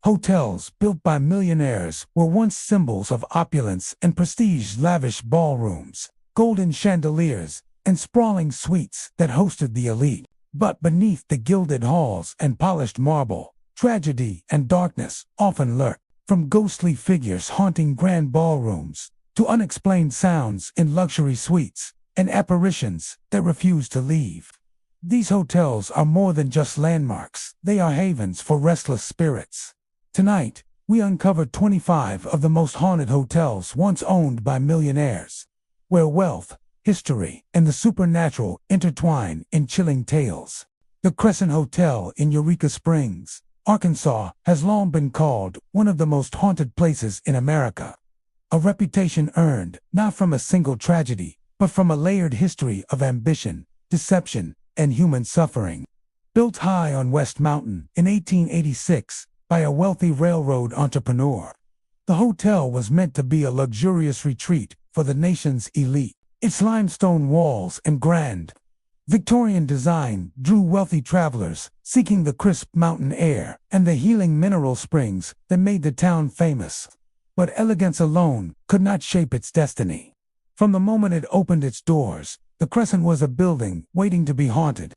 Hotels built by millionaires were once symbols of opulence and prestige, lavish ballrooms, golden chandeliers, and sprawling suites that hosted the elite. But beneath the gilded halls and polished marble, tragedy and darkness often lurked, from ghostly figures haunting grand ballrooms to unexplained sounds in luxury suites and apparitions that refuse to leave. These hotels are more than just landmarks, they are havens for restless spirits. Tonight, we uncover 25 of the most haunted hotels once owned by millionaires, where wealth, history, and the supernatural intertwine in chilling tales. The Crescent Hotel in Eureka Springs, Arkansas, has long been called one of the most haunted places in America. A reputation earned not from a single tragedy, but from a layered history of ambition, deception, and human suffering. Built high on West Mountain in 1886 by a wealthy railroad entrepreneur, the hotel was meant to be a luxurious retreat for the nation's elite. Its limestone walls and grand Victorian design drew wealthy travelers seeking the crisp mountain air and the healing mineral springs that made the town famous. But elegance alone could not shape its destiny. From the moment it opened its doors, the Crescent was a building waiting to be haunted.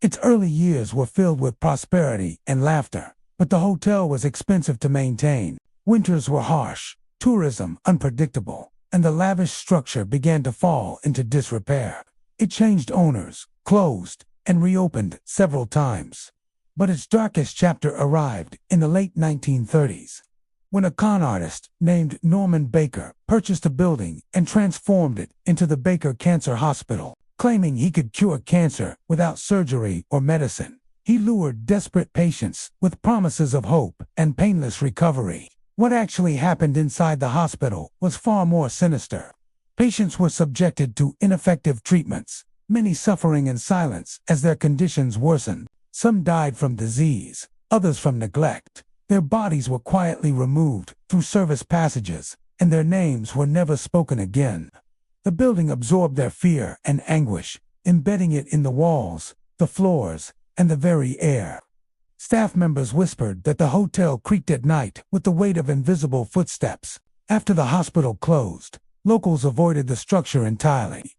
Its early years were filled with prosperity and laughter, but the hotel was expensive to maintain. Winters were harsh, tourism unpredictable, and the lavish structure began to fall into disrepair. It changed owners, closed, and reopened several times. But its darkest chapter arrived in the late 1930s, when a con artist named Norman Baker purchased a building and transformed it into the Baker Cancer Hospital, claiming he could cure cancer without surgery or medicine. He lured desperate patients with promises of hope and painless recovery. What actually happened inside the hospital was far more sinister. Patients were subjected to ineffective treatments, many suffering in silence as their conditions worsened. Some died from disease, others from neglect. Their bodies were quietly removed through service passages, and their names were never spoken again. The building absorbed their fear and anguish, embedding it in the walls, the floors, and the very air. Staff members whispered that the hotel creaked at night with the weight of invisible footsteps. After the hospital closed, locals avoided the structure entirely,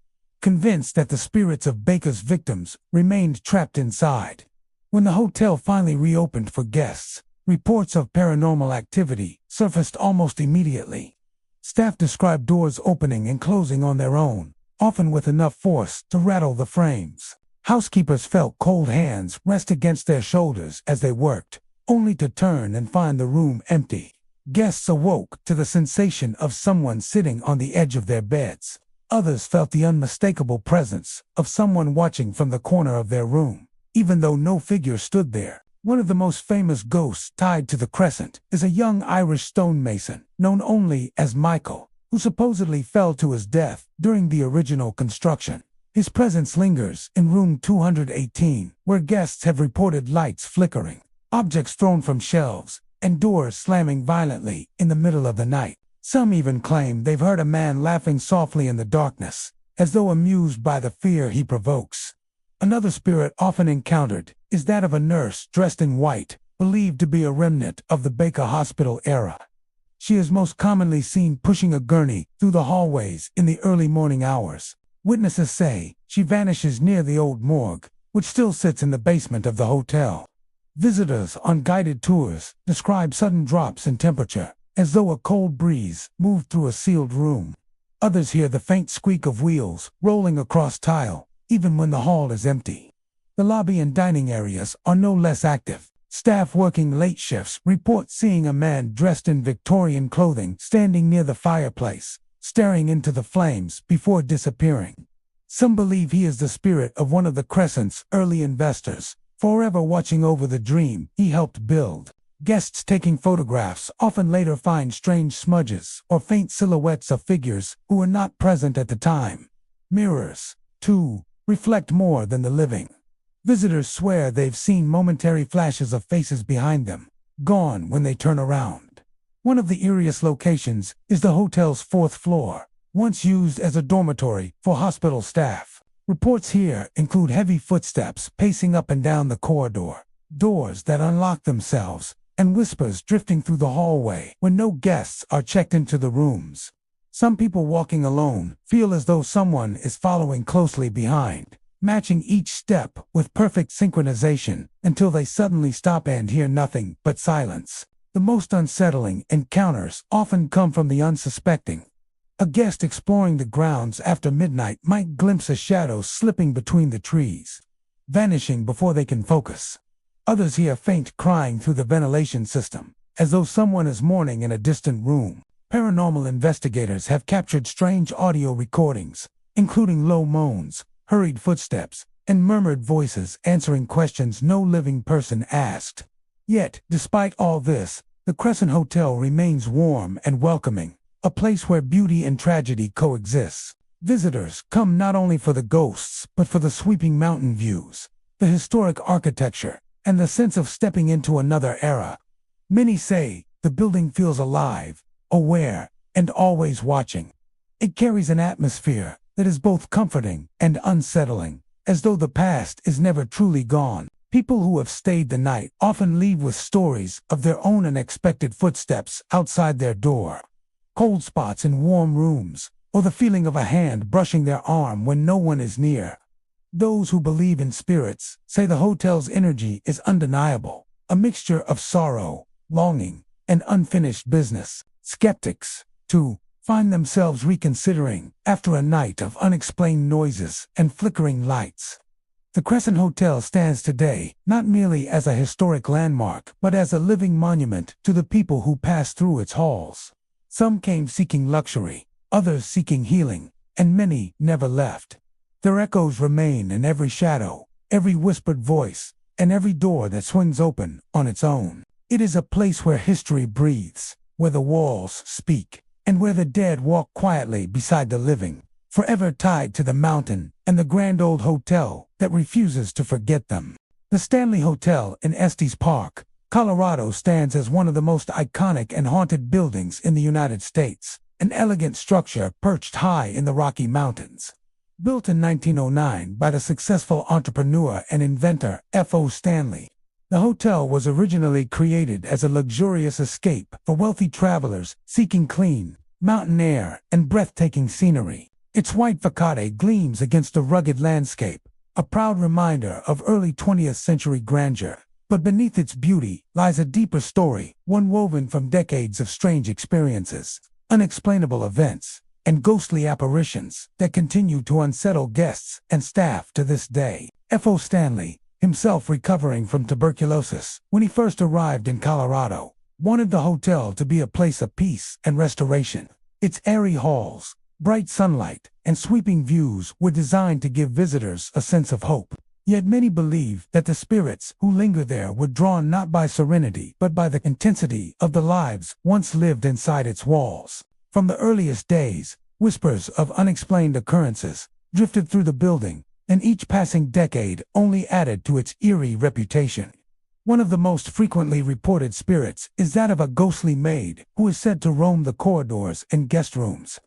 convinced that the spirits of Baker's victims remained trapped inside. When the hotel finally reopened for guests, reports of paranormal activity surfaced almost immediately. Staff described doors opening and closing on their own, often with enough force to rattle the frames. Housekeepers felt cold hands rest against their shoulders as they worked, only to turn and find the room empty. Guests awoke to the sensation of someone sitting on the edge of their beds. Others felt the unmistakable presence of someone watching from the corner of their room, even though no figure stood there. One of the most famous ghosts tied to the Crescent is a young Irish stonemason known only as Michael, who supposedly fell to his death during the original construction. His presence lingers in room 218, where guests have reported lights flickering, objects thrown from shelves, and doors slamming violently in the middle of the night. Some even claim they've heard a man laughing softly in the darkness, as though amused by the fear he provokes. Another spirit often encountered is that of a nurse dressed in white, believed to be a remnant of the Baker Hospital era. She is most commonly seen pushing a gurney through the hallways in the early morning hours. Witnesses say she vanishes near the old morgue, which still sits in the basement of the hotel. Visitors on guided tours describe sudden drops in temperature, as though a cold breeze moved through a sealed room. Others hear the faint squeak of wheels rolling across tile, even when the hall is empty. The lobby and dining areas are no less active. Staff working late shifts report seeing a man dressed in Victorian clothing standing near the fireplace, staring into the flames before disappearing. Some believe he is the spirit of one of the Crescent's early investors, forever watching over the dream he helped build. Guests taking photographs often later find strange smudges or faint silhouettes of figures who were not present at the time. Mirrors, too, reflect more than the living. Visitors swear they've seen momentary flashes of faces behind them, gone when they turn around. One of the eeriest locations is the hotel's 4th floor, once used as a dormitory for hospital staff. Reports here include heavy footsteps pacing up and down the corridor, doors that unlock themselves, and whispers drifting through the hallway when no guests are checked into the rooms. Some people walking alone feel as though someone is following closely behind, matching each step with perfect synchronization until they suddenly stop and hear nothing but silence. The most unsettling encounters often come from the unsuspecting. A guest exploring the grounds after midnight might glimpse a shadow slipping between the trees, vanishing before they can focus. Others hear faint crying through the ventilation system, as though someone is mourning in a distant room. Paranormal investigators have captured strange audio recordings, including low moans, hurried footsteps, and murmured voices answering questions no living person asked. Yet, despite all this, the Crescent Hotel remains warm and welcoming, a place where beauty and tragedy coexist. Visitors come not only for the ghosts, but for the sweeping mountain views, the historic architecture, and the sense of stepping into another era. Many say the building feels alive, aware, and always watching. It carries an atmosphere that is both comforting and unsettling, as though the past is never truly gone. People who have stayed the night often leave with stories of their own unexpected footsteps outside their door, cold spots in warm rooms, or the feeling of a hand brushing their arm when no one is near. Those who believe in spirits say the hotel's energy is undeniable, a mixture of sorrow, longing, and unfinished business. Skeptics, too, find themselves reconsidering after a night of unexplained noises and flickering lights. The Crescent Hotel stands today not merely as a historic landmark, but as a living monument to the people who passed through its halls. Some came seeking luxury, others seeking healing, and many never left. Their echoes remain in every shadow, every whispered voice, and every door that swings open on its own. It is a place where history breathes, where the walls speak, and where the dead walk quietly beside the living, forever tied to the mountain and the grand old hotel that refuses to forget them. The Stanley Hotel in Estes Park, Colorado stands as one of the most iconic and haunted buildings in the United States, an elegant structure perched high in the Rocky Mountains. Built in 1909 by the successful entrepreneur and inventor F.O. Stanley, the hotel was originally created as a luxurious escape for wealthy travelers seeking clean, mountain air and breathtaking scenery. Its white facade gleams against the rugged landscape, a proud reminder of early 20th century grandeur. But beneath its beauty lies a deeper story, one woven from decades of strange experiences, unexplainable events, and ghostly apparitions that continue to unsettle guests and staff to this day. F.O. Stanley, himself recovering from tuberculosis when he first arrived in Colorado, wanted the hotel to be a place of peace and restoration. Its airy halls, bright sunlight, and sweeping views were designed to give visitors a sense of hope. Yet many believe that the spirits who linger there were drawn not by serenity but by the intensity of the lives once lived inside its walls. From the earliest days, whispers of unexplained occurrences drifted through the building, and each passing decade only added to its eerie reputation. One of the most frequently reported spirits is that of a ghostly maid who is said to roam the corridors and guest rooms.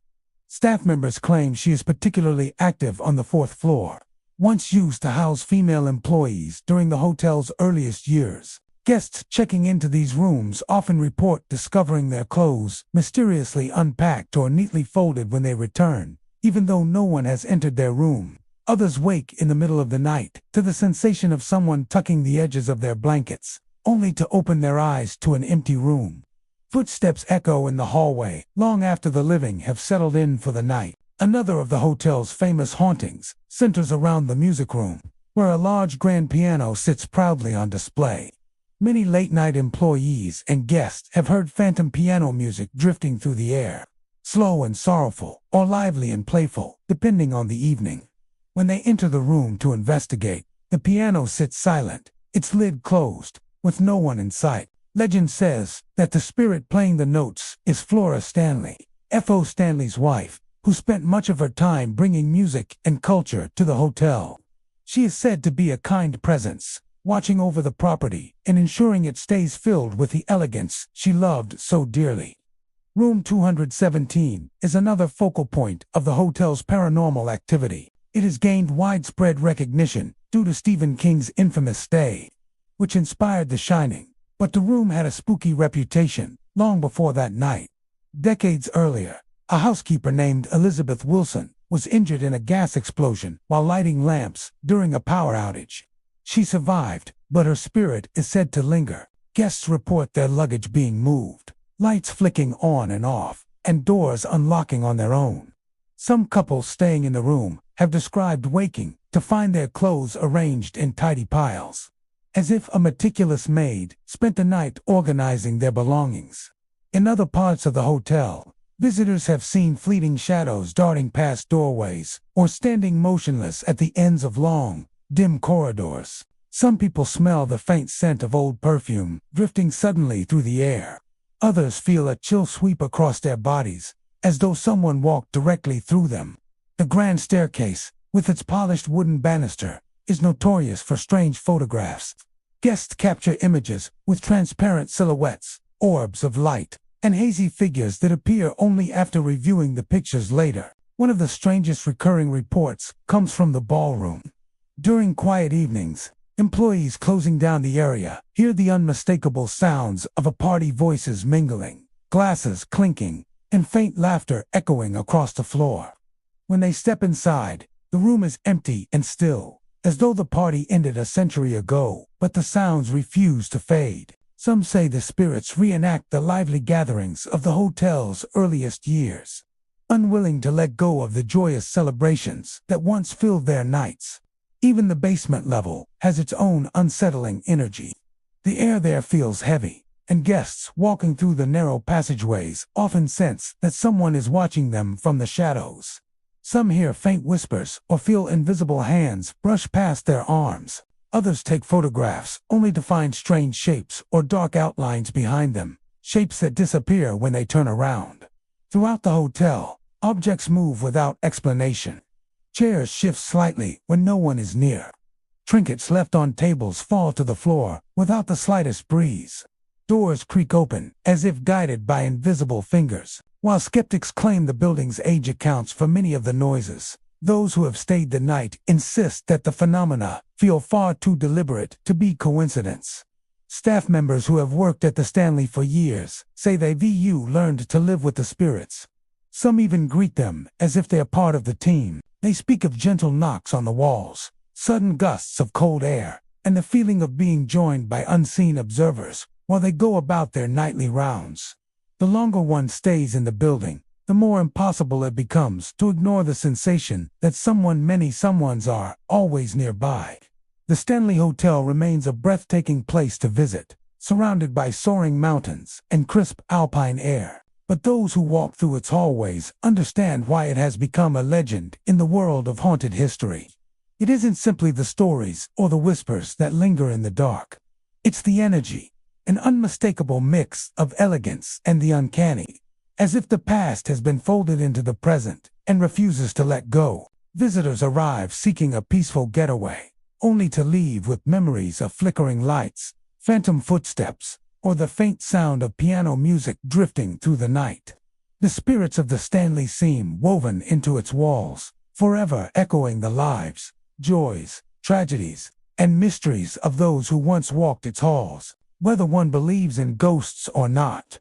Staff members claim she is particularly active on the 4th floor, once used to house female employees during the hotel's earliest years. Guests checking into these rooms often report discovering their clothes mysteriously unpacked or neatly folded when they return, even though no one has entered their room. Others wake in the middle of the night to the sensation of someone tucking the edges of their blankets, only to open their eyes to an empty room. Footsteps echo in the hallway long after the living have settled in for the night. Another of the hotel's famous hauntings centers around the music room, where a large grand piano sits proudly on display. Many late-night employees and guests have heard phantom piano music drifting through the air, slow and sorrowful, or lively and playful, depending on the evening. When they enter the room to investigate, the piano sits silent, its lid closed, with no one in sight. Legend says that the spirit playing the notes is Flora Stanley, F.O. Stanley's wife, who spent much of her time bringing music and culture to the hotel. She is said to be a kind presence, watching over the property and ensuring it stays filled with the elegance she loved so dearly. Room 217 is another focal point of the hotel's paranormal activity. It has gained widespread recognition due to Stephen King's infamous Stay, which inspired The Shining, But the room had a spooky reputation long before that night. Decades earlier, a housekeeper named Elizabeth Wilson was injured in a gas explosion while lighting lamps during a power outage. She survived, but her spirit is said to linger. Guests report their luggage being moved, lights flicking on and off, and doors unlocking on their own. Some couples staying in the room have described waking to find their clothes arranged in tidy piles, as if a meticulous maid spent the night organizing their belongings. In other parts of the hotel, visitors have seen fleeting shadows darting past doorways or standing motionless at the ends of long, dim corridors. Some people smell the faint scent of old perfume drifting suddenly through the air. Others feel a chill sweep across their bodies, as though someone walked directly through them. The grand staircase, with its polished wooden banister, is notorious for strange photographs. Guests capture images with transparent silhouettes, orbs of light, and hazy figures that appear only after reviewing the pictures later. One of the strangest recurring reports comes from the ballroom. During quiet evenings, employees closing down the area hear the unmistakable sounds of a party, voices mingling, glasses clinking, and faint laughter echoing across the floor. When they step inside, the room is empty and still, as though the party ended a century ago, but the sounds refuse to fade. Some say the spirits reenact the lively gatherings of the hotel's earliest years, unwilling to let go of the joyous celebrations that once filled their nights. Even the basement level has its own unsettling energy. The air there feels heavy, and guests walking through the narrow passageways often sense that someone is watching them from the shadows. Some hear faint whispers or feel invisible hands brush past their arms. Others take photographs only to find strange shapes or dark outlines behind them, shapes that disappear when they turn around. Throughout the hotel, objects move without explanation. Chairs shift slightly when no one is near. Trinkets left on tables fall to the floor without the slightest breeze. Doors creak open as if guided by invisible fingers. While skeptics claim the building's age accounts for many of the noises, those who have stayed the night insist that the phenomena feel far too deliberate to be coincidence. Staff members who have worked at the Stanley for years say they've learned to live with the spirits. Some even greet them as if they are part of the team. They speak of gentle knocks on the walls, sudden gusts of cold air, and the feeling of being joined by unseen observers while they go about their nightly rounds. The longer one stays in the building, the more impossible it becomes to ignore the sensation that many someones are always nearby. The Stanley Hotel remains a breathtaking place to visit, surrounded by soaring mountains and crisp alpine air. But those who walk through its hallways understand why it has become a legend in the world of haunted history. It isn't simply the stories or the whispers that linger in the dark. It's the energy, an unmistakable mix of elegance and the uncanny, as if the past has been folded into the present and refuses to let go. Visitors arrive seeking a peaceful getaway, only to leave with memories of flickering lights, phantom footsteps, or the faint sound of piano music drifting through the night. The spirits of the Stanley seem woven into its walls, forever echoing the lives, joys, tragedies, and mysteries of those who once walked its halls, whether one believes in ghosts or not.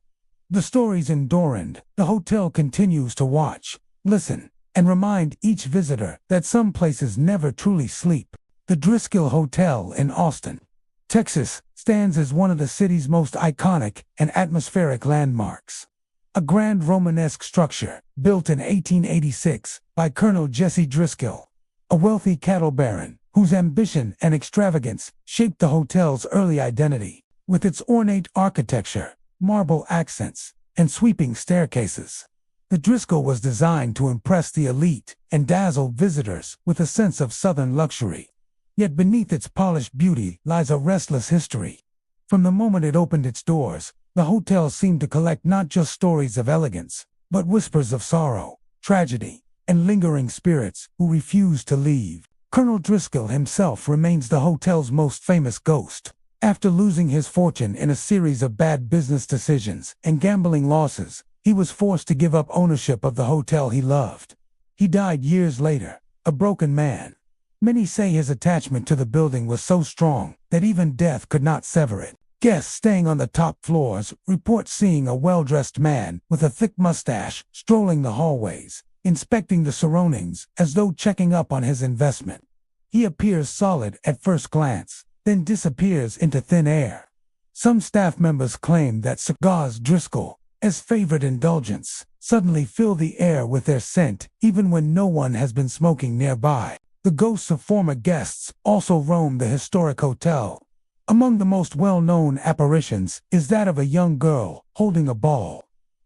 The stories in Dorand, the hotel continues to watch, listen, and remind each visitor that some places never truly sleep. The Driscoll Hotel in Austin, Texas, stands as one of the city's most iconic and atmospheric landmarks. A grand Romanesque structure, built in 1886 by Colonel Jesse Driscoll, a wealthy cattle baron whose ambition and extravagance shaped the hotel's early identity. With its ornate architecture, marble accents, and sweeping staircases, the Driscoll was designed to impress the elite and dazzle visitors with a sense of Southern luxury. Yet beneath its polished beauty lies a restless history. From the moment it opened its doors, the hotel seemed to collect not just stories of elegance, but whispers of sorrow, tragedy, and lingering spirits who refused to leave. Colonel Driscoll himself remains the hotel's most famous ghost. After losing his fortune in a series of bad business decisions and gambling losses, he was forced to give up ownership of the hotel he loved. He died years later, a broken man. Many say his attachment to the building was so strong that even death could not sever it. Guests staying on the top floors report seeing a well-dressed man with a thick mustache strolling the hallways, inspecting the surroundings as though checking up on his investment. He appears solid at first glance, then disappears into thin air. Some staff members claim that cigars Driscoll, as favorite indulgence, suddenly fill the air with their scent even when no one has been smoking nearby. The ghosts of former guests also roam the historic hotel. Among the most well-known apparitions is that of a young girl holding a ball,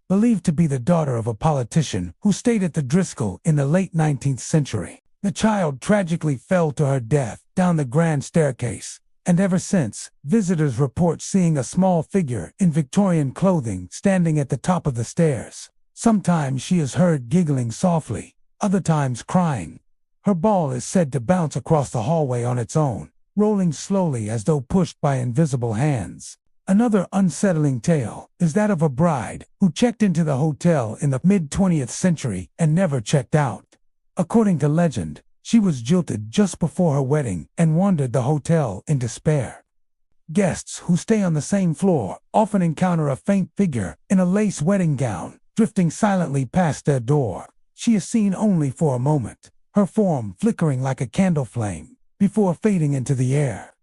believed to be the daughter of a politician who stayed at the Driscoll in the late 19th century. The child tragically fell to her death down the grand staircase, and ever since, visitors report seeing a small figure in Victorian clothing standing at the top of the stairs. Sometimes she is heard giggling softly, other times crying. Her ball is said to bounce across the hallway on its own, rolling slowly as though pushed by invisible hands. Another unsettling tale is that of a bride who checked into the hotel in the mid-20th century and never checked out. According to legend, she was jilted just before her wedding and wandered the hotel in despair. Guests who stay on the same floor often encounter a faint figure in a lace wedding gown, drifting silently past their door. She is seen only for a moment, her form flickering like a candle flame, before fading into the air.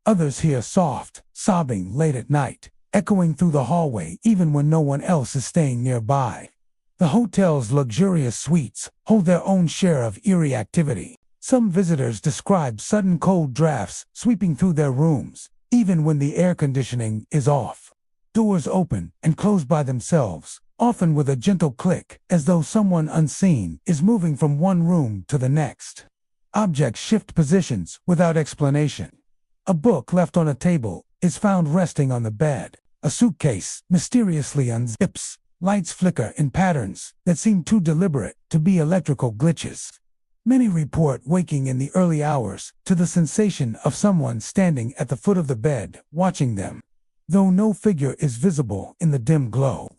Others hear soft, sobbing late at night, echoing through the hallway even when no one else is staying nearby. The hotel's luxurious suites hold their own share of eerie activity. Some visitors describe sudden cold drafts sweeping through their rooms, even when the air conditioning is off. Doors open and close by themselves, often with a gentle click, as though someone unseen is moving from one room to the next. Objects shift positions without explanation. A book left on a table is found resting on the bed. A suitcase mysteriously unzips. Lights flicker in patterns that seem too deliberate to be electrical glitches. Many report waking in the early hours to the sensation of someone standing at the foot of the bed, watching them, though no figure is visible in the dim glow.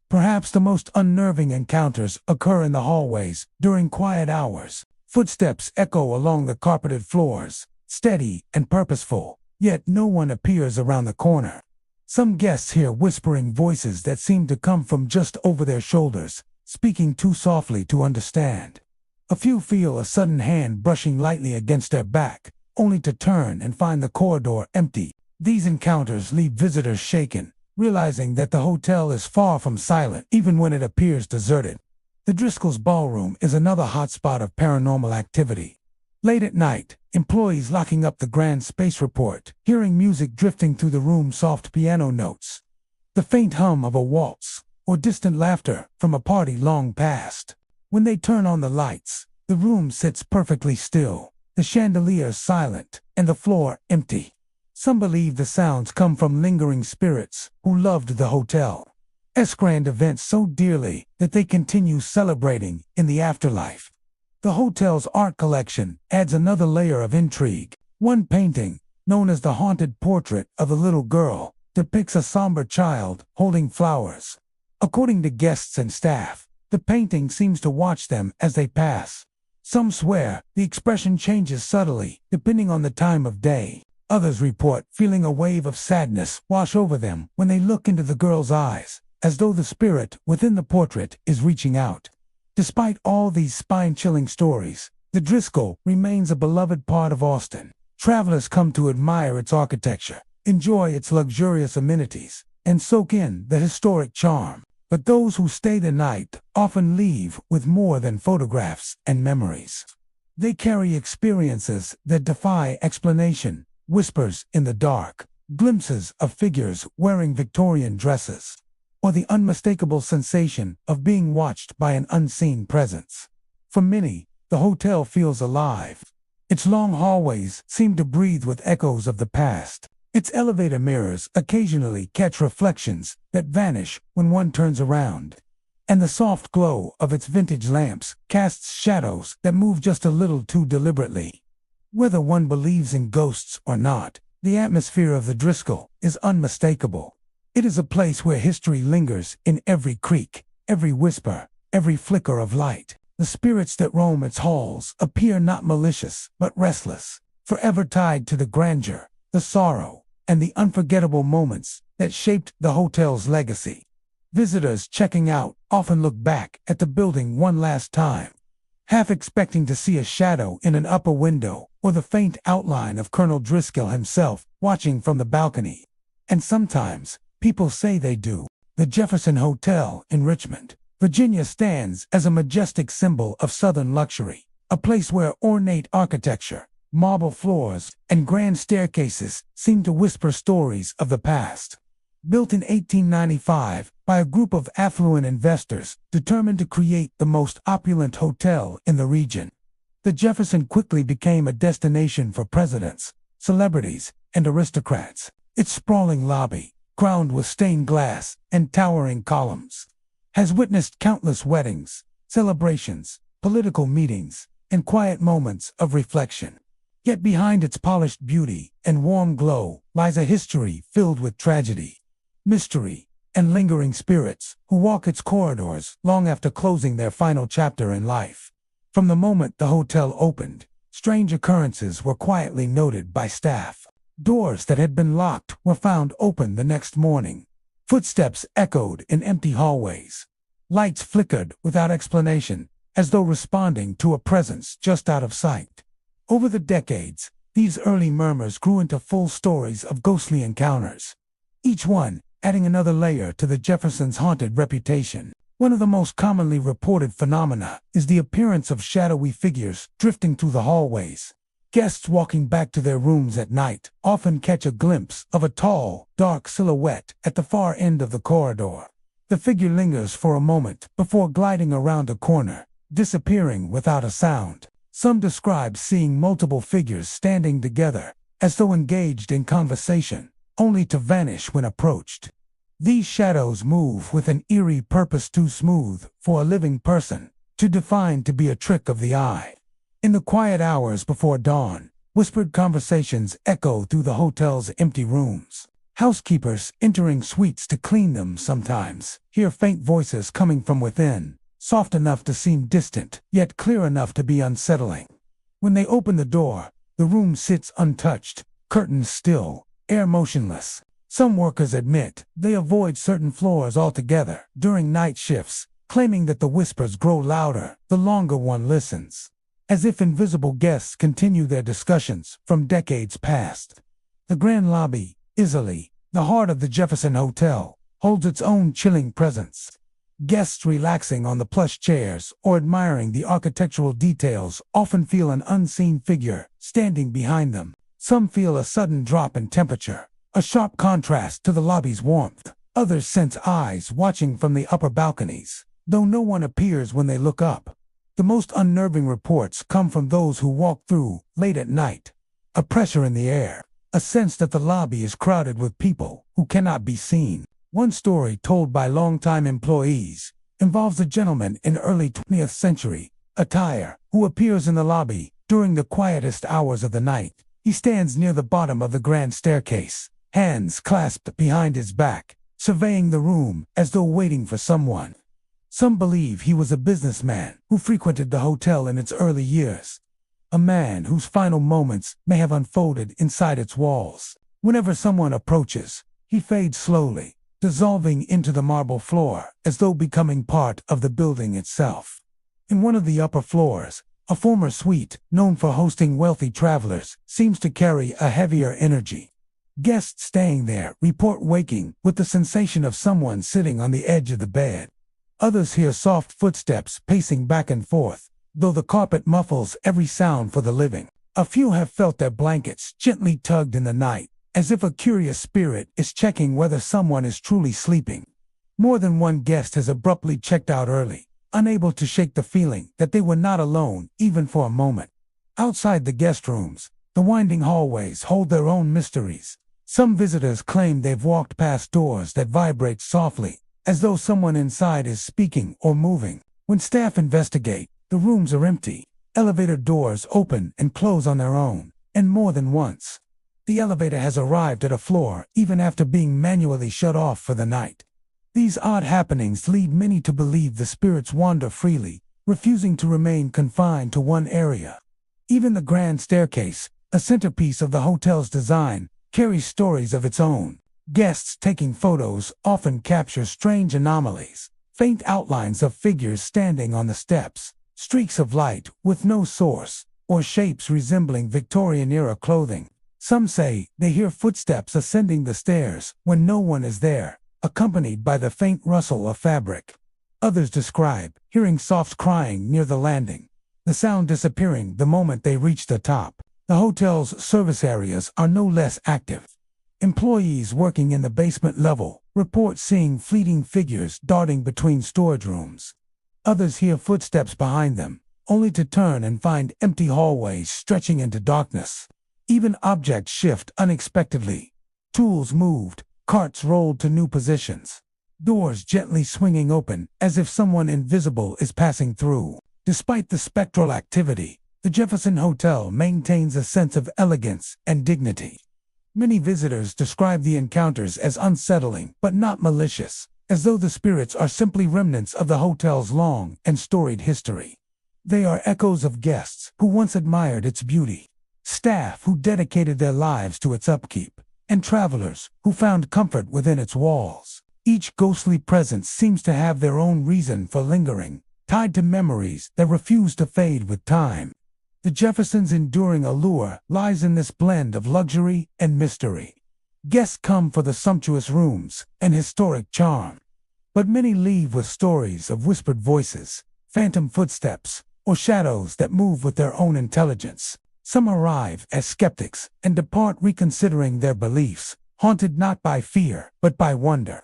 Perhaps the most unnerving encounters occur in the hallways during quiet hours. Footsteps echo along the carpeted floors, steady and purposeful, yet no one appears around the corner. Some guests hear whispering voices that seem to come from just over their shoulders, speaking too softly to understand. A few feel a sudden hand brushing lightly against their back, only to turn and find the corridor empty. These encounters leave visitors shaken, realizing that the hotel is far from silent even when it appears deserted. The Driscoll's ballroom is another hotspot of paranormal activity. Late at night, employees locking up the grand space report, hearing music drifting through the room's soft piano notes, the faint hum of a waltz, or distant laughter from a party long past. When they turn on the lights, the room sits perfectly still, the chandeliers silent, and the floor empty. Some believe the sounds come from lingering spirits who loved the hotel. Grand events so dearly that they continue celebrating in the afterlife. The hotel's art collection adds another layer of intrigue. One painting, known as the Haunted Portrait of a Little Girl, depicts a somber child holding flowers. According to guests and staff, the painting seems to watch them as they pass. Some swear the expression changes subtly depending on the time of day. Others report feeling a wave of sadness wash over them when they look into the girl's eyes, as though the spirit within the portrait is reaching out. Despite all these spine-chilling stories, the Driscoll remains a beloved part of Austin. Travelers come to admire its architecture, enjoy its luxurious amenities, and soak in the historic charm. But those who stay the night often leave with more than photographs and memories. They carry experiences that defy explanation, whispers in the dark, glimpses of figures wearing Victorian dresses, or the unmistakable sensation of being watched by an unseen presence. For many, the hotel feels alive. Its long hallways seem to breathe with echoes of the past. Its elevator mirrors occasionally catch reflections that vanish when one turns around. And the soft glow of its vintage lamps casts shadows that move just a little too deliberately. Whether one believes in ghosts or not, the atmosphere of the Driscoll is unmistakable. It is a place where history lingers in every creak, every whisper, every flicker of light. The spirits that roam its halls appear not malicious, but restless, forever tied to the grandeur, the sorrow, and the unforgettable moments that shaped the hotel's legacy. Visitors checking out often look back at the building one last time, half expecting to see a shadow in an upper window or the faint outline of Colonel Driscoll himself watching from the balcony. And sometimes, people say they do. The Jefferson Hotel in Richmond, Virginia stands as a majestic symbol of Southern luxury, a place where ornate architecture, marble floors, and grand staircases seem to whisper stories of the past. Built in 1895 by a group of affluent investors determined to create the most opulent hotel in the region, the Jefferson quickly became a destination for presidents, celebrities, and aristocrats. Its sprawling lobby, crowned with stained glass and towering columns, has witnessed countless weddings, celebrations, political meetings, and quiet moments of reflection. Yet behind its polished beauty and warm glow lies a history filled with tragedy, mystery, and lingering spirits who walk its corridors long after closing their final chapter in life. From the moment the hotel opened, strange occurrences were quietly noted by staff. Doors that had been locked were found open the next morning. Footsteps echoed in empty hallways. Lights flickered without explanation, as though responding to a presence just out of sight. Over the decades, these early murmurs grew into full stories of ghostly encounters, each one adding another layer to the Jeffersons' haunted reputation. One of the most commonly reported phenomena is the appearance of shadowy figures drifting through the hallways. Guests walking back to their rooms at night often catch a glimpse of a tall, dark silhouette at the far end of the corridor. The figure lingers for a moment before gliding around a corner, disappearing without a sound. Some describe seeing multiple figures standing together, as though engaged in conversation, only to vanish when approached. These shadows move with an eerie purpose too smooth for a living person to define to be a trick of the eye. In the quiet hours before dawn, whispered conversations echo through the hotel's empty rooms. Housekeepers entering suites to clean them sometimes hear faint voices coming from within, soft enough to seem distant, yet clear enough to be unsettling. When they open the door, the room sits untouched, curtains still, air motionless. Some workers admit they avoid certain floors altogether during night shifts, claiming that the whispers grow louder the longer one listens, as if invisible guests continue their discussions from decades past. The grand lobby, easily the heart of the Jefferson Hotel, holds its own chilling presence. Guests relaxing on the plush chairs or admiring the architectural details often feel an unseen figure standing behind them. Some feel a sudden drop in temperature, a sharp contrast to the lobby's warmth. Others sense eyes watching from the upper balconies, though no one appears when they look up. The most unnerving reports come from those who walk through late at night. A pressure in the air, a sense that the lobby is crowded with people who cannot be seen. One story told by longtime employees involves a gentleman in early 20th century attire who appears in the lobby during the quietest hours of the night. He stands near the bottom of the grand staircase, hands clasped behind his back, surveying the room as though waiting for someone. Some believe he was a businessman who frequented the hotel in its early years, a man whose final moments may have unfolded inside its walls. Whenever someone approaches, he fades slowly, dissolving into the marble floor as though becoming part of the building itself. In one of the upper floors, a former suite known for hosting wealthy travelers seems to carry a heavier energy. Guests staying there report waking with the sensation of someone sitting on the edge of the bed. Others hear soft footsteps pacing back and forth, though the carpet muffles every sound for the living. A few have felt their blankets gently tugged in the night, as if a curious spirit is checking whether someone is truly sleeping. More than one guest has abruptly checked out early, unable to shake the feeling that they were not alone even for a moment. Outside the guest rooms, the winding hallways hold their own mysteries. Some visitors claim they've walked past doors that vibrate softly, as though someone inside is speaking or moving. When staff investigate, the rooms are empty. Elevator doors open and close on their own, and more than once. The elevator has arrived at a floor even after being manually shut off for the night. These odd happenings lead many to believe the spirits wander freely, refusing to remain confined to one area. Even the grand staircase, a centerpiece of the hotel's design, carries stories of its own. Guests taking photos often capture strange anomalies, faint outlines of figures standing on the steps, streaks of light with no source, or shapes resembling Victorian-era clothing. Some say they hear footsteps ascending the stairs when no one is there, accompanied by the faint rustle of fabric. Others describe hearing soft crying near the landing, the sound disappearing the moment they reach the top. The hotel's service areas are no less active. Employees working in the basement level report seeing fleeting figures darting between storage rooms. Others hear footsteps behind them, only to turn and find empty hallways stretching into darkness. Even objects shift unexpectedly. Tools moved, carts rolled to new positions, doors gently swinging open as if someone invisible is passing through. Despite the spectral activity, the Jefferson Hotel maintains a sense of elegance and dignity. Many visitors describe the encounters as unsettling but not malicious, as though the spirits are simply remnants of the hotel's long and storied history. They are echoes of guests who once admired its beauty, staff who dedicated their lives to its upkeep, and travelers who found comfort within its walls. Each ghostly presence seems to have their own reason for lingering, tied to memories that refuse to fade with time. The Jefferson's enduring allure lies in this blend of luxury and mystery. Guests come for the sumptuous rooms and historic charm, but many leave with stories of whispered voices, phantom footsteps, or shadows that move with their own intelligence. Some arrive as skeptics and depart reconsidering their beliefs, haunted not by fear but by wonder.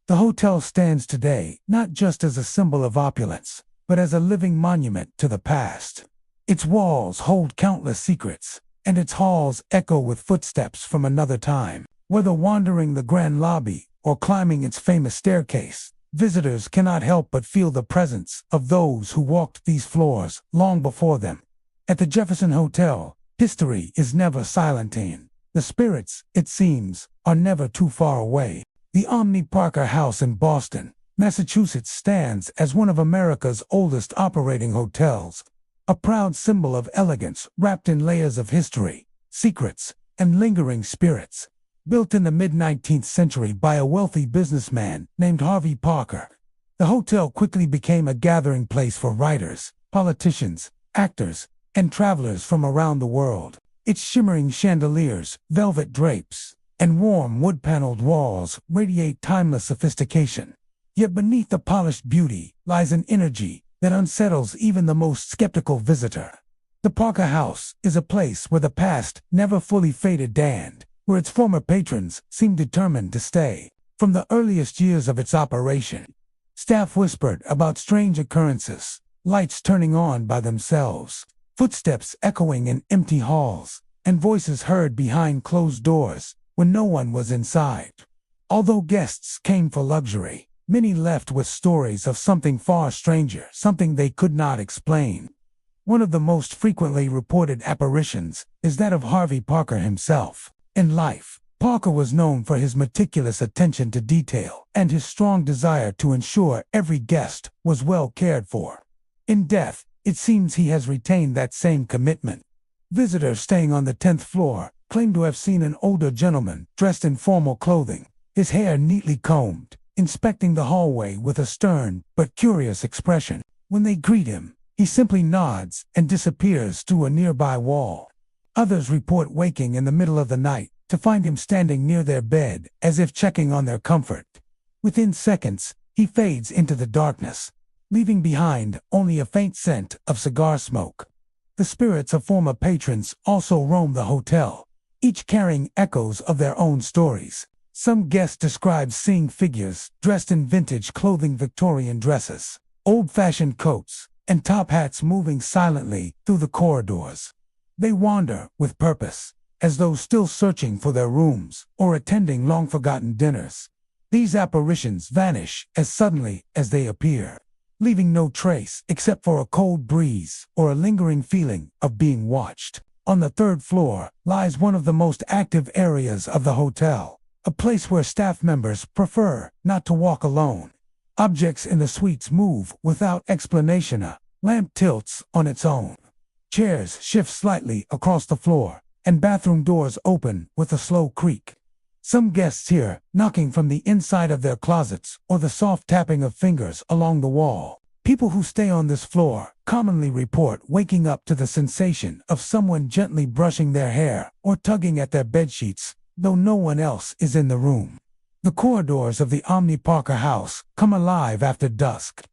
The hotel stands today not just as a symbol of opulence, but as a living monument to the past. Its walls hold countless secrets, and its halls echo with footsteps from another time. Whether wandering the grand lobby or climbing its famous staircase, visitors cannot help but feel the presence of those who walked these floors long before them. At the Jefferson Hotel, history is never silent. The spirits, it seems, are never too far away. The Omni Parker House in Boston, Massachusetts stands as one of America's oldest operating hotels, a proud symbol of elegance wrapped in layers of history, secrets, and lingering spirits. Built in the mid-19th century by a wealthy businessman named Harvey Parker, the hotel quickly became a gathering place for writers, politicians, actors, and travelers from around the world. Its shimmering chandeliers, velvet drapes, and warm wood-paneled walls radiate timeless sophistication. Yet beneath the polished beauty lies an energy that unsettles even the most skeptical visitor. The Parker House is a place where the past never fully faded and where its former patrons seem determined to stay. From the earliest years of its operation, staff whispered about strange occurrences, lights turning on by themselves, footsteps echoing in empty halls, and voices heard behind closed doors when no one was inside. Although guests came for luxury, many left with stories of something far stranger, something they could not explain. One of the most frequently reported apparitions is that of Harvey Parker himself. In life, Parker was known for his meticulous attention to detail and his strong desire to ensure every guest was well cared for. In death, it seems he has retained that same commitment. Visitors staying on the 10th floor claim to have seen an older gentleman dressed in formal clothing, his hair neatly combed, inspecting the hallway with a stern but curious expression. When they greet him, he simply nods and disappears through a nearby wall. Others report waking in the middle of the night to find him standing near their bed as if checking on their comfort. Within seconds, he fades into the darkness, leaving behind only a faint scent of cigar smoke. The spirits of former patrons also roam the hotel, each carrying echoes of their own stories. Some guests describe seeing figures dressed in vintage clothing, Victorian dresses, old-fashioned coats, and top hats moving silently through the corridors. They wander with purpose, as though still searching for their rooms or attending long-forgotten dinners. These apparitions vanish as suddenly as they appear, leaving no trace except for a cold breeze or a lingering feeling of being watched. On the 3rd floor lies one of the most active areas of the hotel, a place where staff members prefer not to walk alone. Objects in the suites move without explanation. A lamp tilts on its own. Chairs shift slightly across the floor, and bathroom doors open with a slow creak. Some guests hear knocking from the inside of their closets or the soft tapping of fingers along the wall. People who stay on this floor commonly report waking up to the sensation of someone gently brushing their hair or tugging at their bedsheets, though no one else is in the room. The corridors of the Omni Parker house come alive after dusk,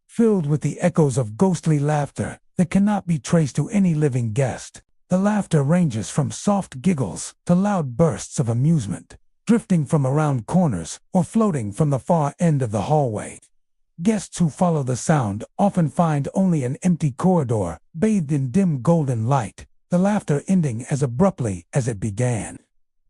filled with the echoes of ghostly laughter that cannot be traced to any living guest. The laughter ranges from soft giggles to loud bursts of amusement, drifting from around corners or floating from the far end of the hallway. Guests who follow the sound often find only an empty corridor bathed in dim golden light, the laughter ending as abruptly as it began.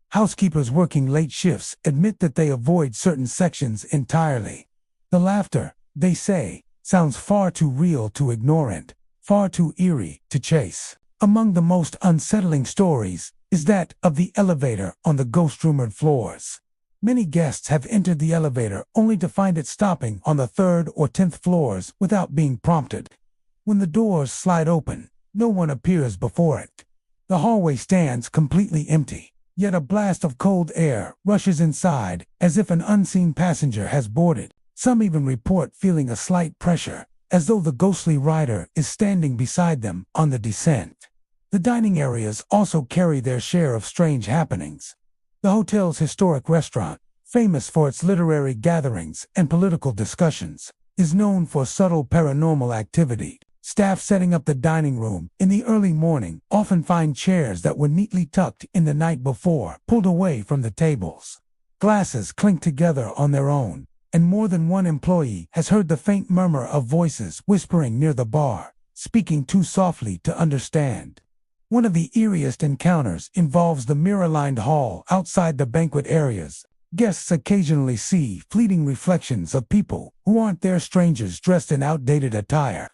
Housekeepers working late shifts admit that they avoid certain sections entirely. The laughter, they say, sounds far too real to ignore and far too eerie to chase. Among the most unsettling stories is that of the elevator on the ghost-rumored floors. Many guests have entered the elevator only to find it stopping on the 3rd or 10th floors without being prompted. When the doors slide open, no one appears before it. The hallway stands completely empty, yet a blast of cold air rushes inside as if an unseen passenger has boarded. Some even report feeling a slight pressure, as though the ghostly rider is standing beside them on the descent. The dining areas also carry their share of strange happenings. The hotel's historic restaurant, famous for its literary gatherings and political discussions, is known for subtle paranormal activity. Staff setting up the dining room in the early morning often find chairs that were neatly tucked in the night before pulled away from the tables. Glasses clink together on their own, and more than one employee has heard the faint murmur of voices whispering near the bar, speaking too softly to understand. One of the eeriest encounters involves the mirror-lined hall outside the banquet areas. Guests occasionally see fleeting reflections of people who aren't there, strangers dressed in outdated attire,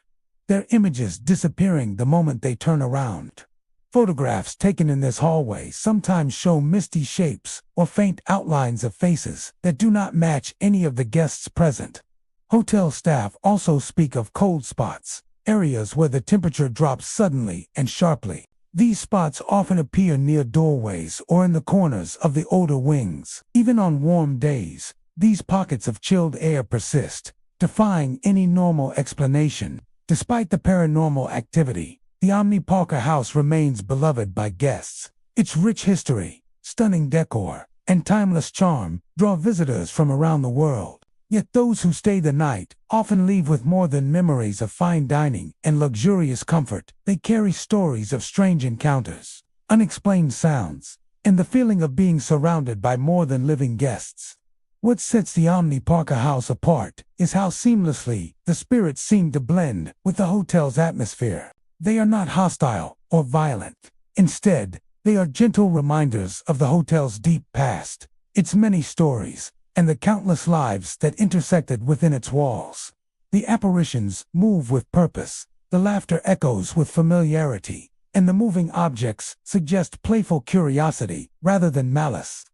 their images disappearing the moment they turn around. Photographs taken in this hallway sometimes show misty shapes or faint outlines of faces that do not match any of the guests present. Hotel staff also speak of cold spots, areas where the temperature drops suddenly and sharply. These spots often appear near doorways or in the corners of the older wings. Even on warm days, these pockets of chilled air persist, defying any normal explanation. Despite the paranormal activity, the Omni Parker house remains beloved by guests. Its rich history, stunning decor, and timeless charm draw visitors from around the world. Yet those who stay the night often leave with more than memories of fine dining and luxurious comfort. They carry stories of strange encounters, unexplained sounds, and the feeling of being surrounded by more than living guests. What sets the Omni Parker house apart is how seamlessly the spirits seem to blend with the hotel's atmosphere. They are not hostile or violent. Instead, they are gentle reminders of the hotel's deep past, its many stories, and the countless lives that intersected within its walls. The apparitions move with purpose, the laughter echoes with familiarity, and the moving objects suggest playful curiosity rather than malice.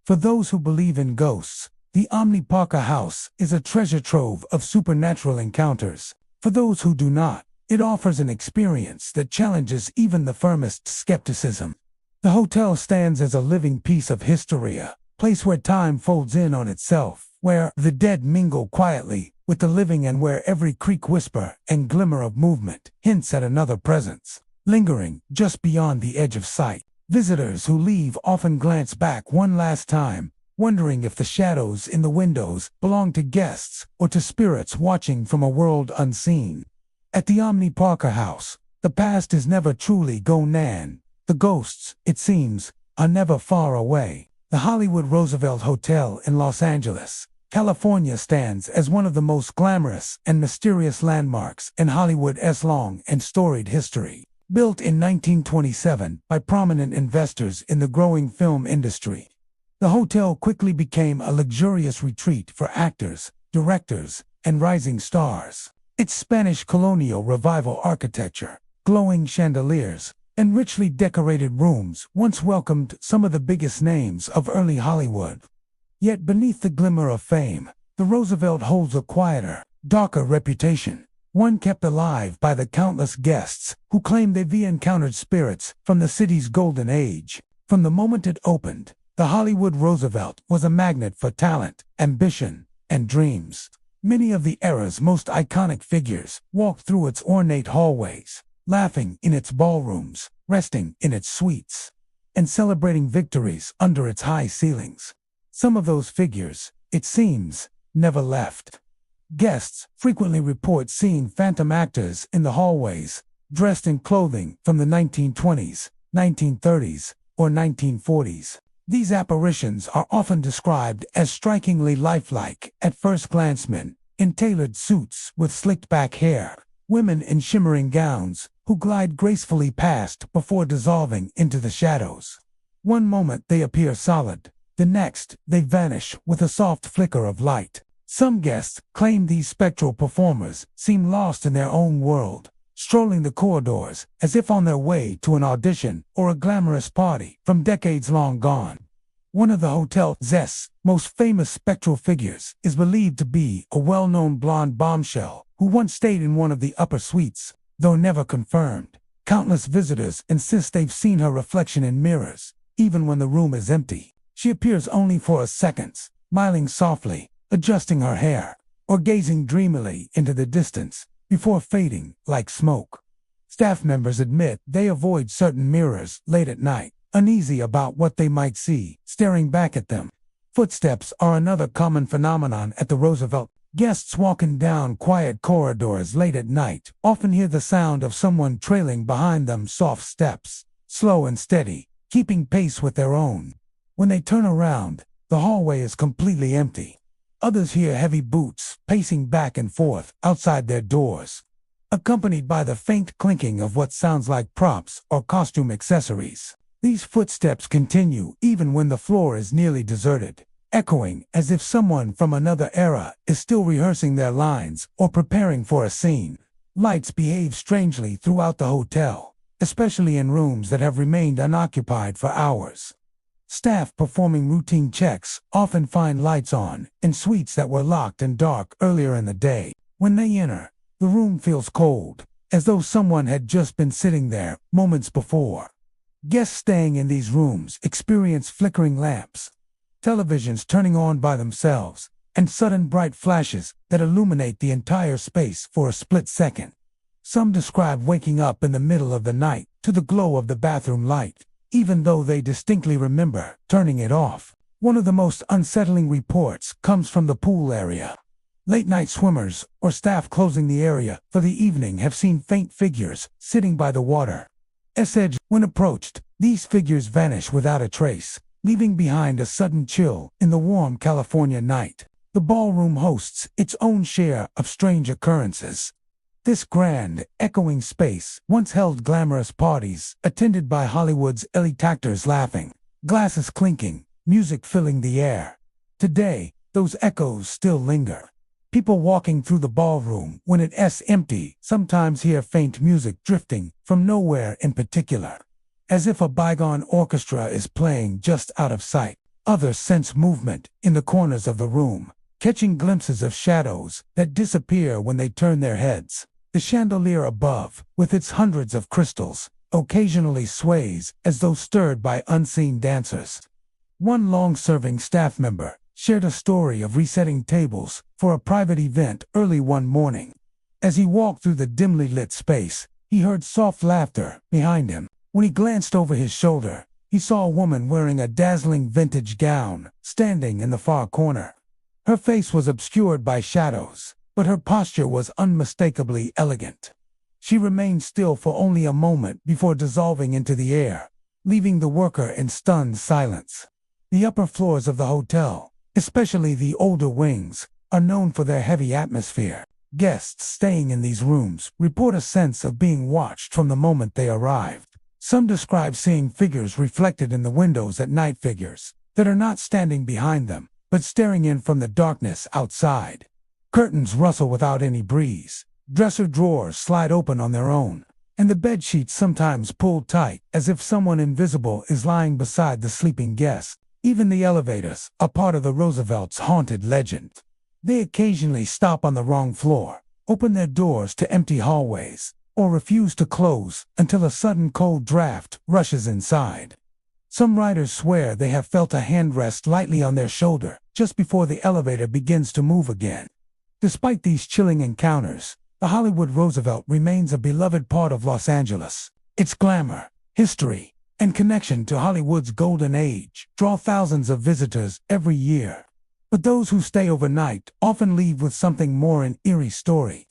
For those who believe in ghosts, the Omni Parker house is a treasure trove of supernatural encounters. For those who do not, it offers an experience that challenges even the firmest skepticism. The hotel stands as a living piece of history, a place where time folds in on itself, where the dead mingle quietly with the living, and where every creak, whisper, and glimmer of movement hints at another presence, lingering just beyond the edge of sight. Visitors who leave often glance back one last time, wondering if the shadows in the windows belong to guests or to spirits watching from a world unseen. At the Omni Parker house, the past is never truly gone. The ghosts, it seems, are never far away. The Hollywood Roosevelt Hotel in Los Angeles, California stands as one of the most glamorous and mysterious landmarks in Hollywood's long and storied history. Built in 1927 by prominent investors in the growing film industry, the hotel quickly became a luxurious retreat for actors, directors, and rising stars. Its Spanish colonial revival architecture, glowing chandeliers, and richly decorated rooms once welcomed some of the biggest names of early Hollywood. Yet beneath the glimmer of fame, the Roosevelt holds a quieter, darker reputation. one kept alive by the countless guests who claimed they've encountered spirits from the city's golden age. From the moment it opened, the Hollywood Roosevelt was a magnet for talent, ambition, and dreams. Many of the era's most iconic figures walked through its ornate hallways, laughing in its ballrooms, resting in its suites, and celebrating victories under its high ceilings. Some of those figures, it seems, never left. Guests frequently report seeing phantom actors in the hallways, dressed in clothing from the 1920s, 1930s, or 1940s. These apparitions are often described as strikingly lifelike at first glance: men in tailored suits with slicked back hair, women in shimmering gowns who glide gracefully past before dissolving into the shadows. One moment they appear solid, the next they vanish with a soft flicker of light. Some guests claim these spectral performers seem lost in their own world, strolling the corridors as if on their way to an audition or a glamorous party from decades long gone. One of the hotel's most famous spectral figures is believed to be a well-known blonde bombshell who once stayed in one of the upper suites, though never confirmed. Countless visitors insist they've seen her reflection in mirrors, even when the room is empty. She appears only for a second, smiling softly, adjusting her hair, or gazing dreamily into the distance, before fading like smoke. Staff members admit they avoid certain mirrors late at night, uneasy about what they might see staring back at them. Footsteps are another common phenomenon at the Roosevelt. Guests walking down quiet corridors late at night often hear the sound of someone trailing behind them, soft steps, slow and steady, keeping pace with their own. When they turn around, the hallway is completely empty. Others hear heavy boots pacing back and forth outside their doors, accompanied by the faint clinking of what sounds like props or costume accessories. These footsteps continue even when the floor is nearly deserted, echoing as if someone from another era is still rehearsing their lines or preparing for a scene. Lights behave strangely throughout the hotel, especially in rooms that have remained unoccupied for hours. Staff performing routine checks often find lights on in suites that were locked and dark earlier in the day. When they enter, the room feels cold, as though someone had just been sitting there moments before. Guests staying in these rooms experience flickering lamps, televisions turning on by themselves, and sudden bright flashes that illuminate the entire space for a split second. Some describe waking up in the middle of the night to the glow of the bathroom light, even though they distinctly remember turning it off. One of the most unsettling reports comes from the pool area. Late-night swimmers or staff closing the area for the evening have seen faint figures sitting by the water. When approached, these figures vanish without a trace, leaving behind a sudden chill in the warm California night. The ballroom hosts its own share of strange occurrences. This grand, echoing space once held glamorous parties attended by Hollywood's elite actors laughing, glasses clinking, music filling the air. Today, those echoes still linger. People walking through the ballroom when it's empty sometimes hear faint music drifting from nowhere in particular, as if a bygone orchestra is playing just out of sight. Others sense movement in the corners of the room, catching glimpses of shadows that disappear when they turn their heads. The chandelier above, with its hundreds of crystals, occasionally sways as though stirred by unseen dancers. One long-serving staff member shared a story of resetting tables for a private event early one morning. As he walked through the dimly lit space, he heard soft laughter behind him. When he glanced over his shoulder, he saw a woman wearing a dazzling vintage gown standing in the far corner. Her face was obscured by shadows, but her posture was unmistakably elegant. She remained still for only a moment before dissolving into the air, leaving the worker in stunned silence. The upper floors of the hotel, especially the older wings, are known for their heavy atmosphere. Guests staying in these rooms report a sense of being watched from the moment they arrived. Some describe seeing figures reflected in the windows at night, figures that are not standing behind them, but staring in from the darkness outside. Curtains rustle without any breeze, dresser drawers slide open on their own, and the bed sheets sometimes pulled tight as if someone invisible is lying beside the sleeping guest. Even the elevators are part of the Roosevelt's haunted legend. They occasionally stop on the wrong floor, open their doors to empty hallways, or refuse to close until a sudden cold draft rushes inside. Some writers swear they have felt a hand rest lightly on their shoulder just before the elevator begins to move again. Despite these chilling encounters, the Hollywood Roosevelt remains a beloved part of Los Angeles. Its glamour, history, and connection to Hollywood's golden age draw thousands of visitors every year. But those who stay overnight often leave with something more an eerie story,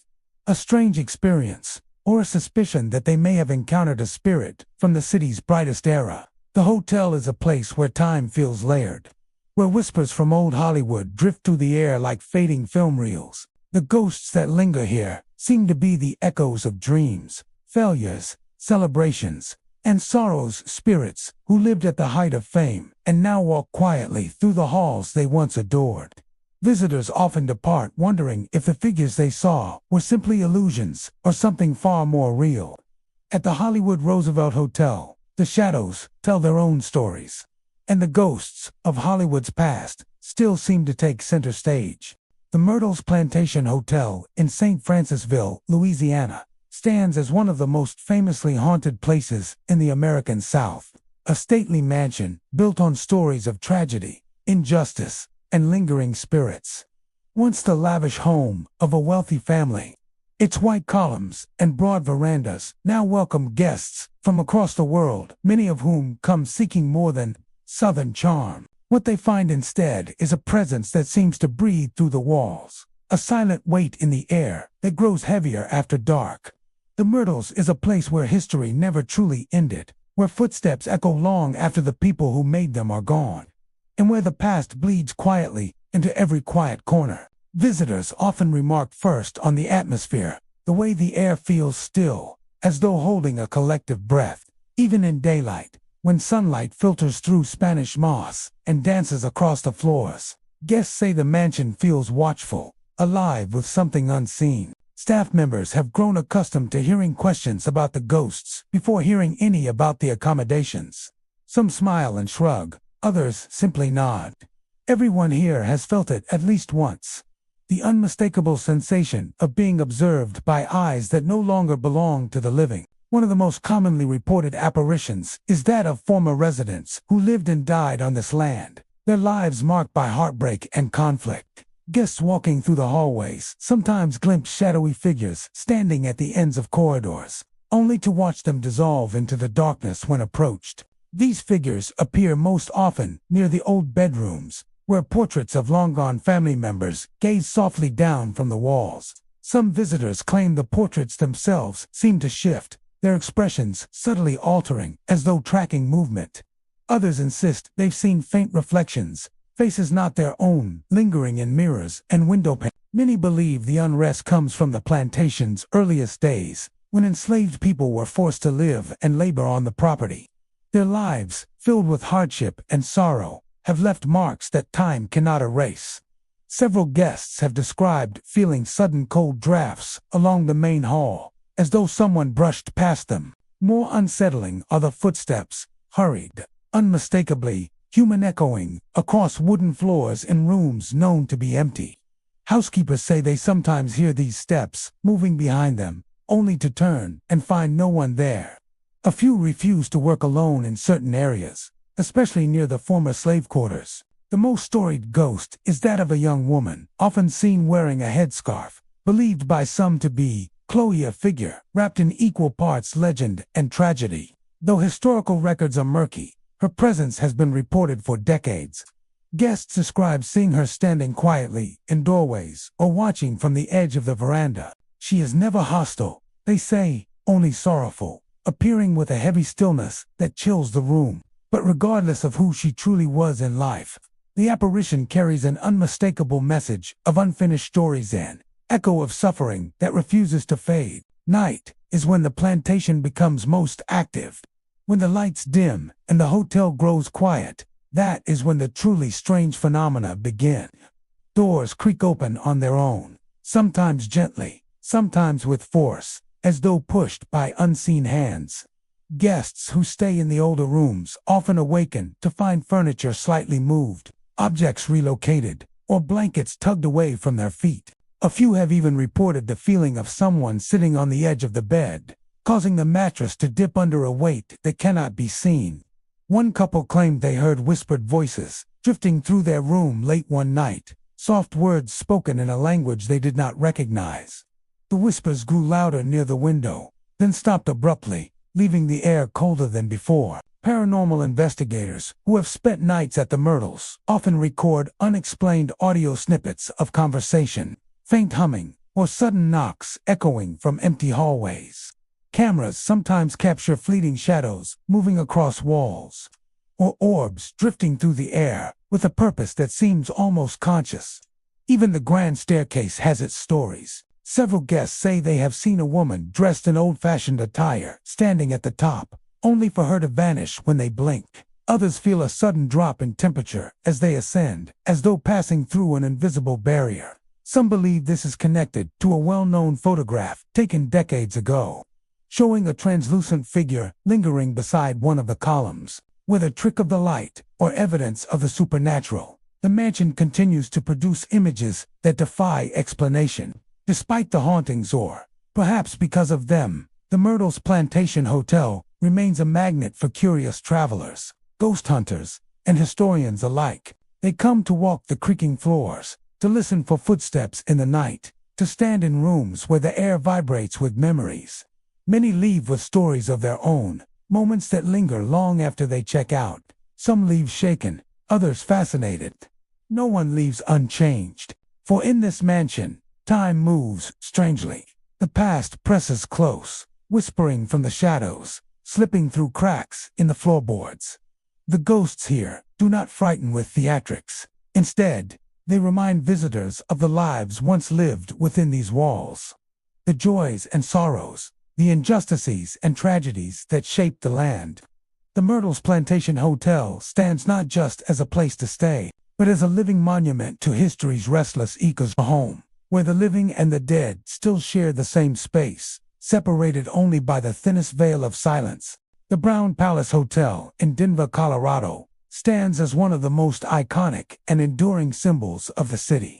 a strange experience, or a suspicion that they may have encountered a spirit from the city's brightest era. The hotel is a place where time feels layered, where whispers from old Hollywood drift through the air like fading film reels. The ghosts that linger here seem to be the echoes of dreams, failures, celebrations, and sorrows, spirits who lived at the height of fame and now walk quietly through the halls they once adored. Visitors often depart wondering if the figures they saw were simply illusions or something far more real. At the Hollywood Roosevelt Hotel, the shadows tell their own stories, and the ghosts of Hollywood's past still seem to take center stage. The Myrtles Plantation Hotel in St. Francisville, Louisiana, stands as one of the most famously haunted places in the American South. A stately mansion built on stories of tragedy, injustice, and lingering spirits. Once the lavish home of a wealthy family, its white columns and broad verandas now welcome guests from across the world, many of whom come seeking more than Southern charm. What they find instead is a presence that seems to breathe through the walls, a silent weight in the air that grows heavier after dark. The Myrtles is a place where history never truly ended, where footsteps echo long after the people who made them are gone, and where the past bleeds quietly into every quiet corner. Visitors often remark first on the atmosphere, the way the air feels still, as though holding a collective breath. Even in daylight, when sunlight filters through Spanish moss and dances across the floors, guests say the mansion feels watchful, alive with something unseen. Staff members have grown accustomed to hearing questions about the ghosts before hearing any about the accommodations. Some smile and shrug, others simply nod. Everyone here has felt it at least once. The unmistakable sensation of being observed by eyes that no longer belong to the living. One of the most commonly reported apparitions is that of former residents who lived and died on this land, their lives marked by heartbreak and conflict. Guests walking through the hallways sometimes glimpse shadowy figures standing at the ends of corridors, only to watch them dissolve into the darkness when approached. These figures appear most often near the old bedrooms, where portraits of long-gone family members gaze softly down from the walls. Some visitors claim the portraits themselves seem to shift, their expressions subtly altering as though tracking movement. Others insist they've seen faint reflections, faces not their own, lingering in mirrors and window panes. Many believe the unrest comes from the plantation's earliest days, when enslaved people were forced to live and labor on the property. Their lives, filled with hardship and sorrow, have left marks that time cannot erase. Several guests have described feeling sudden cold drafts along the main hall, as though someone brushed past them. More unsettling are the footsteps, hurried, unmistakably human, echoing across wooden floors in rooms known to be empty. Housekeepers say they sometimes hear these steps moving behind them, only to turn and find no one there. A few refuse to work alone in certain areas, especially near the former slave quarters. The most storied ghost is that of a young woman, often seen wearing a headscarf, believed by some to be Chloe, a figure wrapped in equal parts legend and tragedy. Though historical records are murky, her presence has been reported for decades. Guests describe seeing her standing quietly in doorways or watching from the edge of the veranda. She is never hostile, they say, only sorrowful, appearing with a heavy stillness that chills the room. But regardless of who she truly was in life, the apparition carries an unmistakable message of unfinished stories and echo of suffering that refuses to fade. Night is when the plantation becomes most active. When the lights dim and the hotel grows quiet, that is when the truly strange phenomena begin. Doors creak open on their own, sometimes gently, sometimes with force, as though pushed by unseen hands. Guests who stay in the older rooms often awaken to find furniture slightly moved, objects relocated, or blankets tugged away from their feet. A few have even reported the feeling of someone sitting on the edge of the bed, causing the mattress to dip under a weight that cannot be seen. One couple claimed they heard whispered voices drifting through their room late one night, soft words spoken in a language they did not recognize. The whispers grew louder near the window, then stopped abruptly, leaving the air colder than before. Paranormal investigators who have spent nights at the Myrtles often record unexplained audio snippets of conversation, faint humming, or sudden knocks echoing from empty hallways. Cameras sometimes capture fleeting shadows moving across walls, or orbs drifting through the air with a purpose that seems almost conscious. Even the grand staircase has its stories. Several guests say they have seen a woman dressed in old-fashioned attire standing at the top, only for her to vanish when they blink. Others feel a sudden drop in temperature as they ascend, as though passing through an invisible barrier. Some believe this is connected to a well-known photograph taken decades ago, showing a translucent figure lingering beside one of the columns. Whether trick of the light or evidence of the supernatural, the mansion continues to produce images that defy explanation. Despite the hauntings, or perhaps because of them, the Myrtles Plantation Hotel remains a magnet for curious travelers, ghost hunters, and historians alike. They come to walk the creaking floors, to listen for footsteps in the night, to stand in rooms where the air vibrates with memories. Many leave with stories of their own, moments that linger long after they check out. Some leave shaken, others fascinated. No one leaves unchanged, for in this mansion, time moves strangely. The past presses close, whispering from the shadows, slipping through cracks in the floorboards. The ghosts here do not frighten with theatrics. Instead, they remind visitors of the lives once lived within these walls. The joys and sorrows, the injustices and tragedies that shaped the land. The Myrtles Plantation Hotel stands not just as a place to stay, but as a living monument to history's restless echoes, a home where the living and the dead still share the same space, separated only by the thinnest veil of silence. The Brown Palace Hotel in Denver, Colorado, stands as one of the most iconic and enduring symbols of the city's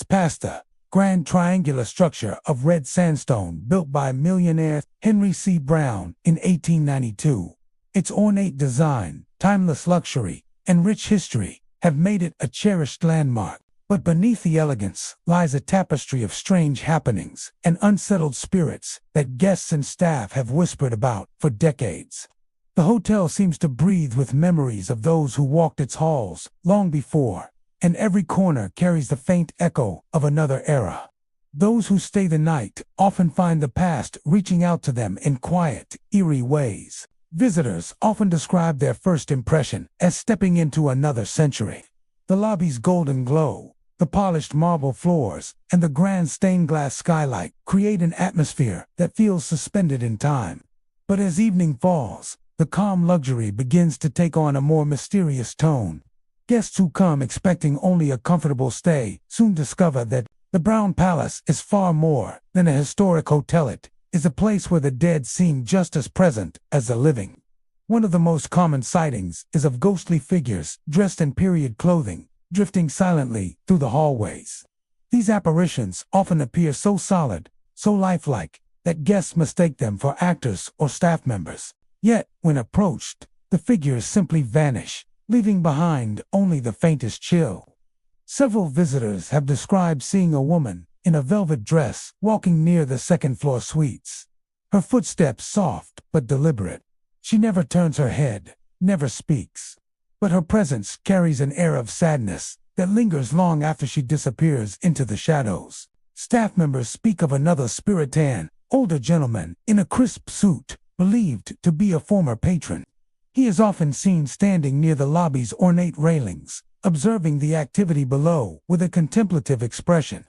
past, the grand triangular structure of red sandstone built by Millionaire Henry C. Brown in 1892. Its ornate design, timeless luxury, and rich history have made it a cherished landmark. But beneath the elegance lies a tapestry of strange happenings and unsettled spirits that guests and staff have whispered about for decades. The hotel seems to breathe with memories of those who walked its halls long before, and every corner carries the faint echo of another era. Those who stay the night often find the past reaching out to them in quiet, eerie ways. Visitors often describe their first impression as stepping into another century. The lobby's golden glow, the polished marble floors, and the grand stained glass skylight create an atmosphere that feels suspended in time. But as evening falls, the calm luxury begins to take on a more mysterious tone. Guests who come expecting only a comfortable stay soon discover that the Brown Palace is far more than a historic hotel. It is a place where the dead seem just as present as the living. One of the most common sightings is of ghostly figures dressed in period clothing, drifting silently through the hallways. These apparitions often appear so solid, so lifelike, that guests mistake them for actors or staff members. Yet, when approached, the figures simply vanish, leaving behind only the faintest chill. Several visitors have described seeing a woman in a velvet dress walking near the second-floor suites. Her footsteps soft but deliberate. She never turns her head, never speaks. But her presence carries an air of sadness that lingers long after she disappears into the shadows. Staff members speak of another spiritan, older gentleman in a crisp suit, believed to be a former patron. He is often seen standing near the lobby's ornate railings, observing the activity below with a contemplative expression.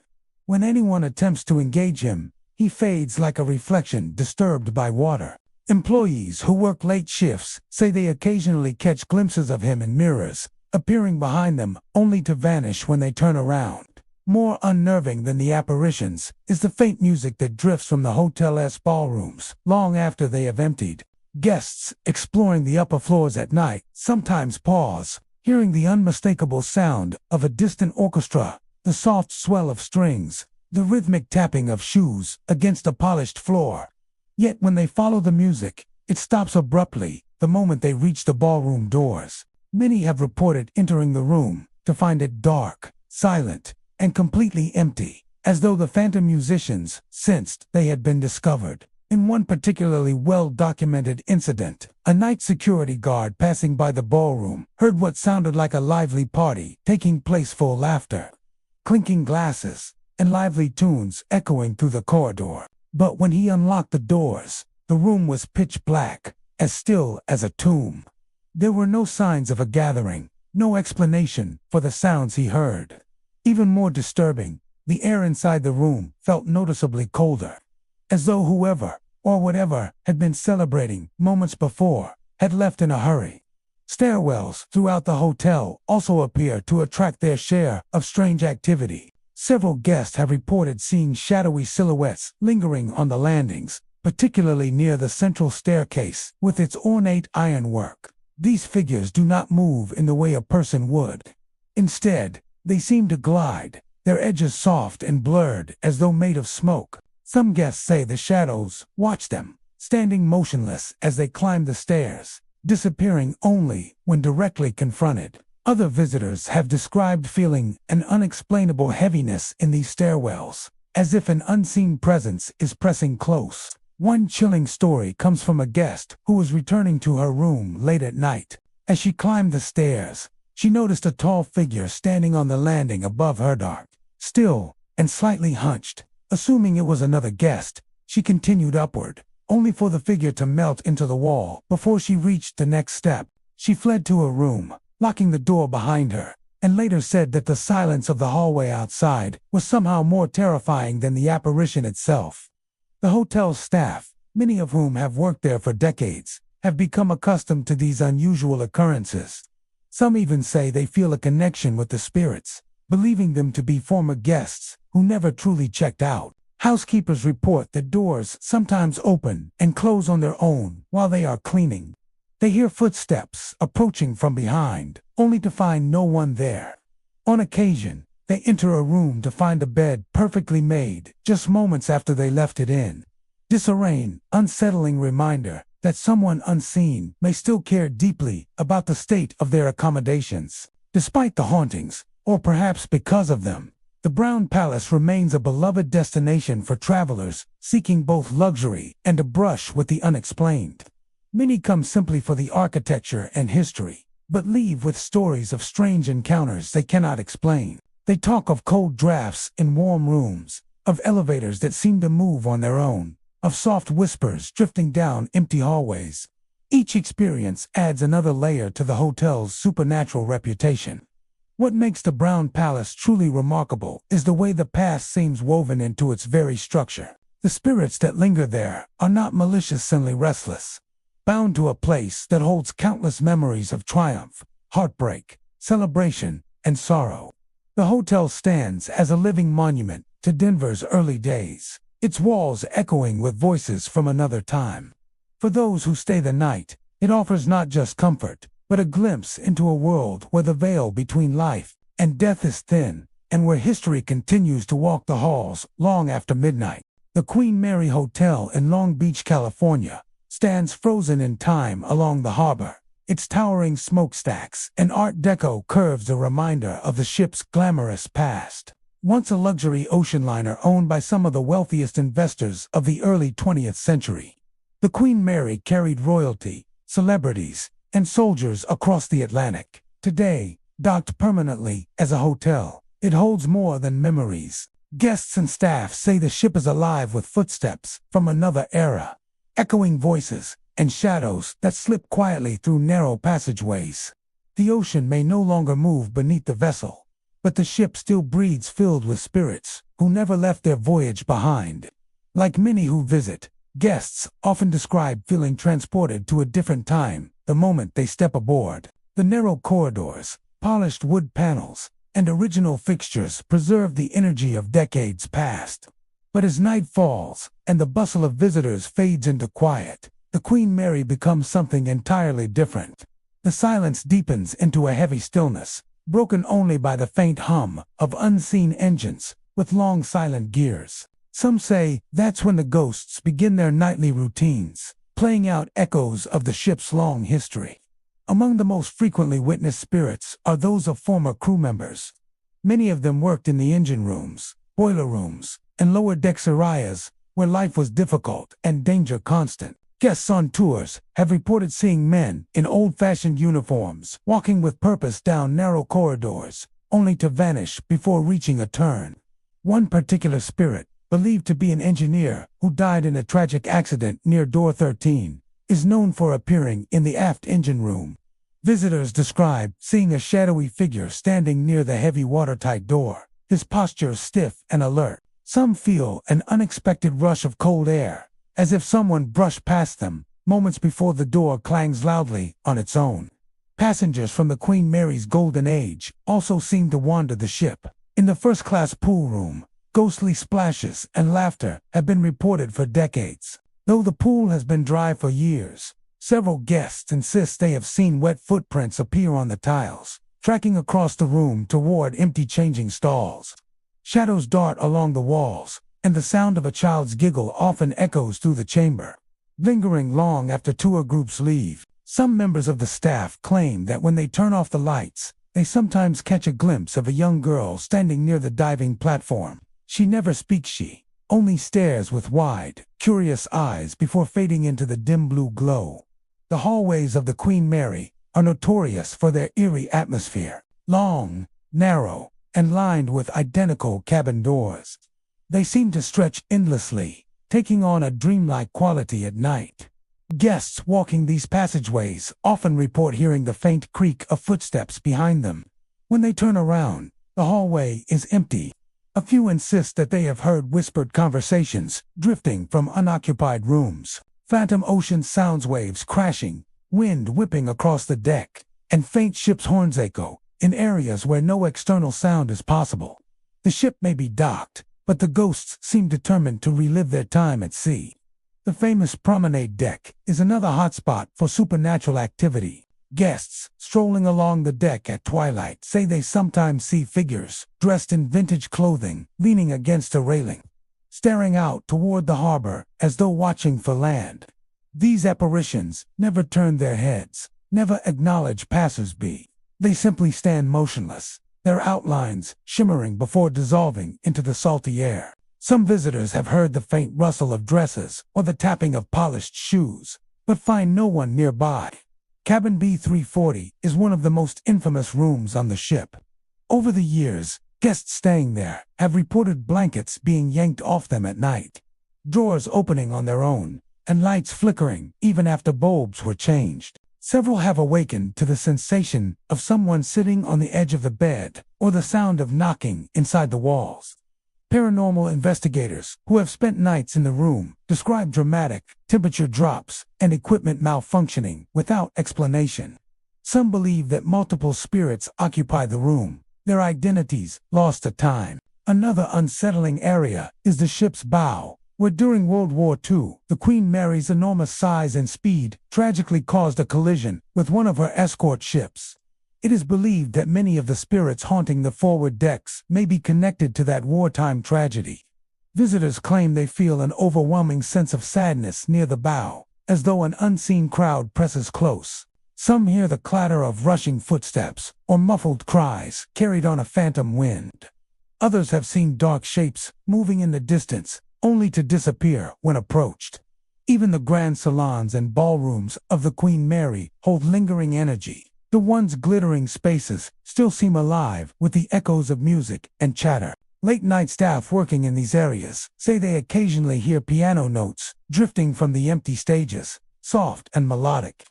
When anyone attempts to engage him, he fades like a reflection disturbed by water. Employees who work late shifts say they occasionally catch glimpses of him in mirrors, appearing behind them only to vanish when they turn around. More unnerving than the apparitions is the faint music that drifts from the hotel's ballrooms long after they have emptied. Guests exploring the upper floors at night sometimes pause, hearing the unmistakable sound of a distant orchestra, the soft swell of strings, the rhythmic tapping of shoes against a polished floor. Yet when they follow the music, it stops abruptly the moment they reach the ballroom doors. Many have reported entering the room to find it dark, silent, and completely empty, as though the phantom musicians sensed they had been discovered. In one particularly well-documented incident, a night security guard passing by the ballroom heard what sounded like a lively party taking place, full laughter, clinking glasses, and lively tunes echoing through the corridor. But when he unlocked the doors, the room was pitch black, as still as a tomb. There were no signs of a gathering, no explanation for the sounds he heard. Even more disturbing, the air inside the room felt noticeably colder, as though whoever or whatever had been celebrating moments before had left in a hurry. Stairwells throughout the hotel also appear to attract their share of strange activity. Several guests have reported seeing shadowy silhouettes lingering on the landings, particularly near the central staircase with its ornate ironwork. These figures do not move in the way a person would. Instead, they seem to glide, their edges soft and blurred as though made of smoke. Some guests say the shadows watch them, standing motionless as they climb the stairs, disappearing only when directly confronted. Other visitors have described feeling an unexplainable heaviness in these stairwells, as if an unseen presence is pressing close. One chilling story comes from a guest who was returning to her room late at night. As she climbed the stairs, she noticed a tall figure standing on the landing above her, dark, still, and slightly hunched. Assuming it was another guest, she continued upward, only for the figure to melt into the wall before she reached the next step. She fled to her room, locking the door behind her, and later said that the silence of the hallway outside was somehow more terrifying than the apparition itself. The hotel's staff, many of whom have worked there for decades, have become accustomed to these unusual occurrences. Some even say they feel a connection with the spirits, believing them to be former guests who never truly checked out. Housekeepers report that doors sometimes open and close on their own while they are cleaning. They hear footsteps approaching from behind, only to find no one there. On occasion, they enter a room to find a bed perfectly made just moments after they left it in. This unsettling reminder that someone unseen may still care deeply about the state of their accommodations. Despite the hauntings, or perhaps because of them, the Brown Palace remains a beloved destination for travelers seeking both luxury and a brush with the unexplained. Many come simply for the architecture and history, but leave with stories of strange encounters they cannot explain. They talk of cold drafts in warm rooms, of elevators that seem to move on their own, of soft whispers drifting down empty hallways. Each experience adds another layer to the hotel's supernatural reputation. What makes the Brown Palace truly remarkable is the way the past seems woven into its very structure. The spirits that linger there are not maliciously restless, bound to a place that holds countless memories of triumph, heartbreak, celebration, and sorrow. The hotel stands as a living monument to Denver's early days, its walls echoing with voices from another time. For those who stay the night, it offers not just comfort, but a glimpse into a world where the veil between life and death is thin, and where history continues to walk the halls long after midnight. The Queen Mary Hotel in Long Beach, California, stands frozen in time along the harbor. Its towering smokestacks and Art Deco curves a reminder of the ship's glamorous past. Once a luxury ocean liner owned by some of the wealthiest investors of the early 20th century, the Queen Mary carried royalty, celebrities, and soldiers across the Atlantic. Today, docked permanently as a hotel, it holds more than memories. Guests and staff say the ship is alive with footsteps from another era, echoing voices and shadows that slip quietly through narrow passageways. The ocean may no longer move beneath the vessel, but the ship still breathes, filled with spirits who never left their voyage behind. Like many who visit, guests often describe feeling transported to a different time the moment they step aboard. The narrow corridors, polished wood panels, and original fixtures preserve the energy of decades past. But as night falls and the bustle of visitors fades into quiet, the Queen Mary becomes something entirely different. The silence deepens into a heavy stillness, broken only by the faint hum of unseen engines, with long silent gears. Some say that's when the ghosts begin their nightly routines, playing out echoes of the ship's long history. Among the most frequently witnessed spirits are those of former crew members. Many of them worked in the engine rooms, boiler rooms, and lower decks areas, where life was difficult and danger constant. Guests on tours have reported seeing men in old-fashioned uniforms walking with purpose down narrow corridors, only to vanish before reaching a turn. One particular spirit, believed to be an engineer who died in a tragic accident near door 13, is known for appearing in the aft engine room. Visitors describe seeing a shadowy figure standing near the heavy watertight door, his posture stiff and alert. Some feel an unexpected rush of cold air, as if someone brushed past them, moments before the door clangs loudly on its own. Passengers from the Queen Mary's Golden Age also seem to wander the ship. In the first-class pool room, ghostly splashes and laughter have been reported for decades. Though the pool has been dry for years, several guests insist they have seen wet footprints appear on the tiles, tracking across the room toward empty changing stalls. Shadows dart along the walls, and the sound of a child's giggle often echoes through the chamber. Lingering long after tour groups leave, some members of the staff claim that when they turn off the lights, they sometimes catch a glimpse of a young girl standing near the diving platform. She never speaks, she only stares with wide, curious eyes before fading into the dim blue glow. The hallways of the Queen Mary are notorious for their eerie atmosphere, long, narrow, and lined with identical cabin doors. They seem to stretch endlessly, taking on a dreamlike quality at night. Guests walking these passageways often report hearing the faint creak of footsteps behind them. When they turn around, the hallway is empty. A few insist that they have heard whispered conversations drifting from unoccupied rooms, phantom ocean sounds, waves crashing, wind whipping across the deck, and faint ship's horns echo in areas where no external sound is possible. The ship may be docked, but the ghosts seem determined to relive their time at sea. The famous promenade deck is another hotspot for supernatural activity. Guests strolling along the deck at twilight say they sometimes see figures dressed in vintage clothing leaning against a railing, staring out toward the harbor as though watching for land. These apparitions never turn their heads, never acknowledge passers-by. They simply stand motionless, their outlines shimmering before dissolving into the salty air. Some visitors have heard the faint rustle of dresses or the tapping of polished shoes, but find no one nearby. Cabin B340 is one of the most infamous rooms on the ship. Over the years, guests staying there have reported blankets being yanked off them at night, drawers opening on their own, and lights flickering even after bulbs were changed. Several have awakened to the sensation of someone sitting on the edge of the bed or the sound of knocking inside the walls. Paranormal investigators who have spent nights in the room describe dramatic temperature drops and equipment malfunctioning without explanation. Some believe that multiple spirits occupy the room, their identities lost to time. Another unsettling area is the ship's bow, where during World War II, the Queen Mary's enormous size and speed tragically caused a collision with one of her escort ships. It is believed that many of the spirits haunting the forward decks may be connected to that wartime tragedy. Visitors claim they feel an overwhelming sense of sadness near the bow, as though an unseen crowd presses close. Some hear the clatter of rushing footsteps or muffled cries carried on a phantom wind. Others have seen dark shapes moving in the distance, only to disappear when approached. Even the grand salons and ballrooms of the Queen Mary hold lingering energy. The once glittering spaces still seem alive with the echoes of music and chatter. Late-night staff working in these areas say they occasionally hear piano notes drifting from the empty stages, soft and melodic.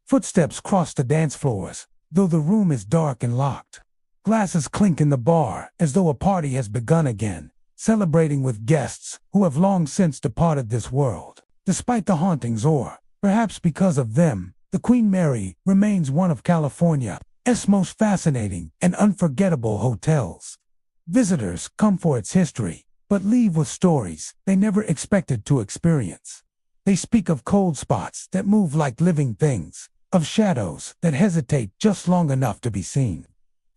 Footsteps cross the dance floors, though the room is dark and locked. Glasses clink in the bar as though a party has begun again, celebrating with guests who have long since departed this world. Despite the hauntings, or perhaps because of them, the Queen Mary remains one of California's most fascinating and unforgettable hotels. Visitors come for its history, but leave with stories they never expected to experience. They speak of cold spots that move like living things, of shadows that hesitate just long enough to be seen,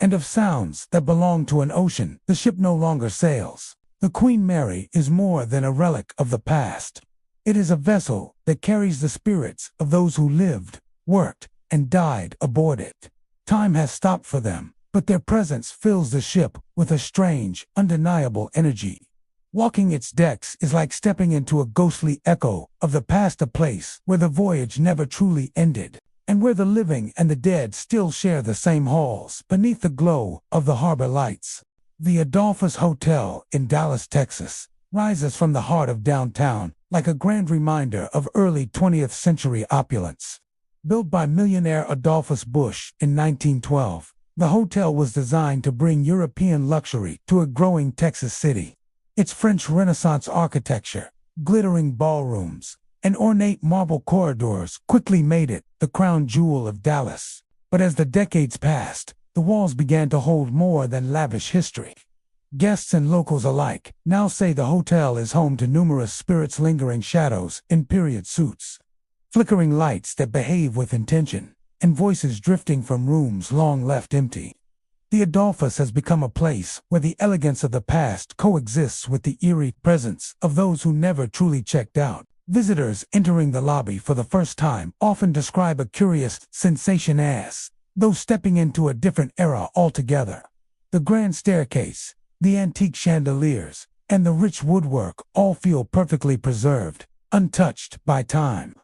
and of sounds that belong to an ocean the ship no longer sails. The Queen Mary is more than a relic of the past. It is a vessel that carries the spirits of those who lived, worked, and died aboard it. Time has stopped for them, but their presence fills the ship with a strange, undeniable energy. Walking its decks is like stepping into a ghostly echo of the past, a place where the voyage never truly ended, and where the living and the dead still share the same halls beneath the glow of the harbor lights. The Adolphus Hotel in Dallas, Texas, rises from the heart of downtown like a grand reminder of early 20th century opulence. Built by millionaire Adolphus Busch in 1912, the hotel was designed to bring European luxury to a growing Texas city. Its French Renaissance architecture, glittering ballrooms, and ornate marble corridors quickly made it the crown jewel of Dallas. But as the decades passed, the walls began to hold more than lavish history. Guests and locals alike now say the hotel is home to numerous spirits-lingering shadows in period suits, flickering lights that behave with intention, and voices drifting from rooms long left empty. The Adolphus has become a place where the elegance of the past coexists with the eerie presence of those who never truly checked out. Visitors entering the lobby for the first time often describe a curious sensation as though stepping into a different era altogether. The grand staircase, the antique chandeliers, and the rich woodwork all feel perfectly preserved, untouched by time.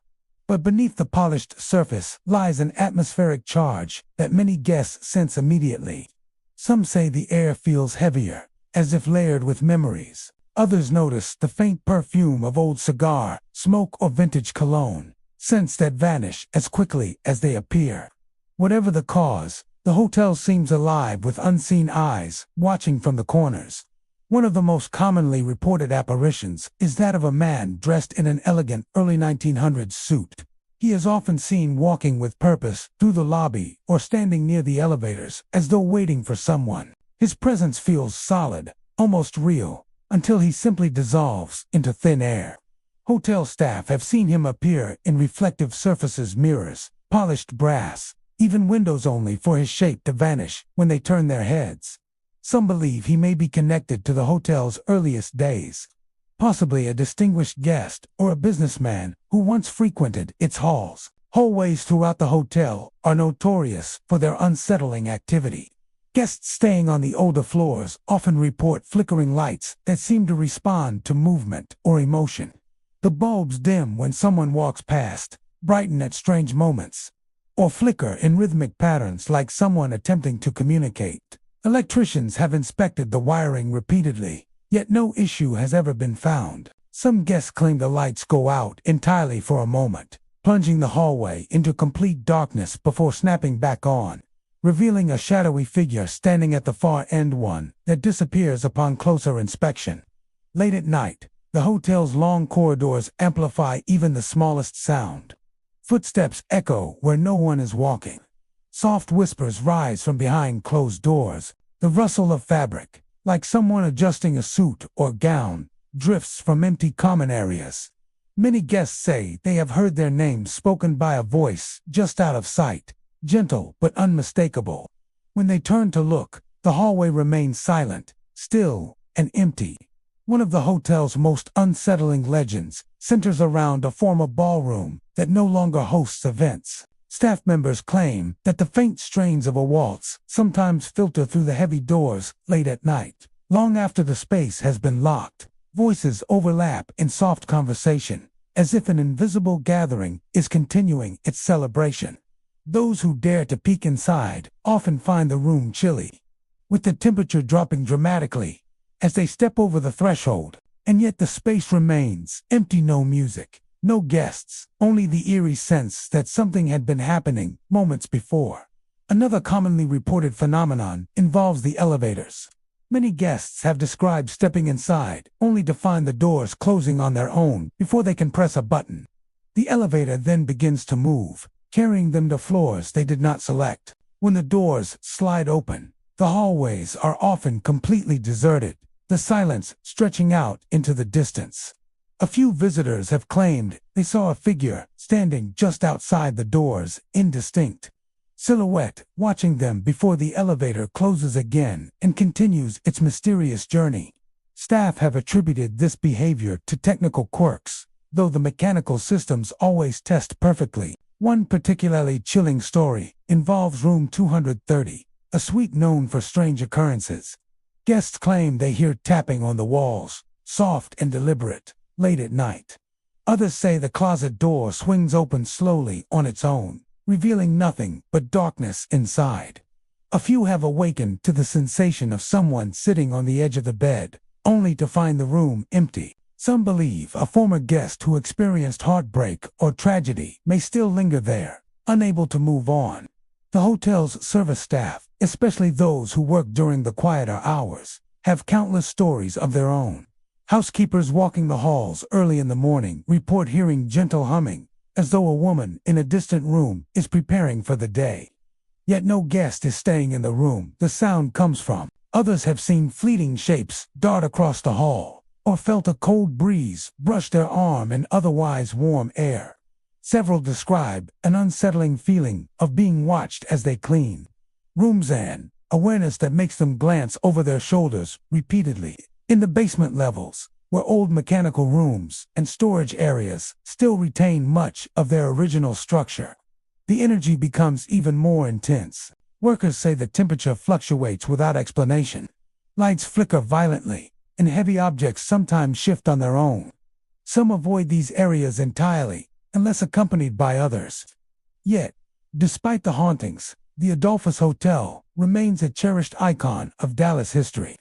But beneath the polished surface lies an atmospheric charge that many guests sense immediately. Some say the air feels heavier, as if layered with memories. Others notice the faint perfume of old cigar, smoke, or vintage cologne, scents that vanish as quickly as they appear. Whatever the cause, the hotel seems alive with unseen eyes watching from the corners. One of the most commonly reported apparitions is that of a man dressed in an elegant early 1900s suit. He is often seen walking with purpose through the lobby or standing near the elevators as though waiting for someone. His presence feels solid, almost real, until he simply dissolves into thin air. Hotel staff have seen him appear in reflective surfaces, mirrors, polished brass, even windows, only for his shape to vanish when they turn their heads. Some believe he may be connected to the hotel's earliest days, possibly a distinguished guest or a businessman who once frequented its halls. Hallways throughout the hotel are notorious for their unsettling activity. Guests staying on the older floors often report flickering lights that seem to respond to movement or emotion. The bulbs dim when someone walks past, brighten at strange moments, or flicker in rhythmic patterns like someone attempting to communicate. Electricians have inspected the wiring repeatedly, yet no issue has ever been found. Some guests claim the lights go out entirely for a moment, plunging the hallway into complete darkness before snapping back on, revealing a shadowy figure standing at the far end, one that disappears upon closer inspection. Late at night, the hotel's long corridors amplify even the smallest sound. Footsteps echo where no one is walking. Soft whispers rise from behind closed doors. The rustle of fabric, like someone adjusting a suit or gown, drifts from empty common areas. Many guests say they have heard their names spoken by a voice just out of sight, gentle but unmistakable. When they turn to look, the hallway remains silent, still, and empty. One of the hotel's most unsettling legends centers around a former ballroom that no longer hosts events. Staff members claim that the faint strains of a waltz sometimes filter through the heavy doors late at night. Long after the space has been locked, voices overlap in soft conversation, as if an invisible gathering is continuing its celebration. Those who dare to peek inside often find the room chilly, with the temperature dropping dramatically as they step over the threshold, and yet the space remains empty. No music, no guests, only the eerie sense that something had been happening moments before. Another commonly reported phenomenon involves the elevators. Many guests have described stepping inside only to find the doors closing on their own before they can press a button. The elevator then begins to move, carrying them to floors they did not select. When the doors slide open, the hallways are often completely deserted, the silence stretching out into the distance. A few visitors have claimed they saw a figure standing just outside the doors, indistinct silhouette, watching them before the elevator closes again and continues its mysterious journey. Staff have attributed this behavior to technical quirks, though the mechanical systems always test perfectly. One particularly chilling story involves room 230, a suite known for strange occurrences. Guests claim they hear tapping on the walls, soft and deliberate, late at night. Others say the closet door swings open slowly on its own, revealing nothing but darkness inside. A few have awakened to the sensation of someone sitting on the edge of the bed, only to find the room empty. Some believe a former guest who experienced heartbreak or tragedy may still linger there, unable to move on. The hotel's service staff, especially those who work during the quieter hours, have countless stories of their own. Housekeepers walking the halls early in the morning report hearing gentle humming, as though a woman in a distant room is preparing for the day. Yet no guest is staying in the room the sound comes from. Others have seen fleeting shapes dart across the hall, or felt a cold breeze brush their arm in otherwise warm air. Several describe an unsettling feeling of being watched as they clean rooms, and awareness that makes them glance over their shoulders repeatedly. In the basement levels, where old mechanical rooms and storage areas still retain much of their original structure, the energy becomes even more intense. Workers say the temperature fluctuates without explanation. Lights flicker violently, and heavy objects sometimes shift on their own. Some avoid these areas entirely, unless accompanied by others. Yet, despite the hauntings, the Adolphus Hotel remains a cherished icon of Dallas history.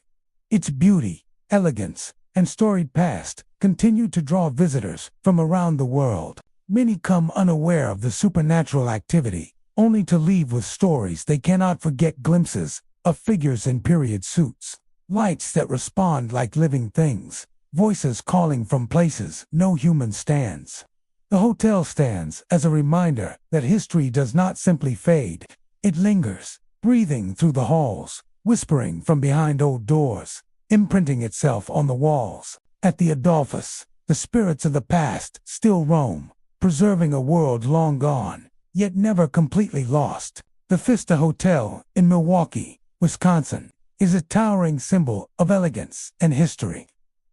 Its beauty, elegance, and storied past continue to draw visitors from around the world. Many come unaware of the supernatural activity, only to leave with stories they cannot forget. Glimpses of figures in period suits, lights that respond like living things, voices calling from places no human stands. The hotel stands as a reminder that history does not simply fade, it lingers, breathing through the halls, whispering from behind old doors, imprinting itself on the walls. At the Adolphus, the spirits of the past still roam, preserving a world long gone, yet never completely lost. The Vista Hotel in Milwaukee, Wisconsin, is a towering symbol of elegance and history.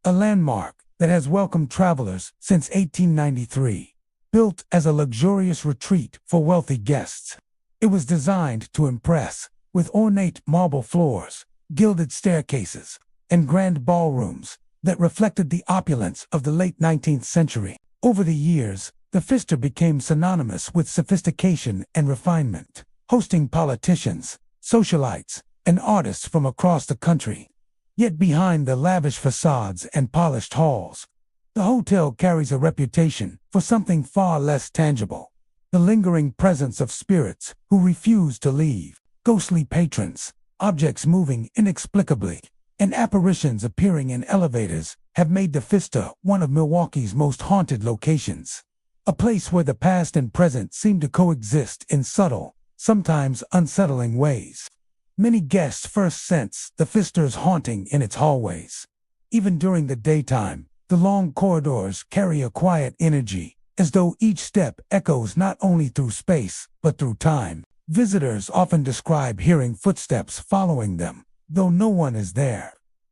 A landmark that has welcomed travelers since 1893. Built as a luxurious retreat for wealthy guests, it was designed to impress, with ornate marble floors, gilded staircases, and grand ballrooms that reflected the opulence of the late 19th century. Over the years, the Vista became synonymous with sophistication and refinement, hosting politicians, socialites, and artists from across the country. Yet behind the lavish facades and polished halls, the hotel carries a reputation for something far less tangible: the lingering presence of spirits who refuse to leave, ghostly patrons, objects moving inexplicably, and apparitions appearing in elevators have made the Vista one of Milwaukee's most haunted locations. A place where the past and present seem to coexist in subtle, sometimes unsettling ways. Many guests first sense the Vista's haunting in its hallways. Even during the daytime, the long corridors carry a quiet energy, as though each step echoes not only through space, but through time. Visitors often describe hearing footsteps following them, though no one is there.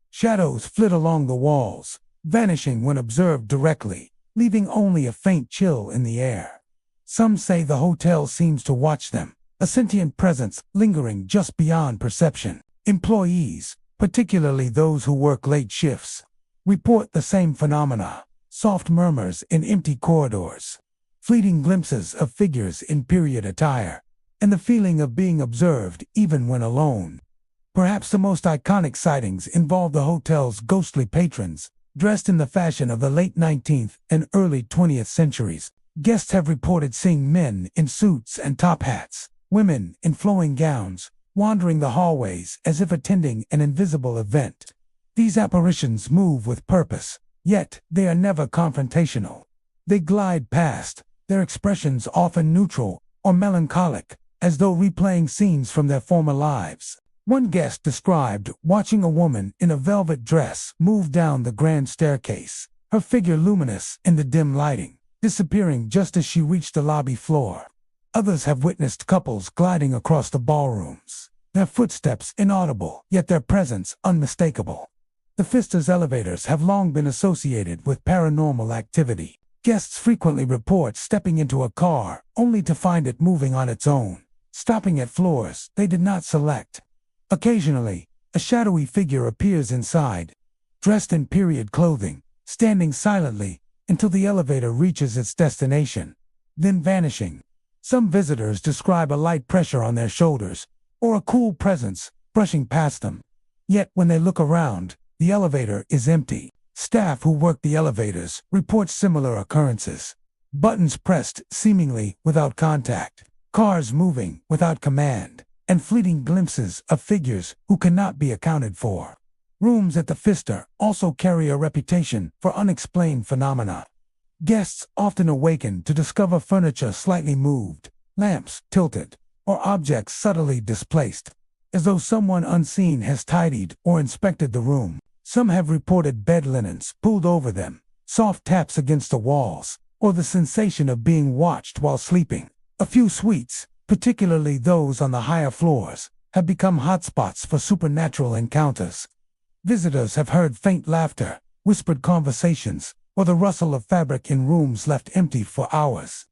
Shadows flit along the walls, vanishing when observed directly, leaving only a faint chill in the air. Some say the hotel seems to watch them, a sentient presence lingering just beyond perception. Employees, particularly those who work late shifts, report the same phenomena: soft murmurs in empty corridors, fleeting glimpses of figures in period attire, and the feeling of being observed even when alone. Perhaps the most iconic sightings involve the hotel's ghostly patrons, dressed in the fashion of the late 19th and early 20th centuries. Guests have reported seeing men in suits and top hats, women in flowing gowns, wandering the hallways as if attending an invisible event. These apparitions move with purpose, yet they are never confrontational. They glide past, their expressions often neutral or melancholic, as though replaying scenes from their former lives. One guest described watching a woman in a velvet dress move down the grand staircase, her figure luminous in the dim lighting, disappearing just as she reached the lobby floor. Others have witnessed couples gliding across the ballrooms, their footsteps inaudible, yet their presence unmistakable. The Fista's elevators have long been associated with paranormal activity. Guests frequently report stepping into a car only to find it moving on its own, stopping at floors they did not select. Occasionally, a shadowy figure appears inside, dressed in period clothing, standing silently until the elevator reaches its destination, then vanishing. Some visitors describe a light pressure on their shoulders or a cool presence brushing past them. Yet when they look around, the elevator is empty. Staff who work the elevators report similar occurrences. Buttons pressed seemingly without contact, cars moving without command, and fleeting glimpses of figures who cannot be accounted for. Rooms at the Fista also carry a reputation for unexplained phenomena. Guests often awaken to discover furniture slightly moved, lamps tilted, or objects subtly displaced, as though someone unseen has tidied or inspected the room. Some have reported bed linens pulled over them, soft taps against the walls, or the sensation of being watched while sleeping. A few suites, particularly those on the higher floors, have become hotspots for supernatural encounters. Visitors have heard faint laughter, whispered conversations, or the rustle of fabric in rooms left empty for hours.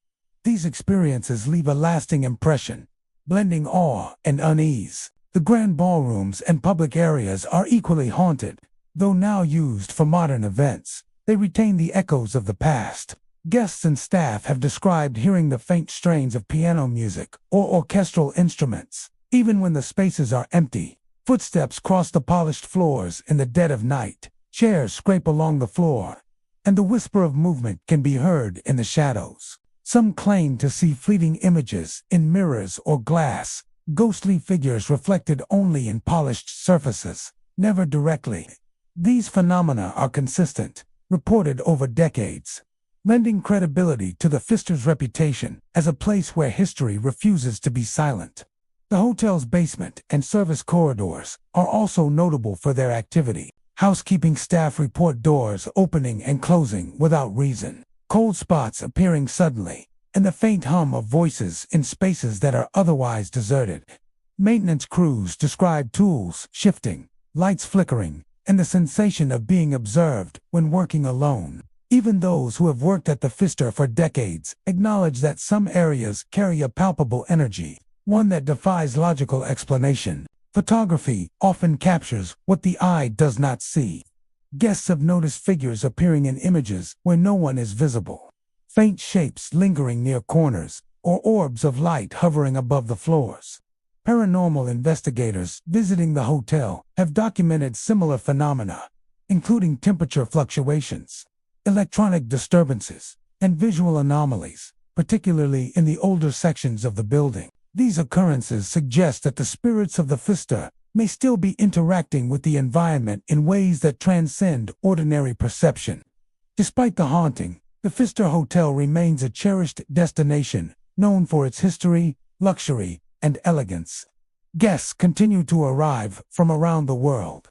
These experiences leave a lasting impression, blending awe and unease. The grand ballrooms and public areas are equally haunted. Though now used for modern events, they retain the echoes of the past. Guests and staff have described hearing the faint strains of piano music or orchestral instruments, even when the spaces are empty. Footsteps cross the polished floors in the dead of night, chairs scrape along the floor, and the whisper of movement can be heard in the shadows. Some claim to see fleeting images in mirrors or glass, ghostly figures reflected only in polished surfaces, never directly. These phenomena are consistent, reported over decades, lending credibility to the Fista's reputation as a place where history refuses to be silent. The hotel's basement and service corridors are also notable for their activity. Housekeeping staff report doors opening and closing without reason, cold spots appearing suddenly, and the faint hum of voices in spaces that are otherwise deserted. Maintenance crews describe tools shifting, lights flickering, and the sensation of being observed when working alone. Even those who have worked at the Fista for decades acknowledge that some areas carry a palpable energy, one that defies logical explanation. Photography often captures what the eye does not see. Guests have noticed figures appearing in images where no one is visible, faint shapes lingering near corners, or orbs of light hovering above the floors. Paranormal investigators visiting the hotel have documented similar phenomena, including temperature fluctuations, electronic disturbances, and visual anomalies, particularly in the older sections of the building. These occurrences suggest that the spirits of the Fista may still be interacting with the environment in ways that transcend ordinary perception. Despite the haunting, the Fista Hotel remains a cherished destination, known for its history, luxury, and elegance. Guests continue to arrive from around the world,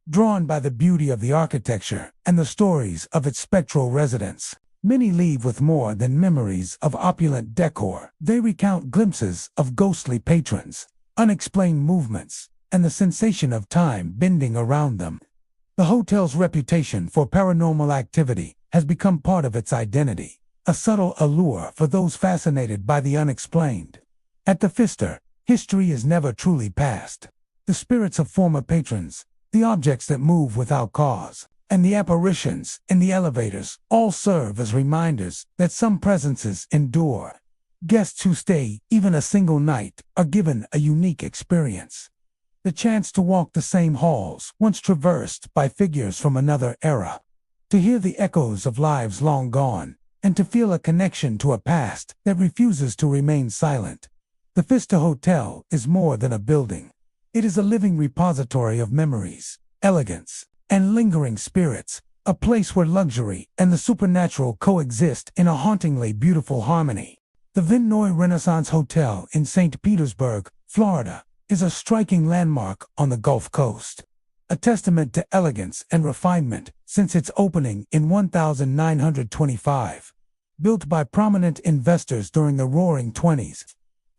drawn by the beauty of the architecture and the stories of its spectral residents. Many leave with more than memories of opulent decor. They recount glimpses of ghostly patrons, unexplained movements, and the sensation of time bending around them. The hotel's reputation for paranormal activity has become part of its identity, a subtle allure for those fascinated by the unexplained. At the Fista, history is never truly past. The spirits of former patrons, the objects that move without cause, and the apparitions in the elevators all serve as reminders that some presences endure. Guests who stay even a single night are given a unique experience. The chance to walk the same halls once traversed by figures from another era, to hear the echoes of lives long gone, and to feel a connection to a past that refuses to remain silent. The Fista Hotel is more than a building. It is a living repository of memories, elegance, and lingering spirits, a place where luxury and the supernatural coexist in a hauntingly beautiful harmony. The Vinoy Renaissance Hotel in St. Petersburg, Florida, is a striking landmark on the Gulf Coast, a testament to elegance and refinement since its opening in 1925. Built by prominent investors during the Roaring '20s,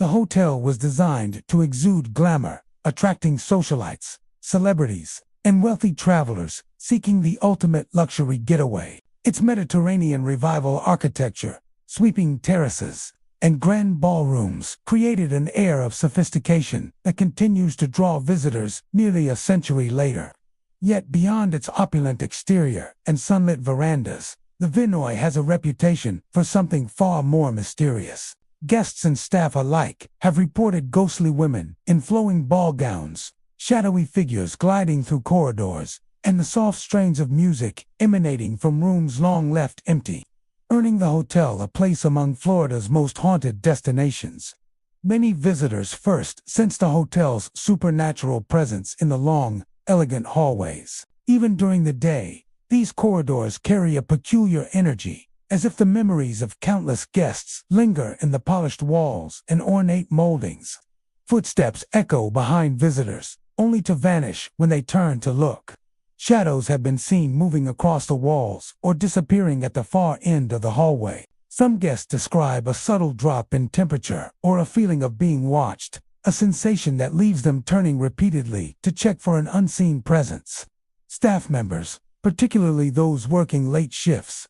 the hotel was designed to exude glamour, attracting socialites, celebrities, and wealthy travelers seeking the ultimate luxury getaway. Its Mediterranean revival architecture, sweeping terraces, and grand ballrooms created an air of sophistication that continues to draw visitors nearly a century later. Yet beyond its opulent exterior and sunlit verandas, the Vinoy has a reputation for something far more mysterious. Guests and staff alike have reported ghostly women in flowing ball gowns, shadowy figures gliding through corridors, and the soft strains of music emanating from rooms long left empty, earning the hotel a place among Florida's most haunted destinations. Many visitors first sense the hotel's supernatural presence in the long, elegant hallways. Even during the day, these corridors carry a peculiar energy, as if the memories of countless guests linger in the polished walls and ornate moldings. Footsteps echo behind visitors, only to vanish when they turn to look. Shadows have been seen moving across the walls or disappearing at the far end of the hallway. Some guests describe a subtle drop in temperature or a feeling of being watched, a sensation that leaves them turning repeatedly to check for an unseen presence. Staff members, particularly those working late shifts,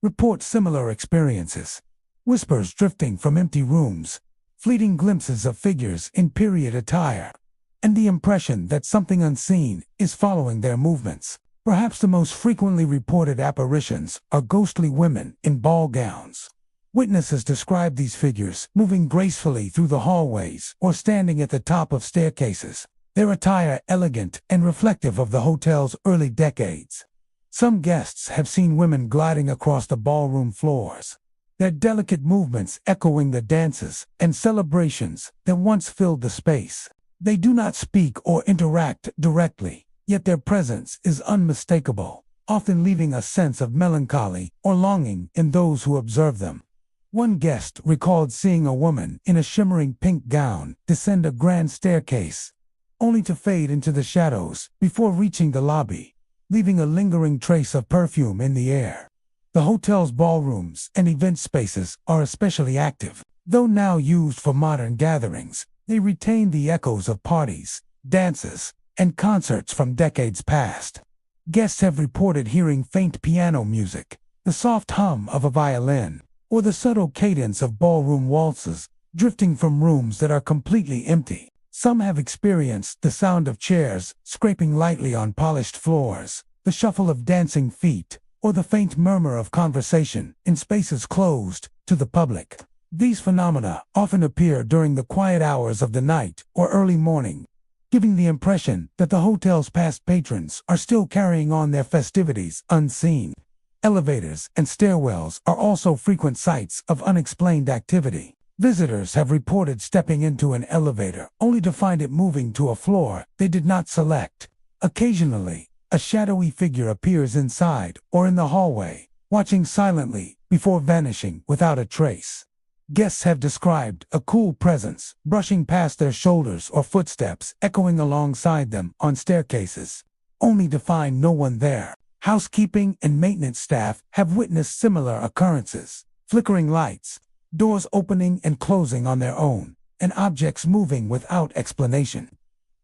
report similar experiences. Whispers drifting from empty rooms, fleeting glimpses of figures in period attire, and the impression that something unseen is following their movements. Perhaps the most frequently reported apparitions are ghostly women in ball gowns. Witnesses describe these figures moving gracefully through the hallways or standing at the top of staircases, their attire elegant and reflective of the hotel's early decades. Some guests have seen women gliding across the ballroom floors, their delicate movements echoing the dances and celebrations that once filled the space. They do not speak or interact directly, yet their presence is unmistakable, often leaving a sense of melancholy or longing in those who observe them. One guest recalled seeing a woman in a shimmering pink gown descend a grand staircase, only to fade into the shadows before reaching the lobby, leaving a lingering trace of perfume in the air. The hotel's ballrooms and event spaces are especially active. Though now used for modern gatherings, they retain the echoes of parties, dances, and concerts from decades past. Guests have reported hearing faint piano music, the soft hum of a violin, or the subtle cadence of ballroom waltzes drifting from rooms that are completely empty. Some have experienced the sound of chairs scraping lightly on polished floors, the shuffle of dancing feet, or the faint murmur of conversation in spaces closed to the public. These phenomena often appear during the quiet hours of the night or early morning, giving the impression that the hotel's past patrons are still carrying on their festivities unseen. Elevators and stairwells are also frequent sites of unexplained activity. Visitors have reported stepping into an elevator only to find it moving to a floor they did not select. Occasionally, a shadowy figure appears inside or in the hallway, watching silently before vanishing without a trace. Guests have described a cool presence brushing past their shoulders or footsteps echoing alongside them on staircases, only to find no one there. Housekeeping and maintenance staff have witnessed similar occurrences. Flickering lights, doors opening and closing on their own, and objects moving without explanation.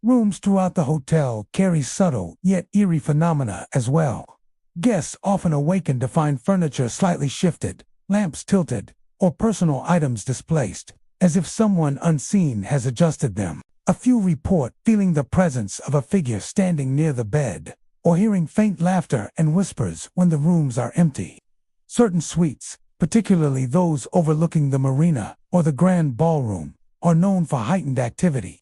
Rooms throughout the hotel carry subtle yet eerie phenomena as well. Guests often awaken to find furniture slightly shifted, lamps tilted, or personal items displaced, as if someone unseen has adjusted them. A few report feeling the presence of a figure standing near the bed, or hearing faint laughter and whispers when the rooms are empty. Certain suites, particularly those overlooking the marina or the grand ballroom, are known for heightened activity.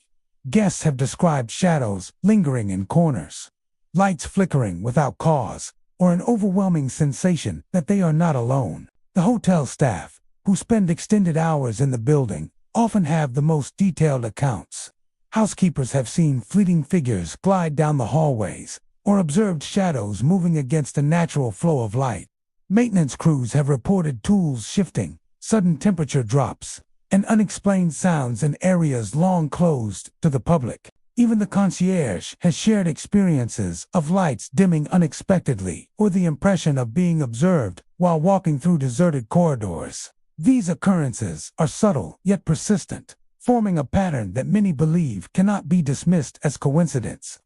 Guests have described shadows lingering in corners, lights flickering without cause, or an overwhelming sensation that they are not alone. The hotel staff, who spend extended hours in the building, often have the most detailed accounts. Housekeepers have seen fleeting figures glide down the hallways, or observed shadows moving against a natural flow of light. Maintenance crews have reported tools shifting, sudden temperature drops, and unexplained sounds in areas long closed to the public. Even the concierge has shared experiences of lights dimming unexpectedly or the impression of being observed while walking through deserted corridors. These occurrences are subtle yet persistent, forming a pattern that many believe cannot be dismissed as coincidence.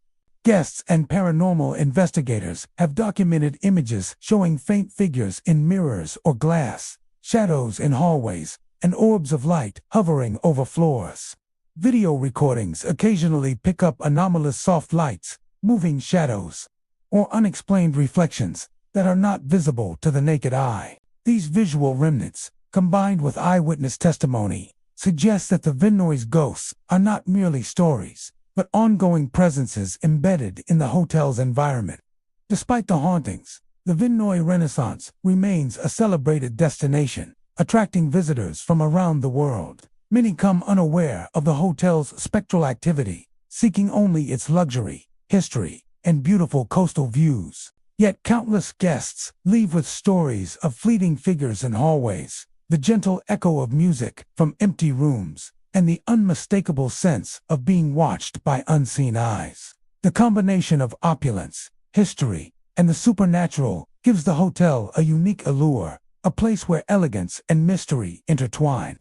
Guests and paranormal investigators have documented images showing faint figures in mirrors or glass, shadows in hallways, and orbs of light hovering over floors. Video recordings occasionally pick up anomalous soft lights, moving shadows, or unexplained reflections that are not visible to the naked eye. These visual remnants, combined with eyewitness testimony, suggest that the Vinoy's ghosts are not merely stories, but ongoing presences embedded in the hotel's environment. Despite the hauntings, the Vinoy Renaissance remains a celebrated destination, attracting visitors from around the world. Many come unaware of the hotel's spectral activity, seeking only its luxury, history, and beautiful coastal views. Yet countless guests leave with stories of fleeting figures in hallways, the gentle echo of music from empty rooms, and the unmistakable sense of being watched by unseen eyes. The combination of opulence, history, and the supernatural gives the hotel a unique allure, a place where elegance and mystery intertwine.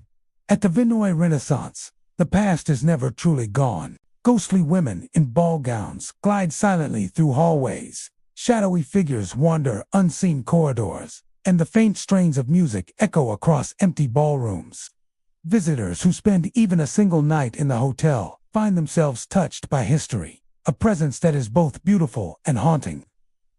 At the Vinoy Renaissance, the past is never truly gone. Ghostly women in ball gowns glide silently through hallways, shadowy figures wander unseen corridors, and the faint strains of music echo across empty ballrooms. Visitors who spend even a single night in the hotel find themselves touched by history, a presence that is both beautiful and haunting.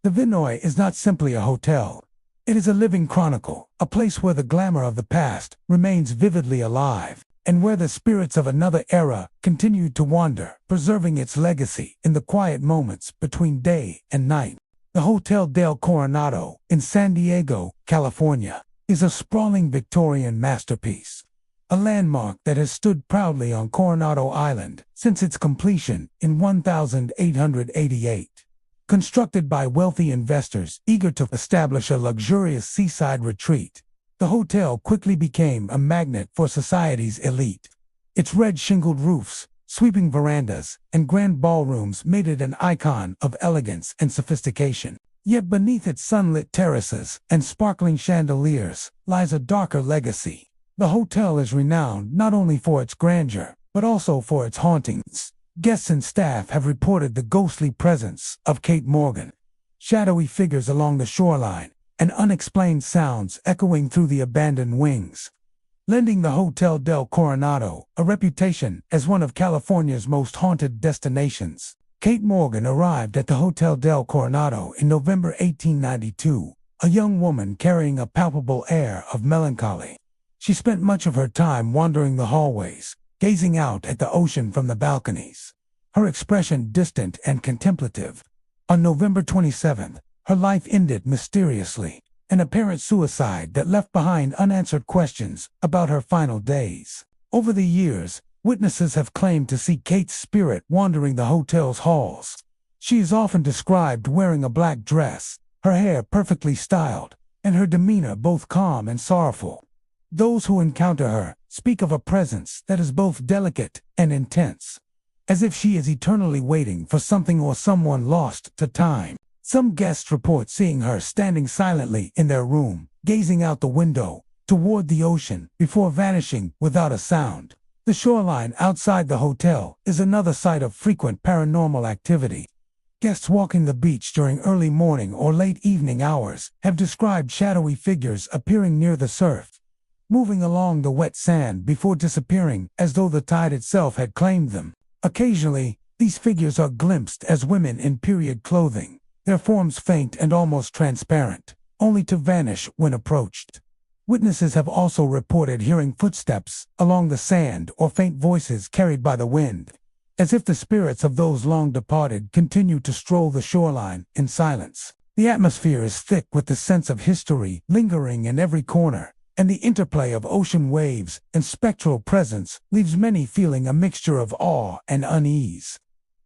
The Vinoy is not simply a hotel. It is a living chronicle, a place where the glamour of the past remains vividly alive, and where the spirits of another era continue to wander, preserving its legacy in the quiet moments between day and night. The Hotel del Coronado in San Diego, California, is a sprawling Victorian masterpiece, a landmark that has stood proudly on Coronado Island since its completion in 1888. Constructed by wealthy investors eager to establish a luxurious seaside retreat, the hotel quickly became a magnet for society's elite. Its red-shingled roofs, sweeping verandas, and grand ballrooms made it an icon of elegance and sophistication. Yet beneath its sunlit terraces and sparkling chandeliers lies a darker legacy. The hotel is renowned not only for its grandeur, but also for its hauntings. Guests and staff have reported the ghostly presence of Kate Morgan, shadowy figures along the shoreline, and unexplained sounds echoing through the abandoned wings, lending the Hotel del Coronado a reputation as one of California's most haunted destinations. Kate Morgan arrived at the Hotel del Coronado in November 1892, a young woman carrying a palpable air of melancholy. She spent much of her time wandering the hallways, gazing out at the ocean from the balconies, her expression distant and contemplative. On November 27th, her life ended mysteriously, an apparent suicide that left behind unanswered questions about her final days. Over the years, witnesses have claimed to see Kate's spirit wandering the hotel's halls. She is often described wearing a black dress, her hair perfectly styled, and her demeanor both calm and sorrowful. Those who encounter her speak of a presence that is both delicate and intense, as if she is eternally waiting for something or someone lost to time. Some guests report seeing her standing silently in their room, gazing out the window toward the ocean before vanishing without a sound. The shoreline outside the hotel is another site of frequent paranormal activity. Guests walking the beach during early morning or late evening hours have described shadowy figures appearing near the surf, moving along the wet sand before disappearing as though the tide itself had claimed them. Occasionally, these figures are glimpsed as women in period clothing, their forms faint and almost transparent, only to vanish when approached. Witnesses have also reported hearing footsteps along the sand or faint voices carried by the wind, as if the spirits of those long departed continue to stroll the shoreline in silence. The atmosphere is thick with the sense of history lingering in every corner, and the interplay of ocean waves and spectral presence leaves many feeling a mixture of awe and unease.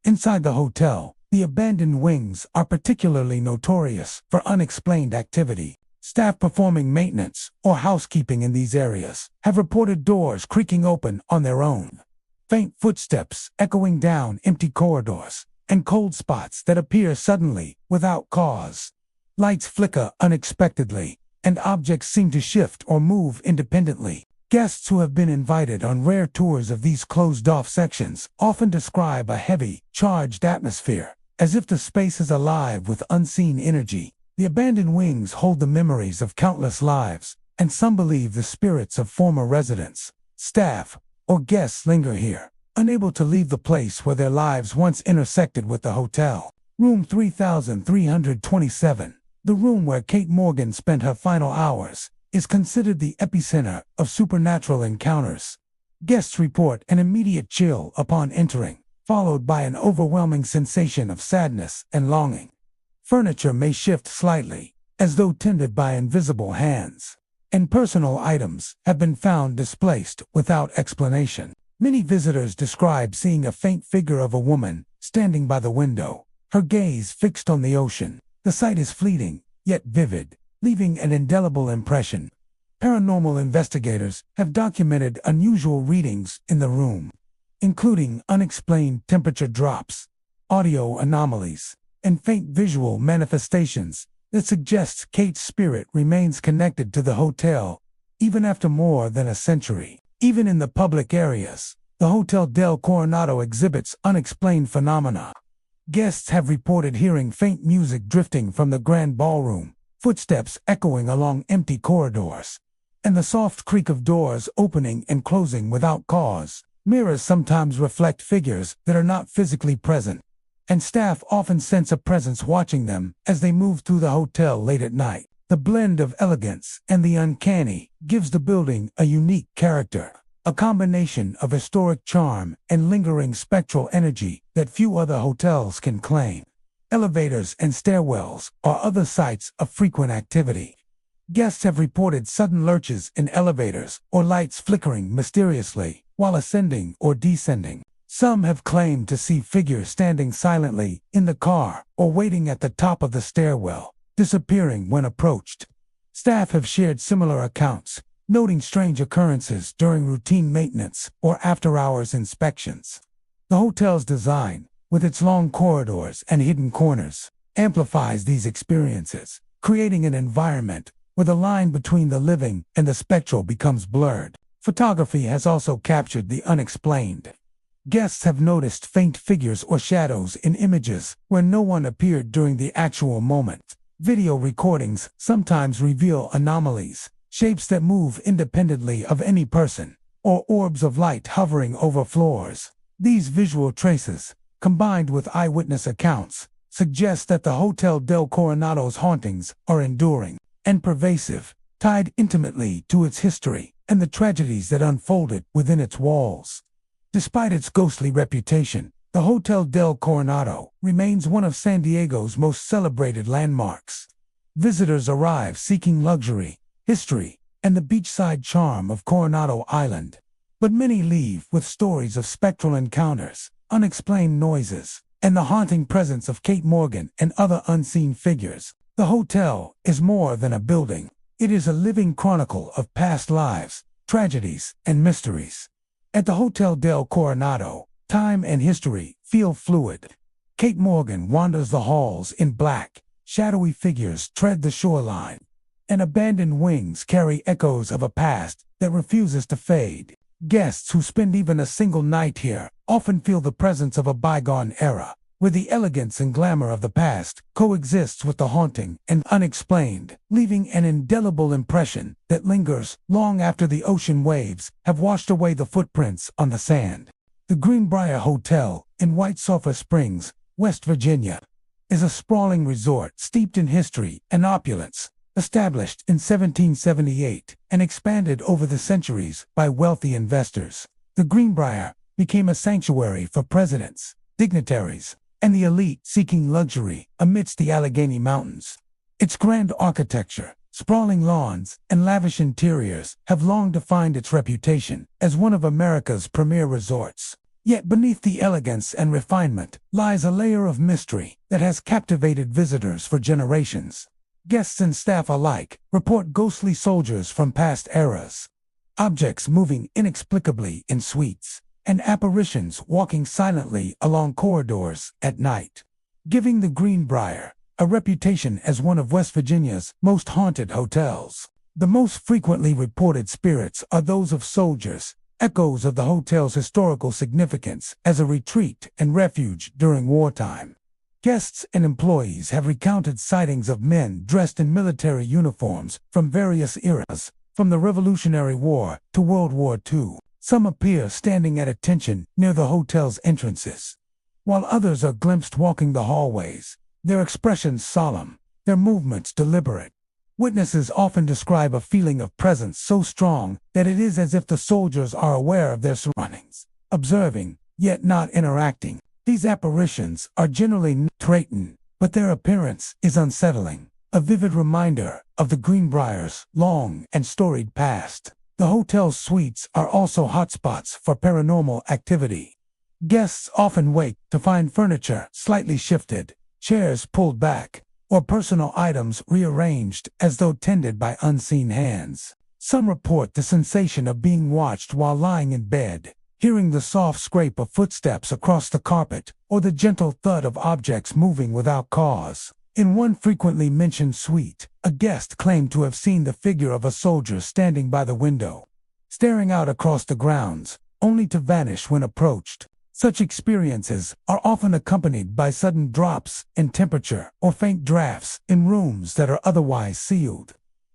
Inside the hotel, the abandoned wings are particularly notorious for unexplained activity. Staff performing maintenance or housekeeping in these areas have reported doors creaking open on their own, faint footsteps echoing down empty corridors, and cold spots that appear suddenly without cause. Lights flicker unexpectedly, and objects seem to shift or move independently. Guests who have been invited on rare tours of these closed-off sections often describe a heavy, charged atmosphere, as if the space is alive with unseen energy. The abandoned wings hold the memories of countless lives, and some believe the spirits of former residents, staff, or guests linger here, unable to leave the place where their lives once intersected with the hotel. Room 3327, the room where Kate Morgan spent her final hours, is considered the epicenter of supernatural encounters. Guests report an immediate chill upon entering, followed by an overwhelming sensation of sadness and longing. Furniture may shift slightly, as though tended by invisible hands, and personal items have been found displaced without explanation. Many visitors describe seeing a faint figure of a woman standing by the window, her gaze fixed on the ocean. The sight is fleeting, yet vivid, leaving an indelible impression. Paranormal investigators have documented unusual readings in the room, including unexplained temperature drops, audio anomalies, and faint visual manifestations that suggests Kate's spirit remains connected to the hotel, even after more than a century. Even in the public areas, the Hotel del Coronado exhibits unexplained phenomena. Guests have reported hearing faint music drifting from the grand ballroom, footsteps echoing along empty corridors, and the soft creak of doors opening and closing without cause. Mirrors sometimes reflect figures that are not physically present, and staff often sense a presence watching them as they move through the hotel late at night. The blend of elegance and the uncanny gives the building a unique character, a combination of historic charm and lingering spectral energy that few other hotels can claim. Elevators and stairwells are other sites of frequent activity. Guests have reported sudden lurches in elevators or lights flickering mysteriously while ascending or descending. Some have claimed to see figures standing silently in the car or waiting at the top of the stairwell, disappearing when approached. Staff have shared similar accounts, noting strange occurrences during routine maintenance or after-hours inspections. The hotel's design, with its long corridors and hidden corners, amplifies these experiences, creating an environment where the line between the living and the spectral becomes blurred. Photography has also captured the unexplained. Guests have noticed faint figures or shadows in images where no one appeared during the actual moment. Video recordings sometimes reveal anomalies, shapes that move independently of any person, or orbs of light hovering over floors. These visual traces, combined with eyewitness accounts, suggest that the Hotel del Coronado's hauntings are enduring and pervasive, tied intimately to its history and the tragedies that unfolded within its walls. Despite its ghostly reputation, the Hotel del Coronado remains one of San Diego's most celebrated landmarks. Visitors arrive seeking luxury, history, and the beachside charm of Coronado Island. But many leave with stories of spectral encounters, unexplained noises, and the haunting presence of Kate Morgan and other unseen figures. The hotel is more than a building. It is a living chronicle of past lives, tragedies, and mysteries. At the Hotel del Coronado, time and history feel fluid. Kate Morgan wanders the halls in black, shadowy figures tread the shoreline, and abandoned wings carry echoes of a past that refuses to fade. Guests who spend even a single night here often feel the presence of a bygone era, where the elegance and glamour of the past coexists with the haunting and unexplained, leaving an indelible impression that lingers long after the ocean waves have washed away the footprints on the sand. The Greenbrier Hotel in White Sulphur Springs, West Virginia, is a sprawling resort steeped in history and opulence, established in 1778 and expanded over the centuries by wealthy investors. The Greenbrier became a sanctuary for presidents, dignitaries, and the elite seeking luxury amidst the Allegheny Mountains. Its grand architecture, sprawling lawns, and lavish interiors have long defined its reputation as one of America's premier resorts. Yet beneath the elegance and refinement lies a layer of mystery that has captivated visitors for generations. Guests and staff alike report ghostly soldiers from past eras, objects moving inexplicably in suites, and apparitions walking silently along corridors at night, giving the Greenbrier a reputation as one of West Virginia's most haunted hotels. The most frequently reported spirits are those of soldiers, echoes of the hotel's historical significance as a retreat and refuge during wartime. Guests and employees have recounted sightings of men dressed in military uniforms from various eras, from the Revolutionary War to World War II. Some appear standing at attention near the hotel's entrances, while others are glimpsed walking the hallways, their expressions solemn, their movements deliberate. Witnesses often describe a feeling of presence so strong that it is as if the soldiers are aware of their surroundings, observing, yet not interacting. These apparitions are generally threatening, but their appearance is unsettling, a vivid reminder of the Greenbrier's long and storied past. The hotel's suites are also hotspots for paranormal activity. Guests often wake to find furniture slightly shifted, chairs pulled back, or personal items rearranged as though tended by unseen hands. Some report the sensation of being watched while lying in bed, hearing the soft scrape of footsteps across the carpet, or the gentle thud of objects moving without cause. In one frequently mentioned suite, a guest claimed to have seen the figure of a soldier standing by the window, staring out across the grounds, only to vanish when approached. Such experiences are often accompanied by sudden drops in temperature or faint drafts in rooms that are otherwise sealed,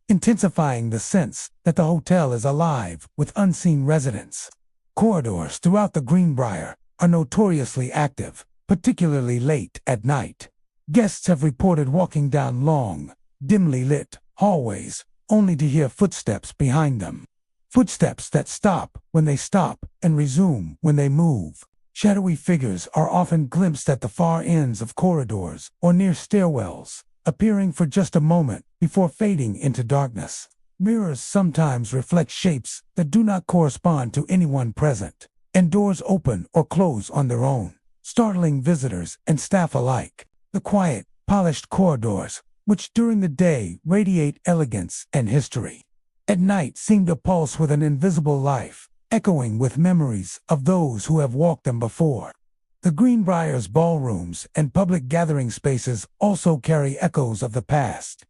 intensifying the sense that the hotel is alive with unseen residents. Corridors throughout the Greenbrier are notoriously active, particularly late at night. Guests have reported walking down long, dimly lit hallways, only to hear footsteps behind them. Footsteps that stop when they stop and resume when they move. Shadowy figures are often glimpsed at the far ends of corridors or near stairwells, appearing for just a moment before fading into darkness. Mirrors sometimes reflect shapes that do not correspond to anyone present, and doors open or close on their own, startling visitors and staff alike. The quiet, polished corridors, which during the day radiate elegance and history, at night seem to pulse with an invisible life, echoing with memories of those who have walked them before. The Greenbrier's ballrooms and public gathering spaces also carry echoes of the past.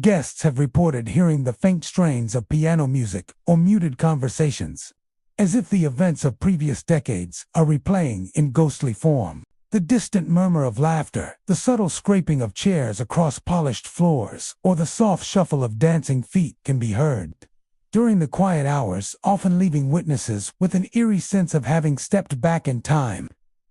Guests have reported hearing the faint strains of piano music or muted conversations, as if the events of previous decades are replaying in ghostly form. The distant murmur of laughter, the subtle scraping of chairs across polished floors, or the soft shuffle of dancing feet can be heard during the quiet hours, often leaving witnesses with an eerie sense of having stepped back in time.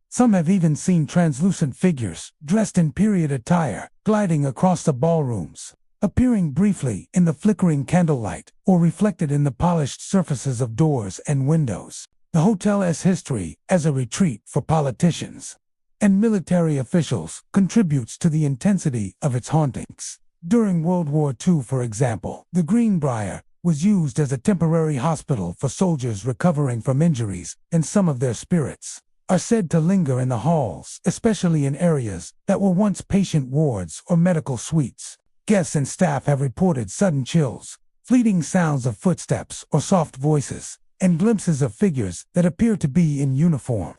Some have even seen translucent figures, dressed in period attire, gliding across the ballrooms, appearing briefly in the flickering candlelight or reflected in the polished surfaces of doors and windows. The hotel's history as a retreat for politicians and military officials contributes to the intensity of its hauntings. During World War II, for example, the Greenbrier was used as a temporary hospital for soldiers recovering from injuries, and some of their spirits are said to linger in the halls, especially in areas that were once patient wards or medical suites. Guests and staff have reported sudden chills, fleeting sounds of footsteps or soft voices, and glimpses of figures that appear to be in uniform.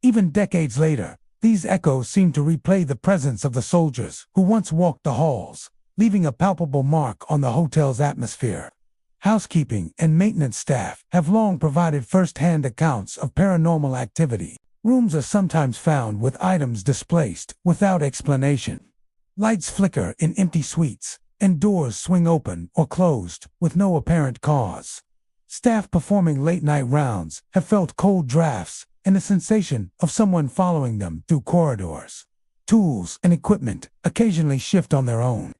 Even decades later, these echoes seem to replay the presence of the soldiers who once walked the halls, leaving a palpable mark on the hotel's atmosphere. Housekeeping and maintenance staff have long provided first-hand accounts of paranormal activity. Rooms are sometimes found with items displaced without explanation. Lights flicker in empty suites, and doors swing open or closed with no apparent cause. Staff performing late-night rounds have felt cold drafts and the sensation of someone following them through corridors. Tools and equipment occasionally shift on their own,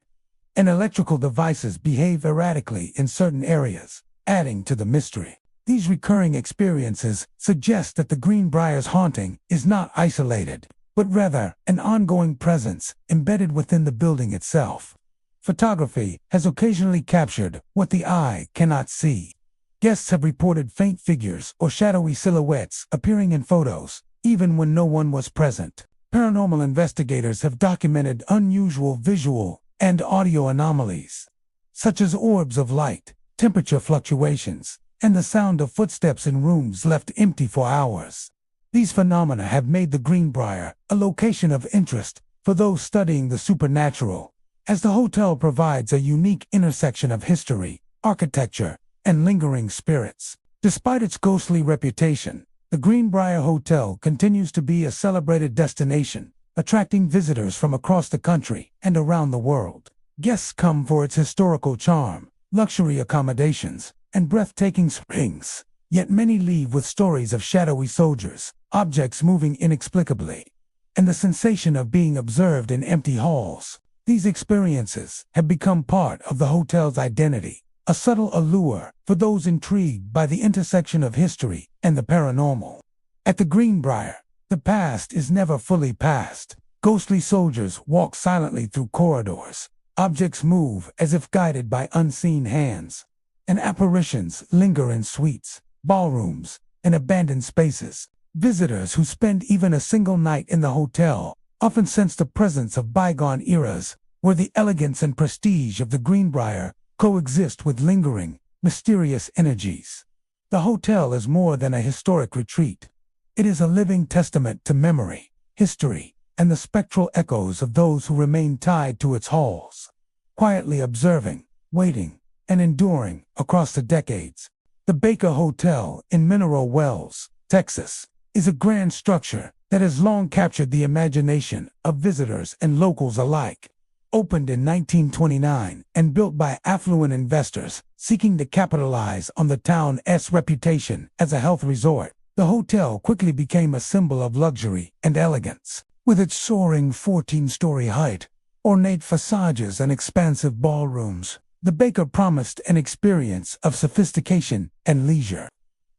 and electrical devices behave erratically in certain areas, adding to the mystery. These recurring experiences suggest that the Greenbrier's haunting is not isolated, but rather an ongoing presence embedded within the building itself. Photography has occasionally captured what the eye cannot see. Guests have reported faint figures or shadowy silhouettes appearing in photos, even when no one was present. Paranormal investigators have documented unusual visual and audio anomalies, such as orbs of light, temperature fluctuations, and the sound of footsteps in rooms left empty for hours. These phenomena have made the Greenbrier a location of interest for those studying the supernatural, as the hotel provides a unique intersection of history, architecture, and lingering spirits. Despite its ghostly reputation, the Greenbrier Hotel continues to be a celebrated destination, attracting visitors from across the country and around the world. Guests come for its historical charm, luxury accommodations, and breathtaking springs. Yet many leave with stories of shadowy soldiers, objects moving inexplicably, and the sensation of being observed in empty halls. These experiences have become part of the hotel's identity, a subtle allure for those intrigued by the intersection of history and the paranormal. At the Greenbrier, the past is never fully past. Ghostly soldiers walk silently through corridors. Objects move as if guided by unseen hands, and apparitions linger in suites, ballrooms, and abandoned spaces. Visitors who spend even a single night in the hotel often sense the presence of bygone eras, where the elegance and prestige of the Greenbrier coexist with lingering, mysterious energies. The hotel is more than a historic retreat. It is a living testament to memory, history, and the spectral echoes of those who remain tied to its halls, quietly observing, waiting, and enduring across the decades. The Baker Hotel in Mineral Wells, Texas, is a grand structure that has long captured the imagination of visitors and locals alike. Opened in 1929 and built by affluent investors seeking to capitalize on the town's reputation as a health resort, the hotel quickly became a symbol of luxury and elegance. With its soaring 14-story height, ornate facades, and expansive ballrooms, the Baker promised an experience of sophistication and leisure.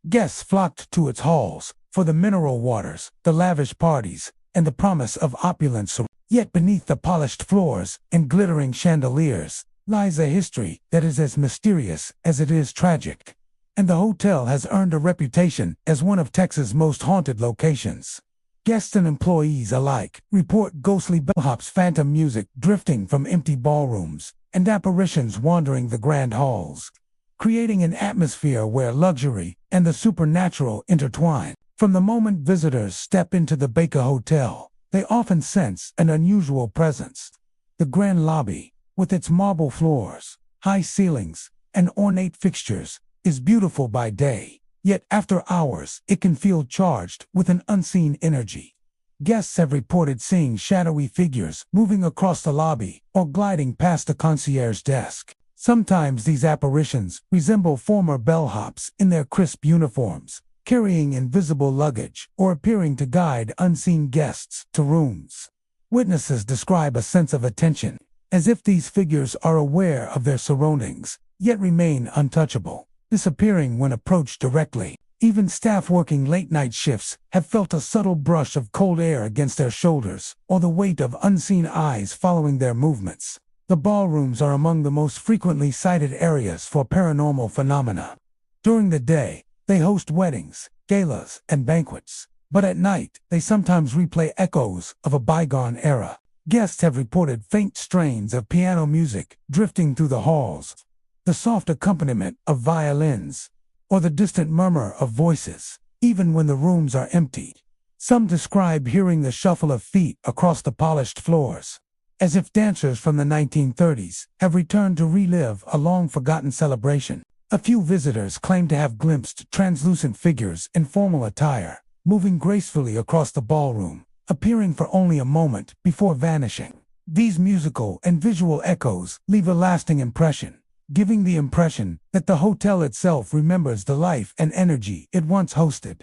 Guests flocked to its halls for the mineral waters, the lavish parties, and the promise of opulence. Yet beneath the polished floors and glittering chandeliers lies a history that is as mysterious as it is tragic. And the hotel has earned a reputation as one of Texas' most haunted locations. Guests and employees alike report ghostly bellhops, phantom music drifting from empty ballrooms, and apparitions wandering the grand halls, creating an atmosphere where luxury and the supernatural intertwine. From the moment visitors step into the Baker Hotel, they often sense an unusual presence. The grand lobby, with its marble floors, high ceilings, and ornate fixtures, is beautiful by day, yet after hours it can feel charged with an unseen energy. Guests have reported seeing shadowy figures moving across the lobby or gliding past the concierge desk. Sometimes these apparitions resemble former bellhops in their crisp uniforms, carrying invisible luggage or appearing to guide unseen guests to rooms. Witnesses describe a sense of attention, as if these figures are aware of their surroundings, yet remain untouchable, disappearing when approached directly. Even staff working late-night shifts have felt a subtle brush of cold air against their shoulders, or the weight of unseen eyes following their movements. The ballrooms are among the most frequently cited areas for paranormal phenomena. During the day, they host weddings, galas, and banquets, but at night, they sometimes replay echoes of a bygone era. Guests have reported faint strains of piano music drifting through the halls, the soft accompaniment of violins, or the distant murmur of voices, even when the rooms are empty. Some describe hearing the shuffle of feet across the polished floors, as if dancers from the 1930s have returned to relive a long-forgotten celebration. A few visitors claim to have glimpsed translucent figures in formal attire, moving gracefully across the ballroom, appearing for only a moment before vanishing. These musical and visual echoes leave a lasting impression, giving the impression that the hotel itself remembers the life and energy it once hosted.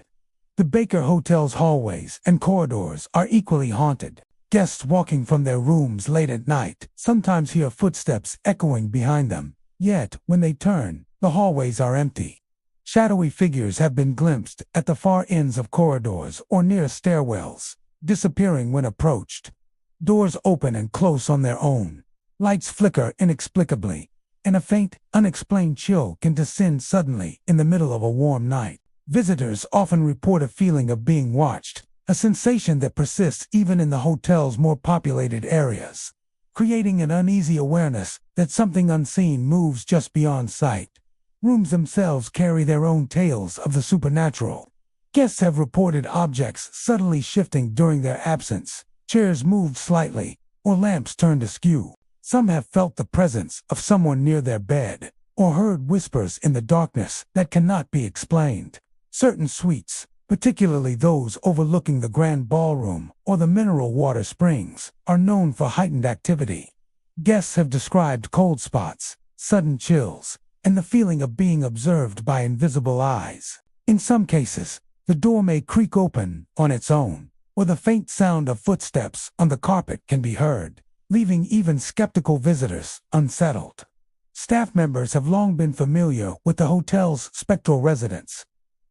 The Baker Hotel's hallways and corridors are equally haunted. Guests walking from their rooms late at night sometimes hear footsteps echoing behind them, yet, when they turn, the hallways are empty. Shadowy figures have been glimpsed at the far ends of corridors or near stairwells, disappearing when approached. Doors open and close on their own. Lights flicker inexplicably, and a faint, unexplained chill can descend suddenly in the middle of a warm night. Visitors often report a feeling of being watched, a sensation that persists even in the hotel's more populated areas, creating an uneasy awareness that something unseen moves just beyond sight. Rooms themselves carry their own tales of the supernatural. Guests have reported objects suddenly shifting during their absence, chairs moved slightly, or lamps turned askew. Some have felt the presence of someone near their bed, or heard whispers in the darkness that cannot be explained. Certain suites, particularly those overlooking the Grand Ballroom or the mineral water springs, are known for heightened activity. Guests have described cold spots, sudden chills, and the feeling of being observed by invisible eyes. In some cases, the door may creak open on its own, or the faint sound of footsteps on the carpet can be heard, leaving even skeptical visitors unsettled. Staff members have long been familiar with the hotel's spectral residents.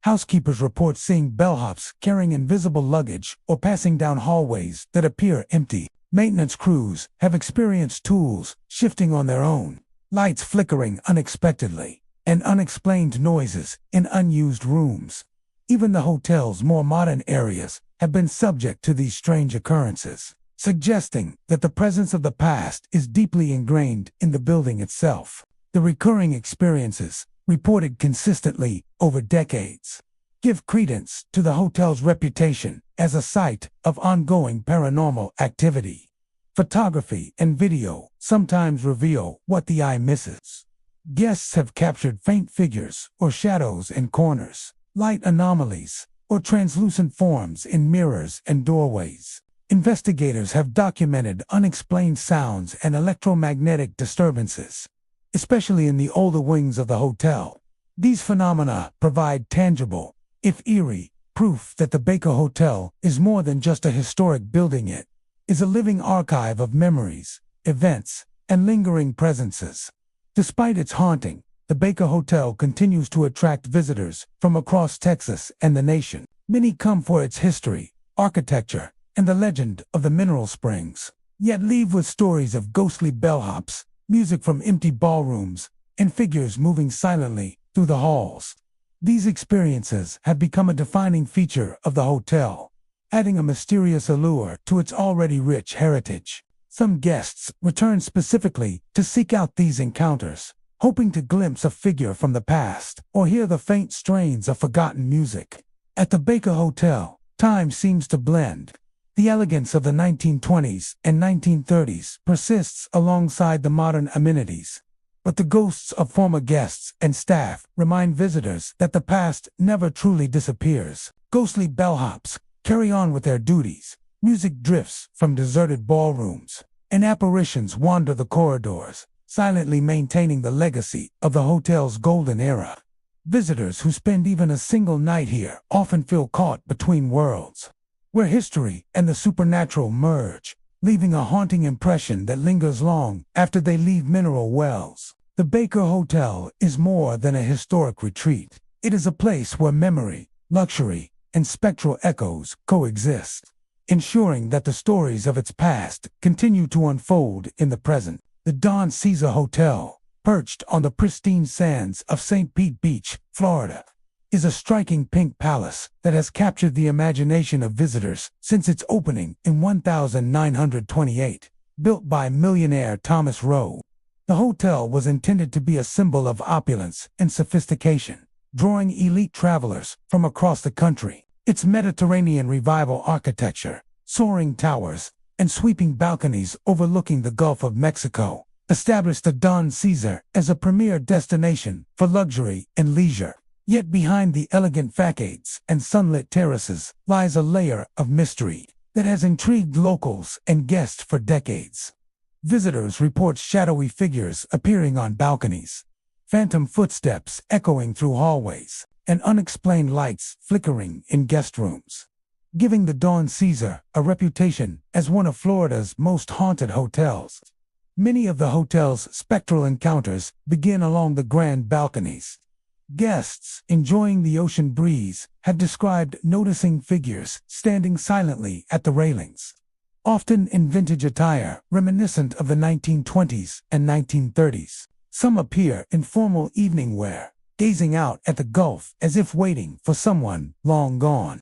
Housekeepers report seeing bellhops carrying invisible luggage or passing down hallways that appear empty. Maintenance crews have experienced tools shifting on their own, lights flickering unexpectedly, and unexplained noises in unused rooms. Even the hotel's more modern areas have been subject to these strange occurrences, suggesting that the presence of the past is deeply ingrained in the building itself. The recurring experiences, reported consistently over decades, give credence to the hotel's reputation as a site of ongoing paranormal activity. Photography and video sometimes reveal what the eye misses. Guests have captured faint figures or shadows in corners, light anomalies, or translucent forms in mirrors and doorways. Investigators have documented unexplained sounds and electromagnetic disturbances, especially in the older wings of the hotel. These phenomena provide tangible, if eerie, proof that the Baker Hotel is more than just a historic building. It is a living archive of memories, events, and lingering presences. Despite its haunting, the Baker Hotel continues to attract visitors from across Texas and the nation. Many come for its history, architecture, and the legend of the mineral springs, yet leave with stories of ghostly bellhops, music from empty ballrooms, and figures moving silently through the halls. These experiences have become a defining feature of the hotel, adding a mysterious allure to its already rich heritage. Some guests return specifically to seek out these encounters, hoping to glimpse a figure from the past or hear the faint strains of forgotten music. At the Baker Hotel, time seems to blend. The elegance of the 1920s and 1930s persists alongside the modern amenities, but the ghosts of former guests and staff remind visitors that the past never truly disappears. Ghostly bellhops carry on with their duties, music drifts from deserted ballrooms, and apparitions wander the corridors, silently maintaining the legacy of the hotel's golden era. Visitors who spend even a single night here often feel caught between worlds, where history and the supernatural merge, leaving a haunting impression that lingers long after they leave Mineral Wells. The Baker Hotel is more than a historic retreat. It is a place where memory, luxury, and spectral echoes coexist, ensuring that the stories of its past continue to unfold in the present. The Don Cesar Hotel, perched on the pristine sands of St. Pete Beach, Florida, is a striking pink palace that has captured the imagination of visitors since its opening in 1928. Built by millionaire Thomas Rowe, the hotel was intended to be a symbol of opulence and sophistication, drawing elite travelers from across the country. Its Mediterranean revival architecture, soaring towers, and sweeping balconies overlooking the Gulf of Mexico established the Don Cesar as a premier destination for luxury and leisure. Yet behind the elegant facades and sunlit terraces lies a layer of mystery that has intrigued locals and guests for decades. Visitors report shadowy figures appearing on balconies, phantom footsteps echoing through hallways, and unexplained lights flickering in guest rooms, giving the Don Cesar a reputation as one of Florida's most haunted hotels. Many of the hotel's spectral encounters begin along the grand balconies. Guests enjoying the ocean breeze have described noticing figures standing silently at the railings, often in vintage attire reminiscent of the 1920s and 1930s. Some appear in formal evening wear, gazing out at the Gulf as if waiting for someone long gone.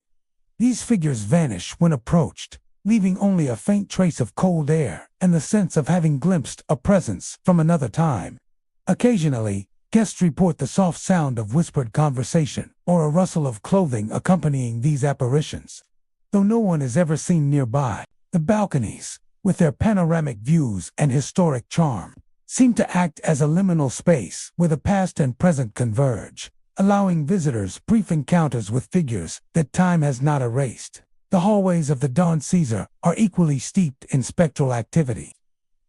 These figures vanish when approached, leaving only a faint trace of cold air and the sense of having glimpsed a presence from another time. Occasionally, guests report the soft sound of whispered conversation or a rustle of clothing accompanying these apparitions. Though no one is ever seen nearby, the balconies, with their panoramic views and historic charm, seem to act as a liminal space where the past and present converge, allowing visitors brief encounters with figures that time has not erased. The hallways of the Don Caesar are equally steeped in spectral activity.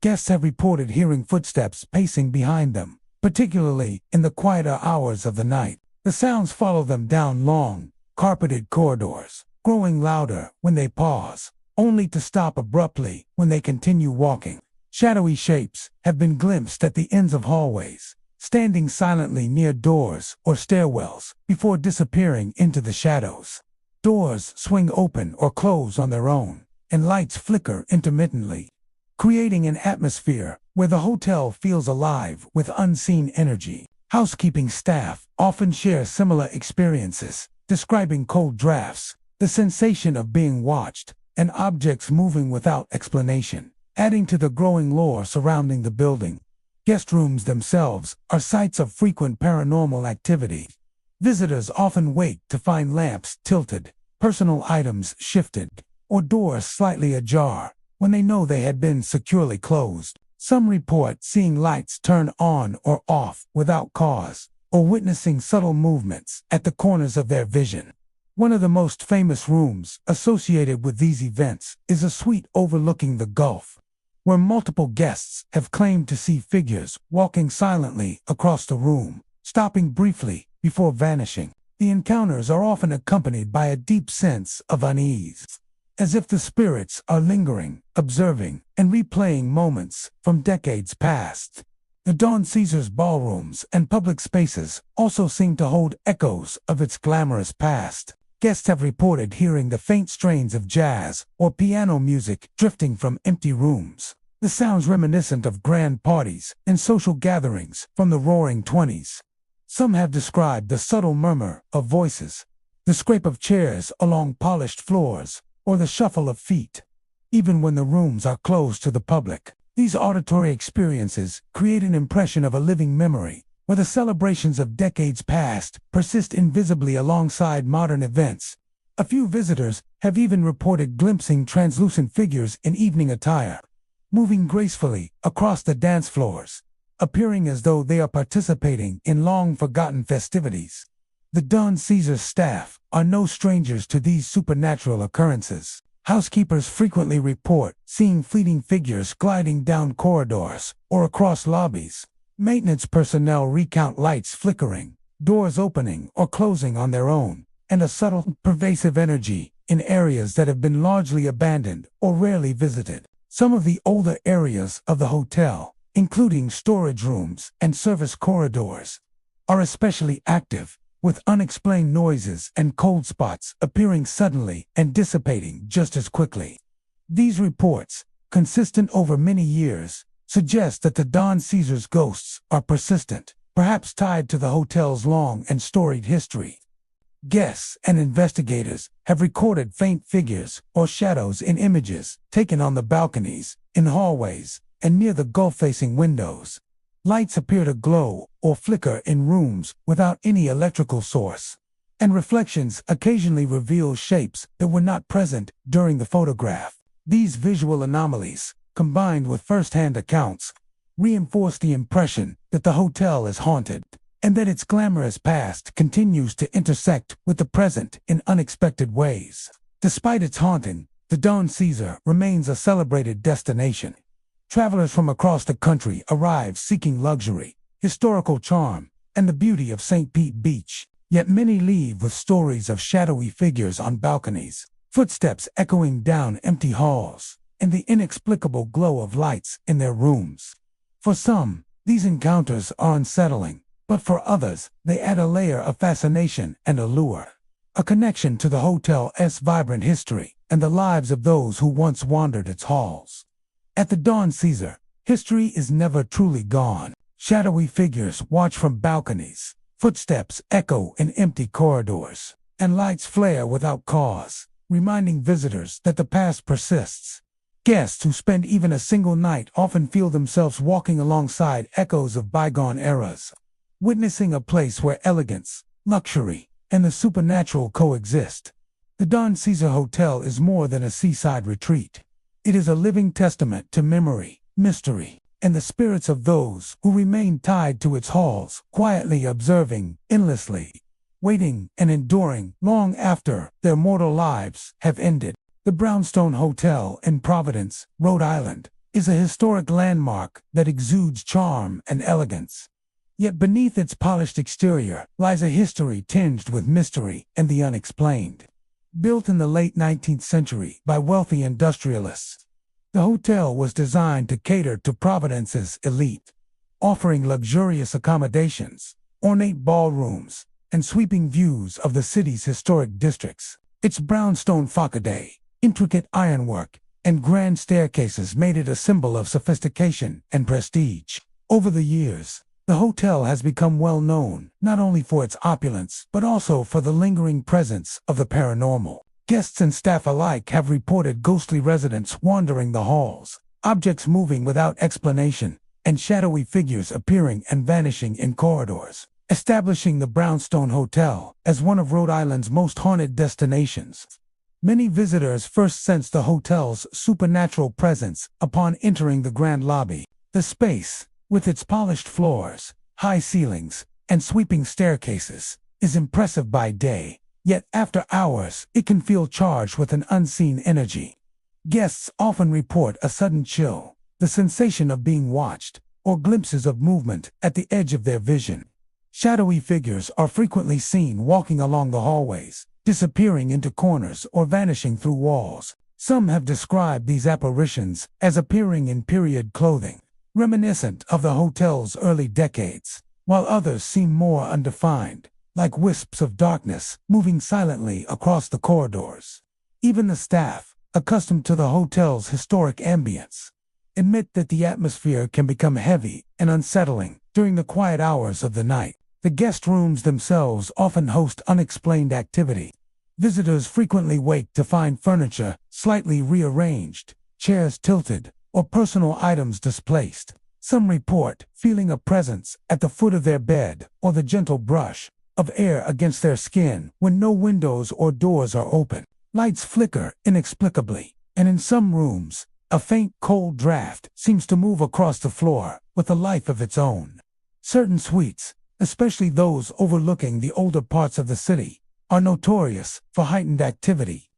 Guests have reported hearing footsteps pacing behind them, particularly in the quieter hours of the night. The sounds follow them down long, carpeted corridors, growing louder when they pause, only to stop abruptly when they continue walking. Shadowy shapes have been glimpsed at the ends of hallways, standing silently near doors or stairwells before disappearing into the shadows. Doors swing open or close on their own, and lights flicker intermittently, creating an atmosphere where the hotel feels alive with unseen energy. Housekeeping staff often share similar experiences, describing cold drafts, the sensation of being watched, and objects moving without explanation, adding to the growing lore surrounding the building. Guest rooms themselves are sites of frequent paranormal activity. Visitors often wake to find lamps tilted, personal items shifted, or doors slightly ajar when they know they had been securely closed. Some report seeing lights turn on or off without cause, or witnessing subtle movements at the corners of their vision. One of the most famous rooms associated with these events is a suite overlooking the Gulf, where multiple guests have claimed to see figures walking silently across the room, stopping briefly before vanishing. The encounters are often accompanied by a deep sense of unease, as if the spirits are lingering, observing, and replaying moments from decades past. The Don Caesar's ballrooms and public spaces also seem to hold echoes of its glamorous past. Guests have reported hearing the faint strains of jazz or piano music drifting from empty rooms. The sounds reminiscent of grand parties and social gatherings from the Roaring Twenties. Some have described the subtle murmur of voices, the scrape of chairs along polished floors, or the shuffle of feet. Even when the rooms are closed to the public, these auditory experiences create an impression of a living memory, where the celebrations of decades past persist invisibly alongside modern events. A few visitors have even reported glimpsing translucent figures in evening attire, moving gracefully across the dance floors, appearing as though they are participating in long-forgotten festivities. The Don Caesar staff are no strangers to these supernatural occurrences. Housekeepers frequently report seeing fleeting figures gliding down corridors or across lobbies. Maintenance personnel recount lights flickering, doors opening or closing on their own, and a subtle, pervasive energy in areas that have been largely abandoned or rarely visited. Some of the older areas of the hotel, including storage rooms and service corridors, are especially active, with unexplained noises and cold spots appearing suddenly and dissipating just as quickly. These reports, consistent over many years, suggest that the Don Caesar's ghosts are persistent, perhaps tied to the hotel's long and storied history. Guests and investigators have recorded faint figures or shadows in images taken on the balconies, in hallways, and near the Gulf-facing windows. Lights appear to glow or flicker in rooms without any electrical source, and reflections occasionally reveal shapes that were not present during the photograph. These visual anomalies, combined with first-hand accounts, reinforce the impression that the hotel is haunted, and that its glamorous past continues to intersect with the present in unexpected ways. Despite its haunting, the Don Caesar remains a celebrated destination. Travelers from across the country arrive seeking luxury, historical charm, and the beauty of St. Pete Beach, yet many leave with stories of shadowy figures on balconies, footsteps echoing down empty halls, and the inexplicable glow of lights in their rooms. For some, these encounters are unsettling, but for others, they add a layer of fascination and allure, a connection to the hotel's vibrant history and the lives of those who once wandered its halls. At the Don Caesar, history is never truly gone. Shadowy figures watch from balconies, footsteps echo in empty corridors, and lights flare without cause, reminding visitors that the past persists. Guests who spend even a single night often feel themselves walking alongside echoes of bygone eras, witnessing a place where elegance, luxury, and the supernatural coexist. The Don Caesar Hotel is more than a seaside retreat. It is a living testament to memory, mystery, and the spirits of those who remain tied to its halls, quietly observing, endlessly, waiting and enduring long after their mortal lives have ended. The Brownstone Hotel in Providence, Rhode Island, is a historic landmark that exudes charm and elegance. Yet beneath its polished exterior lies a history tinged with mystery and the unexplained. Built in the late 19th century by wealthy industrialists, the hotel was designed to cater to Providence's elite, offering luxurious accommodations, ornate ballrooms, and sweeping views of the city's historic districts. Its brownstone facade, intricate ironwork, and grand staircases made it a symbol of sophistication and prestige. Over the years, the hotel has become well known not only for its opulence but also for the lingering presence of the paranormal. Guests and staff alike have reported ghostly residents wandering the halls, objects moving without explanation, and shadowy figures appearing and vanishing in corridors, establishing the Brownstone Hotel as one of Rhode Island's most haunted destinations. Many visitors first sense the hotel's supernatural presence upon entering the grand lobby. The space, with its polished floors, high ceilings, and sweeping staircases, is impressive by day, yet after hours it can feel charged with an unseen energy. Guests often report a sudden chill, the sensation of being watched, or glimpses of movement at the edge of their vision. Shadowy figures are frequently seen walking along the hallways, disappearing into corners or vanishing through walls. Some have described these apparitions as appearing in period clothing, reminiscent of the hotel's early decades, while others seem more undefined, like wisps of darkness moving silently across the corridors. Even the staff, accustomed to the hotel's historic ambience, admit that the atmosphere can become heavy and unsettling during the quiet hours of the night. The guest rooms themselves often host unexplained activity. Visitors frequently wake to find furniture slightly rearranged, chairs tilted, or personal items displaced. Some report feeling a presence at the foot of their bed or the gentle brush of air against their skin when no windows or doors are open. Lights flicker inexplicably, and in some rooms, a faint cold draft seems to move across the floor with a life of its own. Certain suites, especially those overlooking the older parts of the city, are notorious for heightened activity.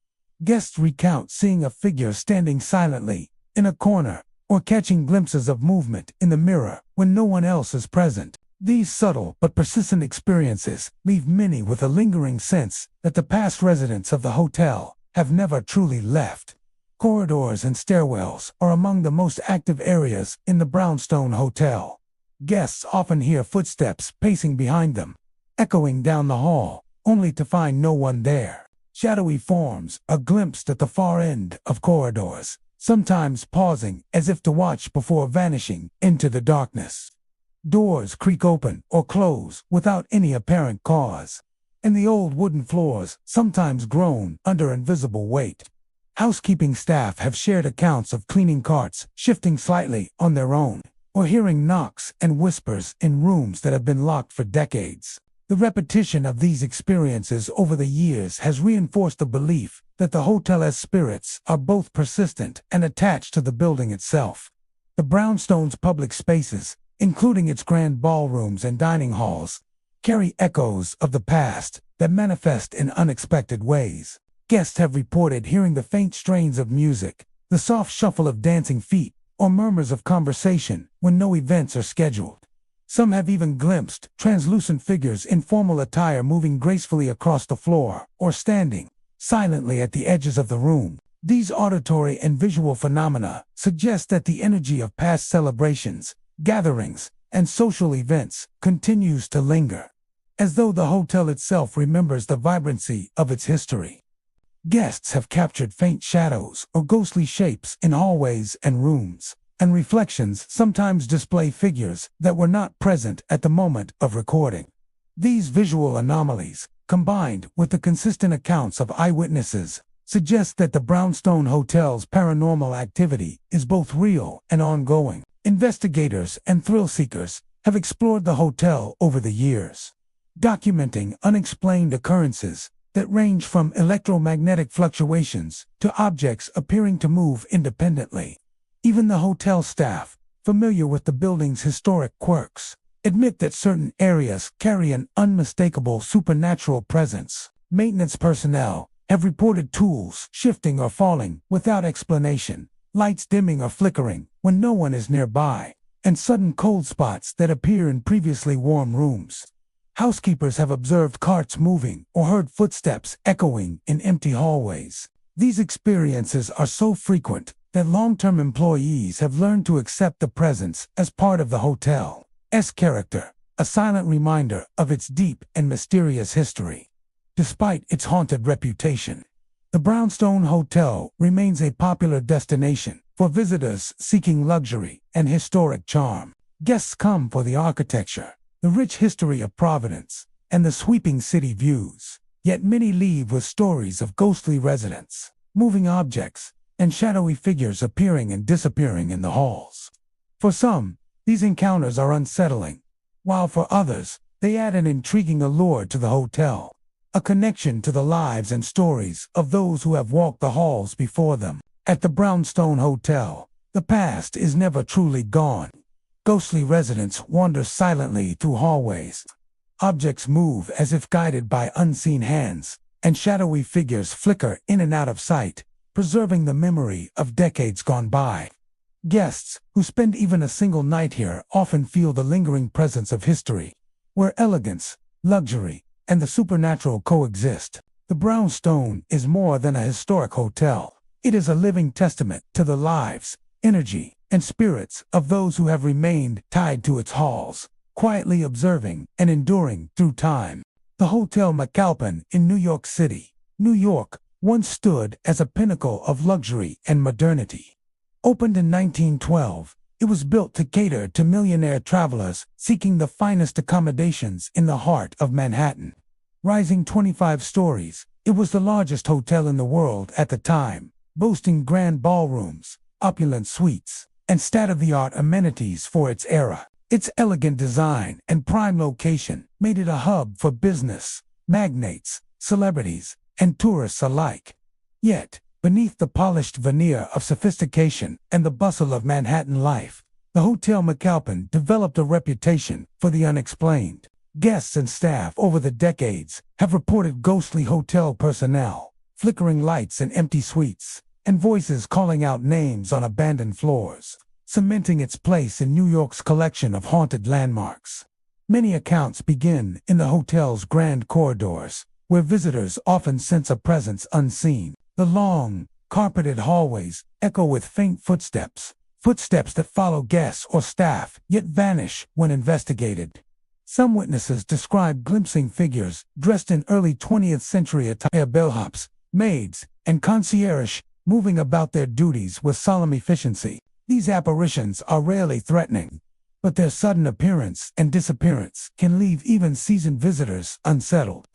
Guests recount seeing a figure standing silently in a corner or catching glimpses of movement in the mirror when no one else is present. These subtle but persistent experiences leave many with a lingering sense that the past residents of the hotel have never truly left. Corridors and stairwells are among the most active areas in the Brownstone Hotel. Guests often hear footsteps pacing behind them, echoing down the hall, only to find no one there. Shadowy forms are glimpsed at the far end of corridors, sometimes pausing as if to watch before vanishing into the darkness. Doors creak open or close without any apparent cause, and the old wooden floors sometimes groan under invisible weight. Housekeeping staff have shared accounts of cleaning carts shifting slightly on their own, or hearing knocks and whispers in rooms that have been locked for decades. The repetition of these experiences over the years has reinforced the belief that the hotel's spirits are both persistent and attached to the building itself. The Brownstone's public spaces, including its grand ballrooms and dining halls, carry echoes of the past that manifest in unexpected ways. Guests have reported hearing the faint strains of music, the soft shuffle of dancing feet, or murmurs of conversation when no events are scheduled. Some have even glimpsed translucent figures in formal attire moving gracefully across the floor or standing silently at the edges of the room. These auditory and visual phenomena suggest that the energy of past celebrations, gatherings, and social events continues to linger, as though the hotel itself remembers the vibrancy of its history. Guests have captured faint shadows or ghostly shapes in hallways and rooms, and reflections sometimes display figures that were not present at the moment of recording. These visual anomalies, combined with the consistent accounts of eyewitnesses, suggest that the Brownstone Hotel's paranormal activity is both real and ongoing. Investigators and thrill-seekers have explored the hotel over the years, documenting unexplained occurrences that range from electromagnetic fluctuations to objects appearing to move independently. Even the hotel staff, familiar with the building's historic quirks, admit that certain areas carry an unmistakable supernatural presence. Maintenance personnel have reported tools shifting or falling without explanation, lights dimming or flickering when no one is nearby, and sudden cold spots that appear in previously warm rooms. Housekeepers have observed carts moving or heard footsteps echoing in empty hallways. These experiences are so frequent that long-term employees have learned to accept the presence as part of the hotel's character, a silent reminder of its deep and mysterious history. Despite its haunted reputation, the Brownstone Hotel remains a popular destination for visitors seeking luxury and historic charm. Guests come for the architecture, the rich history of Providence, and the sweeping city views. Yet many leave with stories of ghostly residents, moving objects, and shadowy figures appearing and disappearing in the halls. For some, these encounters are unsettling, while for others, they add an intriguing allure to the hotel, a connection to the lives and stories of those who have walked the halls before them. At the Brownstone Hotel, the past is never truly gone. Ghostly residents wander silently through hallways. Objects move as if guided by unseen hands, and shadowy figures flicker in and out of sight, preserving the memory of decades gone by. Guests who spend even a single night here often feel the lingering presence of history, where elegance, luxury, and the supernatural coexist. The Brownstone is more than a historic hotel. It is a living testament to the lives, energy, and spirits of those who have remained tied to its halls, quietly observing and enduring through time. The Hotel McAlpin in New York City, New York, once stood as a pinnacle of luxury and modernity. Opened in 1912, it was built to cater to millionaire travelers seeking the finest accommodations in the heart of Manhattan. Rising 25 stories, it was the largest hotel in the world at the time, boasting grand ballrooms, opulent suites, and state-of-the-art amenities for its era. Its elegant design and prime location made it a hub for business, magnates, celebrities, and tourists alike. Yet, beneath the polished veneer of sophistication and the bustle of Manhattan life, the Hotel McAlpin developed a reputation for the unexplained. Guests and staff over the decades have reported ghostly hotel personnel, flickering lights in empty suites, and voices calling out names on abandoned floors, cementing its place in New York's collection of haunted landmarks. Many accounts begin in the hotel's grand corridors, where visitors often sense a presence unseen. The long, carpeted hallways echo with faint footsteps that follow guests or staff, yet vanish when investigated. Some witnesses describe glimpsing figures dressed in early 20th century attire, bellhops, maids, and concierge, moving about their duties with solemn efficiency. These apparitions are rarely threatening, but their sudden appearance and disappearance can leave even seasoned visitors unsettled.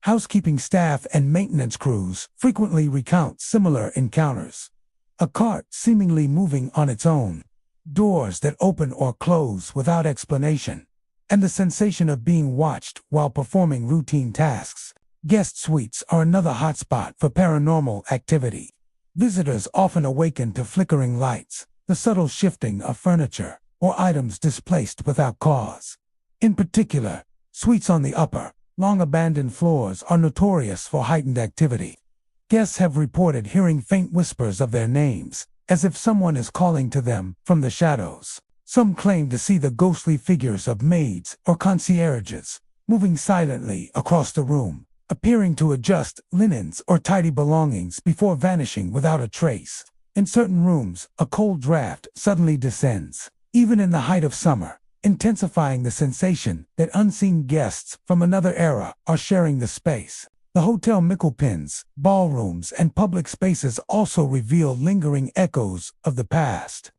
Housekeeping staff and maintenance crews frequently recount similar encounters. A cart seemingly moving on its own, doors that open or close without explanation, and the sensation of being watched while performing routine tasks. Guest suites are another hotspot for paranormal activity. Visitors often awaken to flickering lights, the subtle shifting of furniture, or items displaced without cause. In particular, suites on the upper, long-abandoned floors are notorious for heightened activity. Guests have reported hearing faint whispers of their names, as if someone is calling to them from the shadows. Some claim to see the ghostly figures of maids or concierges, moving silently across the room, appearing to adjust linens or tidy belongings before vanishing without a trace. In certain rooms, a cold draft suddenly descends, even in the height of summer, intensifying the sensation that unseen guests from another era are sharing the space. The Hotel McAlpin's ballrooms and public spaces also reveal lingering echoes of the past.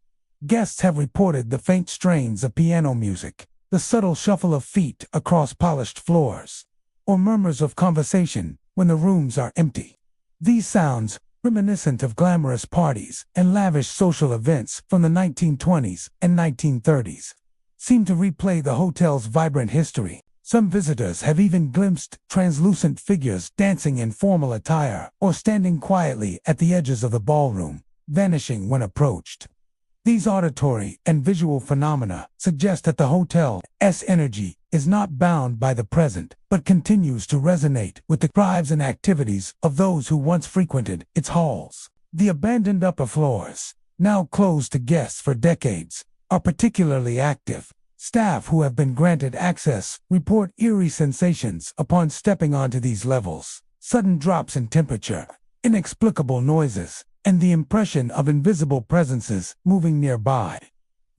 Guests have reported the faint strains of piano music, the subtle shuffle of feet across polished floors, or murmurs of conversation when the rooms are empty. These sounds, reminiscent of glamorous parties and lavish social events from the 1920s and 1930s, seem to replay the hotel's vibrant history. Some visitors have even glimpsed translucent figures dancing in formal attire or standing quietly at the edges of the ballroom, vanishing when approached. These auditory and visual phenomena suggest that the hotel's energy is not bound by the present, but continues to resonate with the lives and activities of those who once frequented its halls. The abandoned upper floors, now closed to guests for decades, are particularly active. Staff who have been granted access report eerie sensations upon stepping onto these levels: sudden drops in temperature, inexplicable noises, and the impression of invisible presences moving nearby.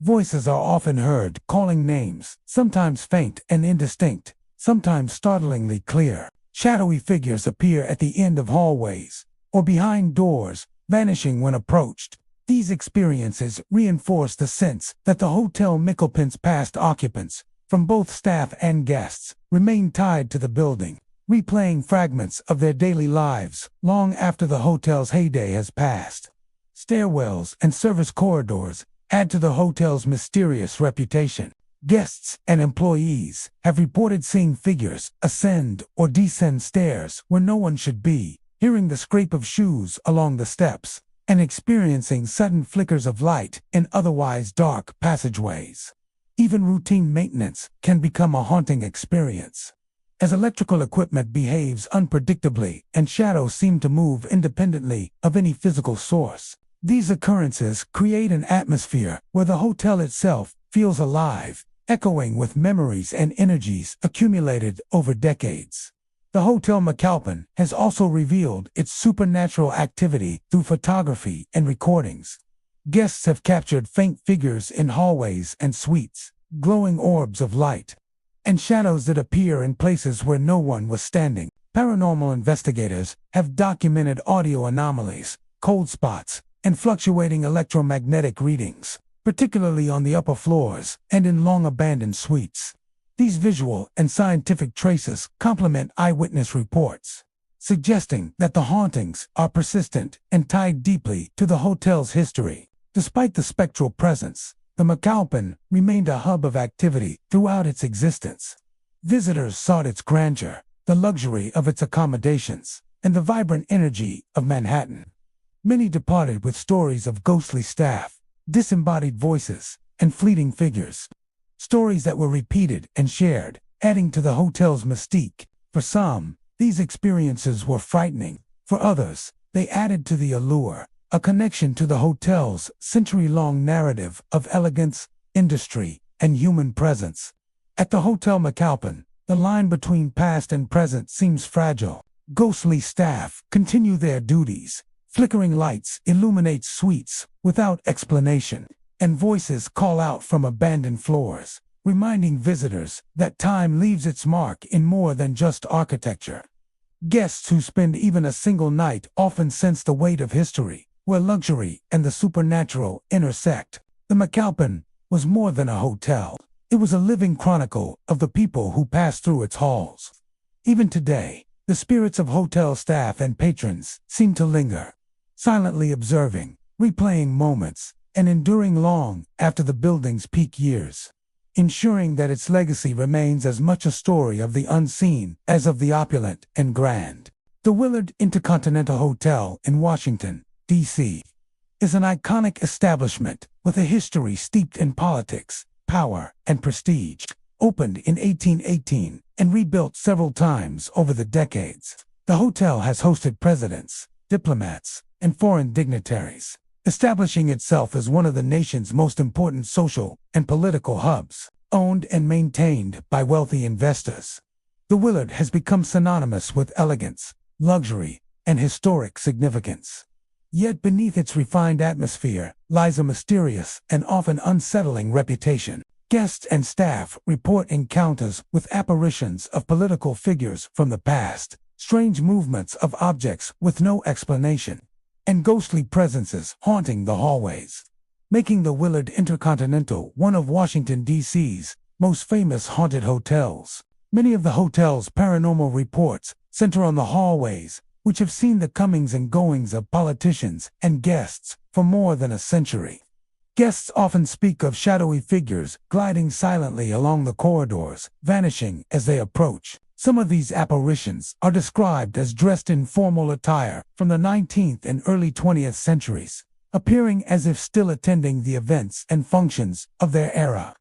Voices are often heard calling names, sometimes faint and indistinct, sometimes startlingly clear. Shadowy figures appear at the end of hallways or behind doors, vanishing when approached. These experiences reinforce the sense that the Hotel Mikkelpen's past occupants, from both staff and guests, remain tied to the building, replaying fragments of their daily lives long after the hotel's heyday has passed. Stairwells and service corridors add to the hotel's mysterious reputation. Guests and employees have reported seeing figures ascend or descend stairs where no one should be, hearing the scrape of shoes along the steps, and experiencing sudden flickers of light in otherwise dark passageways. Even routine maintenance can become a haunting experience, as electrical equipment behaves unpredictably and shadows seem to move independently of any physical source. These occurrences create an atmosphere where the hotel itself feels alive, echoing with memories and energies accumulated over decades. The Hotel McAlpin has also revealed its supernatural activity through photography and recordings. Guests have captured faint figures in hallways and suites, glowing orbs of light, and shadows that appear in places where no one was standing. Paranormal investigators have documented audio anomalies, cold spots, and fluctuating electromagnetic readings, particularly on the upper floors and in long-abandoned suites. These visual and scientific traces complement eyewitness reports, suggesting that the hauntings are persistent and tied deeply to the hotel's history. Despite the spectral presence, the McAlpin remained a hub of activity throughout its existence. Visitors sought its grandeur, the luxury of its accommodations, and the vibrant energy of Manhattan. Many departed with stories of ghostly staff, disembodied voices, and fleeting figures. Stories that were repeated and shared, adding to the hotel's mystique. For some, these experiences were frightening. For others, they added to the allure, a connection to the hotel's century-long narrative of elegance, industry, and human presence. At the Hotel McAlpin, the line between past and present seems fragile. Ghostly staff continue their duties. Flickering lights illuminate suites without explanation, and voices call out from abandoned floors, reminding visitors that time leaves its mark in more than just architecture. Guests who spend even a single night often sense the weight of history, where luxury and the supernatural intersect. The McAlpin was more than a hotel. It was a living chronicle of the people who passed through its halls. Even today, the spirits of hotel staff and patrons seem to linger, silently observing, replaying moments, and enduring long after the building's peak years, ensuring that its legacy remains as much a story of the unseen as of the opulent and grand. The Willard Intercontinental Hotel in Washington, D.C., is an iconic establishment with a history steeped in politics, power, and prestige. Opened in 1818 and rebuilt several times over the decades, the hotel has hosted presidents, diplomats, and foreign dignitaries, establishing itself as one of the nation's most important social and political hubs. Owned and maintained by wealthy investors, the Willard has become synonymous with elegance, luxury, and historic significance. Yet beneath its refined atmosphere lies a mysterious and often unsettling reputation. Guests and staff report encounters with apparitions of political figures from the past, strange movements of objects with no explanation, and ghostly presences haunting the hallways, making the Willard Intercontinental one of Washington, D.C.'s most famous haunted hotels. Many of the hotel's paranormal reports center on the hallways, which have seen the comings and goings of politicians and guests for more than a century. Guests often speak of shadowy figures gliding silently along the corridors, vanishing as they approach. Some of these apparitions are described as dressed in formal attire from the 19th and early 20th centuries, appearing as if still attending the events and functions of their era.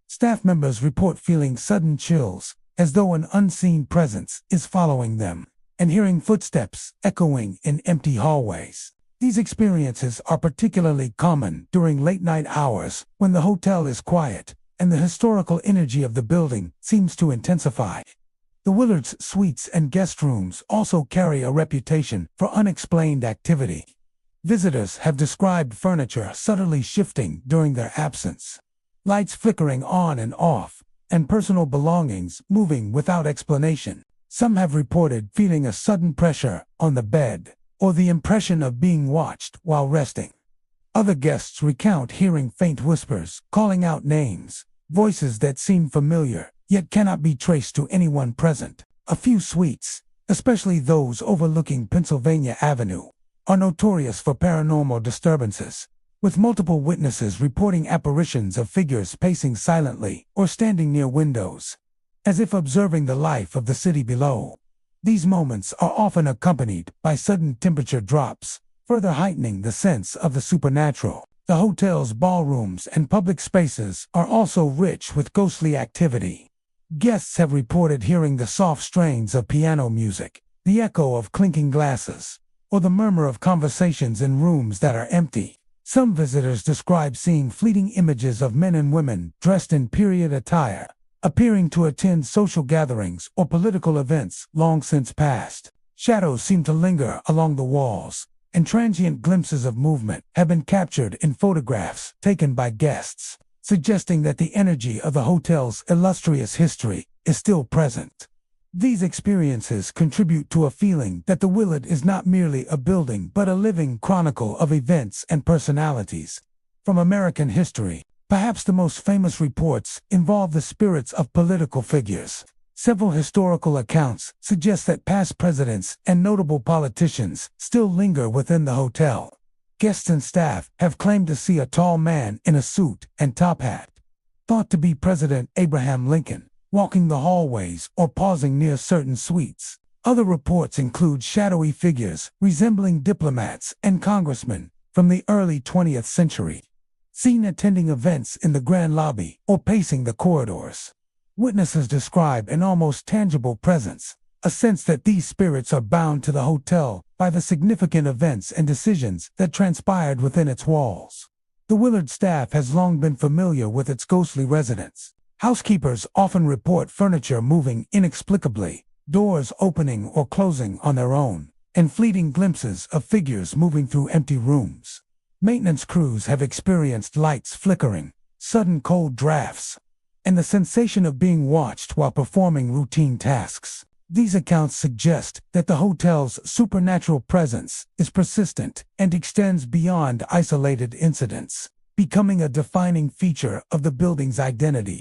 Staff members report feeling sudden chills, as though an unseen presence is following them, and hearing footsteps echoing in empty hallways. These experiences are particularly common during late-night hours when the hotel is quiet and the historical energy of the building seems to intensify. The Willards' suites and guest rooms also carry a reputation for unexplained activity. Visitors have described furniture subtly shifting during their absence, lights flickering on and off, and personal belongings moving without explanation. Some have reported feeling a sudden pressure on the bed, or the impression of being watched while resting. Other guests recount hearing faint whispers, calling out names, voices that seem familiar, yet cannot be traced to anyone present. A few suites, especially those overlooking Pennsylvania Avenue, are notorious for paranormal disturbances, with multiple witnesses reporting apparitions of figures pacing silently or standing near windows, as if observing the life of the city below. These moments are often accompanied by sudden temperature drops, further heightening the sense of the supernatural. The hotel's ballrooms and public spaces are also rich with ghostly activity. Guests have reported hearing the soft strains of piano music, the echo of clinking glasses, or the murmur of conversations in rooms that are empty. Some visitors describe seeing fleeting images of men and women dressed in period attire, appearing to attend social gatherings or political events long since past. Shadows seem to linger along the walls, and transient glimpses of movement have been captured in photographs taken by guests, suggesting that the energy of the hotel's illustrious history is still present. These experiences contribute to a feeling that the Willard is not merely a building but a living chronicle of events and personalities from American history. Perhaps the most famous reports involve the spirits of political figures. Several historical accounts suggest that past presidents and notable politicians still linger within the hotel. Guests and staff have claimed to see a tall man in a suit and top hat, thought to be President Abraham Lincoln, walking the hallways or pausing near certain suites. Other reports include shadowy figures resembling diplomats and congressmen from the early 20th century, seen attending events in the grand lobby or pacing the corridors. Witnesses describe an almost tangible presence, a sense that these spirits are bound to the hotel by the significant events and decisions that transpired within its walls. The Willard staff has long been familiar with its ghostly residents. Housekeepers often report furniture moving inexplicably, doors opening or closing on their own, and fleeting glimpses of figures moving through empty rooms. Maintenance crews have experienced lights flickering, sudden cold drafts, and the sensation of being watched while performing routine tasks. These accounts suggest that the hotel's supernatural presence is persistent and extends beyond isolated incidents, becoming a defining feature of the building's identity.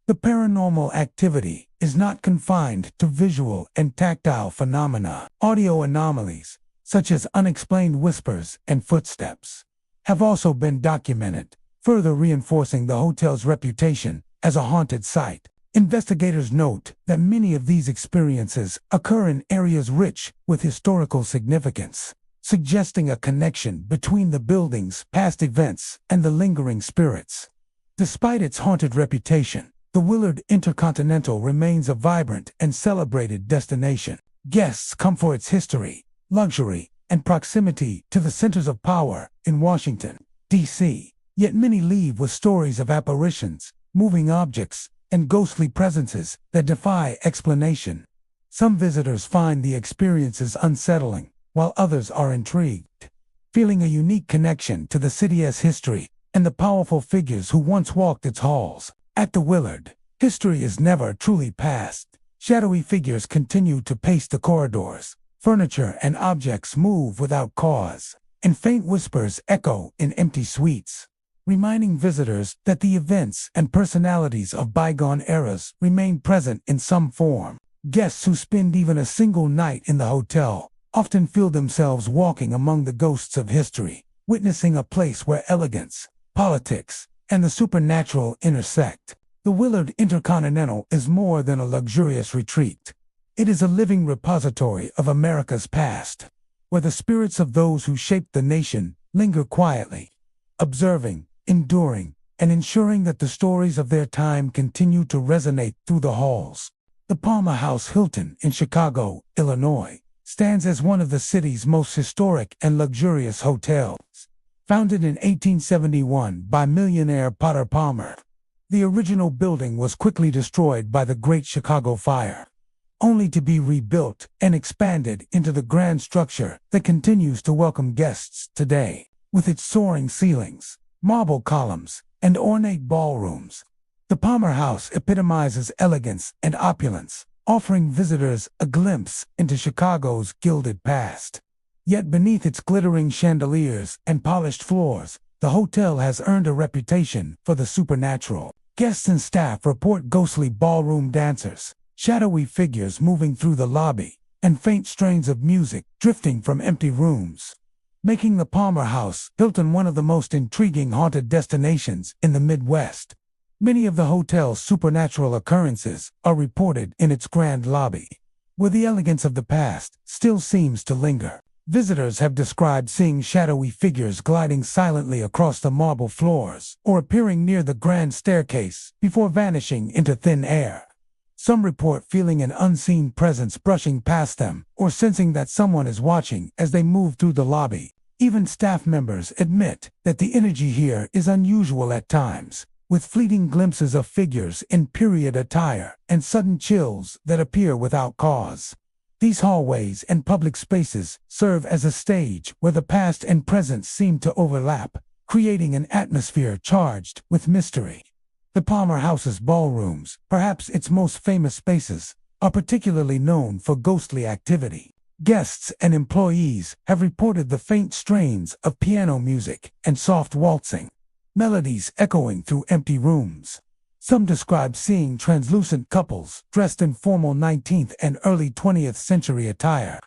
The paranormal activity is not confined to visual and tactile phenomena. Audio anomalies, such as unexplained whispers and footsteps, have also been documented, further reinforcing the hotel's reputation as a haunted site. Investigators note that many of these experiences occur in areas rich with historical significance, suggesting a connection between the building's past events and the lingering spirits. Despite its haunted reputation, the Willard Intercontinental remains a vibrant and celebrated destination. Guests come for its history, luxury, and proximity to the centers of power in Washington, D.C. Yet many leave with stories of apparitions, moving objects, and ghostly presences that defy explanation. Some visitors find the experiences unsettling, while others are intrigued, feeling a unique connection to the city's history and the powerful figures who once walked its halls. At the Willard, history is never truly past. Shadowy figures continue to pace the corridors, furniture and objects move without cause, and faint whispers echo in empty suites, reminding visitors that the events and personalities of bygone eras remain present in some form. Guests who spend even a single night in the hotel often feel themselves walking among the ghosts of history, witnessing a place where elegance, politics, and the supernatural intersect. The Willard Intercontinental is more than a luxurious retreat. It is a living repository of America's past, where the spirits of those who shaped the nation linger quietly, observing, enduring, and ensuring that the stories of their time continue to resonate through the halls. The Palmer House Hilton in Chicago, Illinois, stands as one of the city's most historic and luxurious hotels. Founded in 1871 by millionaire Potter Palmer, the original building was quickly destroyed by the Great Chicago Fire, only to be rebuilt and expanded into the grand structure that continues to welcome guests today. With its soaring ceilings, marble columns, and ornate ballrooms, the Palmer House epitomizes elegance and opulence, offering visitors a glimpse into Chicago's gilded past. Yet beneath its glittering chandeliers and polished floors, the hotel has earned a reputation for the supernatural. Guests and staff report ghostly ballroom dancers, shadowy figures moving through the lobby, and faint strains of music drifting from empty rooms, making the Palmer House Hilton one of the most intriguing haunted destinations in the Midwest. Many of the hotel's supernatural occurrences are reported in its grand lobby, where the elegance of the past still seems to linger. Visitors have described seeing shadowy figures gliding silently across the marble floors or appearing near the grand staircase before vanishing into thin air. Some report feeling an unseen presence brushing past them or sensing that someone is watching as they move through the lobby. Even staff members admit that the energy here is unusual at times, with fleeting glimpses of figures in period attire and sudden chills that appear without cause. These hallways and public spaces serve as a stage where the past and present seem to overlap, creating an atmosphere charged with mystery. The Palmer House's ballrooms, perhaps its most famous spaces, are particularly known for ghostly activity. Guests and employees have reported the faint strains of piano music and soft waltzing, melodies echoing through empty rooms. Some describe seeing translucent couples dressed in formal 19th and early 20th century attire,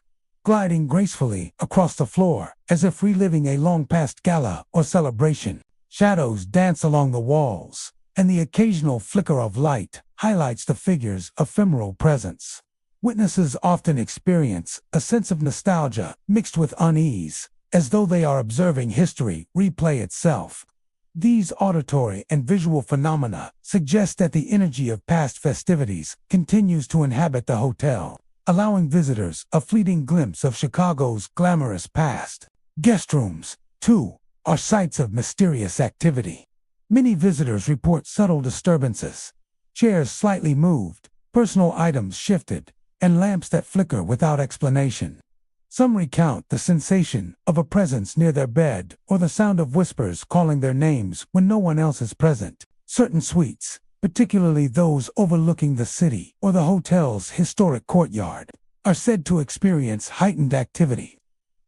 gliding gracefully across the floor as if reliving a long-past gala or celebration. Shadows dance along the walls, and the occasional flicker of light highlights the figure's ephemeral presence. Witnesses often experience a sense of nostalgia mixed with unease, as though they are observing history replay itself. These auditory and visual phenomena suggest that the energy of past festivities continues to inhabit the hotel, allowing visitors a fleeting glimpse of Chicago's glamorous past. Guest rooms, too, are sites of mysterious activity. Many visitors report subtle disturbances, chairs slightly moved, personal items shifted, and lamps that flicker without explanation. Some recount the sensation of a presence near their bed or the sound of whispers calling their names when no one else is present. Certain suites, particularly those overlooking the city or the hotel's historic courtyard, are said to experience heightened activity.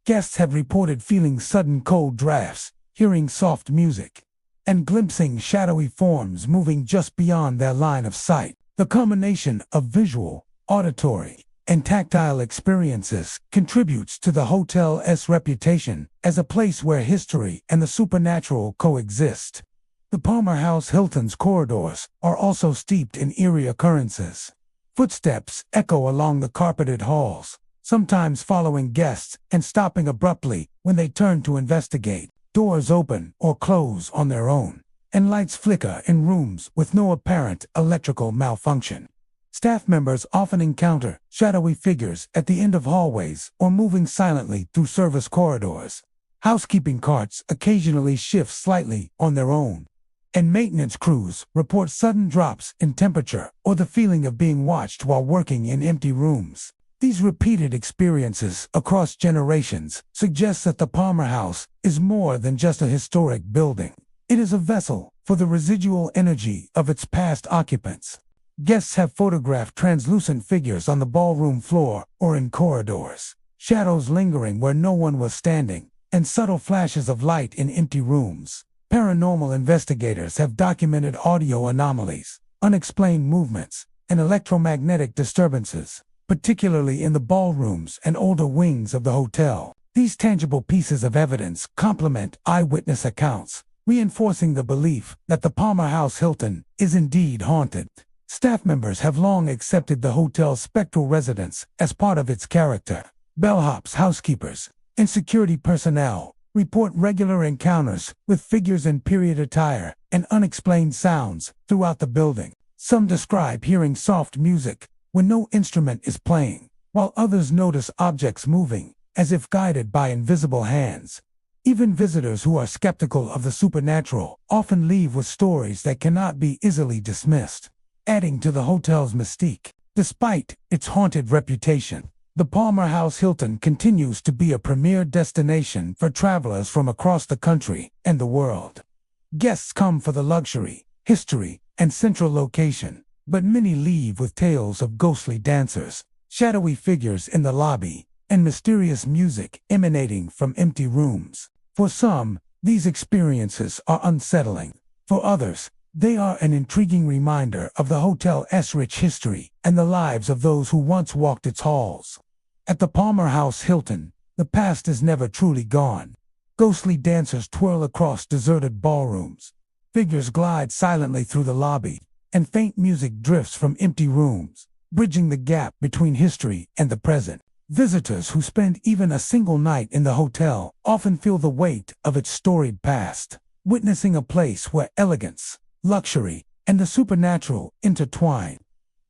Guests have reported feeling sudden cold drafts, hearing soft music, and glimpsing shadowy forms moving just beyond their line of sight. The combination of visual, auditory, and tactile experiences contributes to the hotel's reputation as a place where history and the supernatural coexist. The Palmer House Hilton's corridors are also steeped in eerie occurrences. Footsteps echo along the carpeted halls, sometimes following guests and stopping abruptly when they turn to investigate. Doors open or close on their own, and lights flicker in rooms with no apparent electrical malfunction. Staff members often encounter shadowy figures at the end of hallways or moving silently through service corridors. Housekeeping carts occasionally shift slightly on their own, and maintenance crews report sudden drops in temperature or the feeling of being watched while working in empty rooms. These repeated experiences across generations suggest that the Palmer House is more than just a historic building. It is a vessel for the residual energy of its past occupants. Guests have photographed translucent figures on the ballroom floor or in corridors, shadows lingering where no one was standing, and subtle flashes of light in empty rooms. Paranormal investigators have documented audio anomalies, unexplained movements, and electromagnetic disturbances, particularly in the ballrooms and older wings of the hotel. These tangible pieces of evidence complement eyewitness accounts, reinforcing the belief that the Palmer House Hilton is indeed haunted. Staff members have long accepted the hotel's spectral residence as part of its character. Bellhops, housekeepers, and security personnel report regular encounters with figures in period attire and unexplained sounds throughout the building. Some describe hearing soft music when no instrument is playing, while others notice objects moving as if guided by invisible hands. Even visitors who are skeptical of the supernatural often leave with stories that cannot be easily dismissed, adding to the hotel's mystique. Despite its haunted reputation, the Palmer House Hilton continues to be a premier destination for travelers from across the country and the world. Guests come for the luxury, history, and central location, but many leave with tales of ghostly dancers, shadowy figures in the lobby, and mysterious music emanating from empty rooms. For some, these experiences are unsettling. For others, they are an intriguing reminder of the hotel's rich history and the lives of those who once walked its halls. At the Palmer House Hilton, the past is never truly gone. Ghostly dancers twirl across deserted ballrooms, figures glide silently through the lobby, and faint music drifts from empty rooms, bridging the gap between history and the present. Visitors who spend even a single night in the hotel often feel the weight of its storied past, witnessing a place where elegance, luxury, and the supernatural intertwine.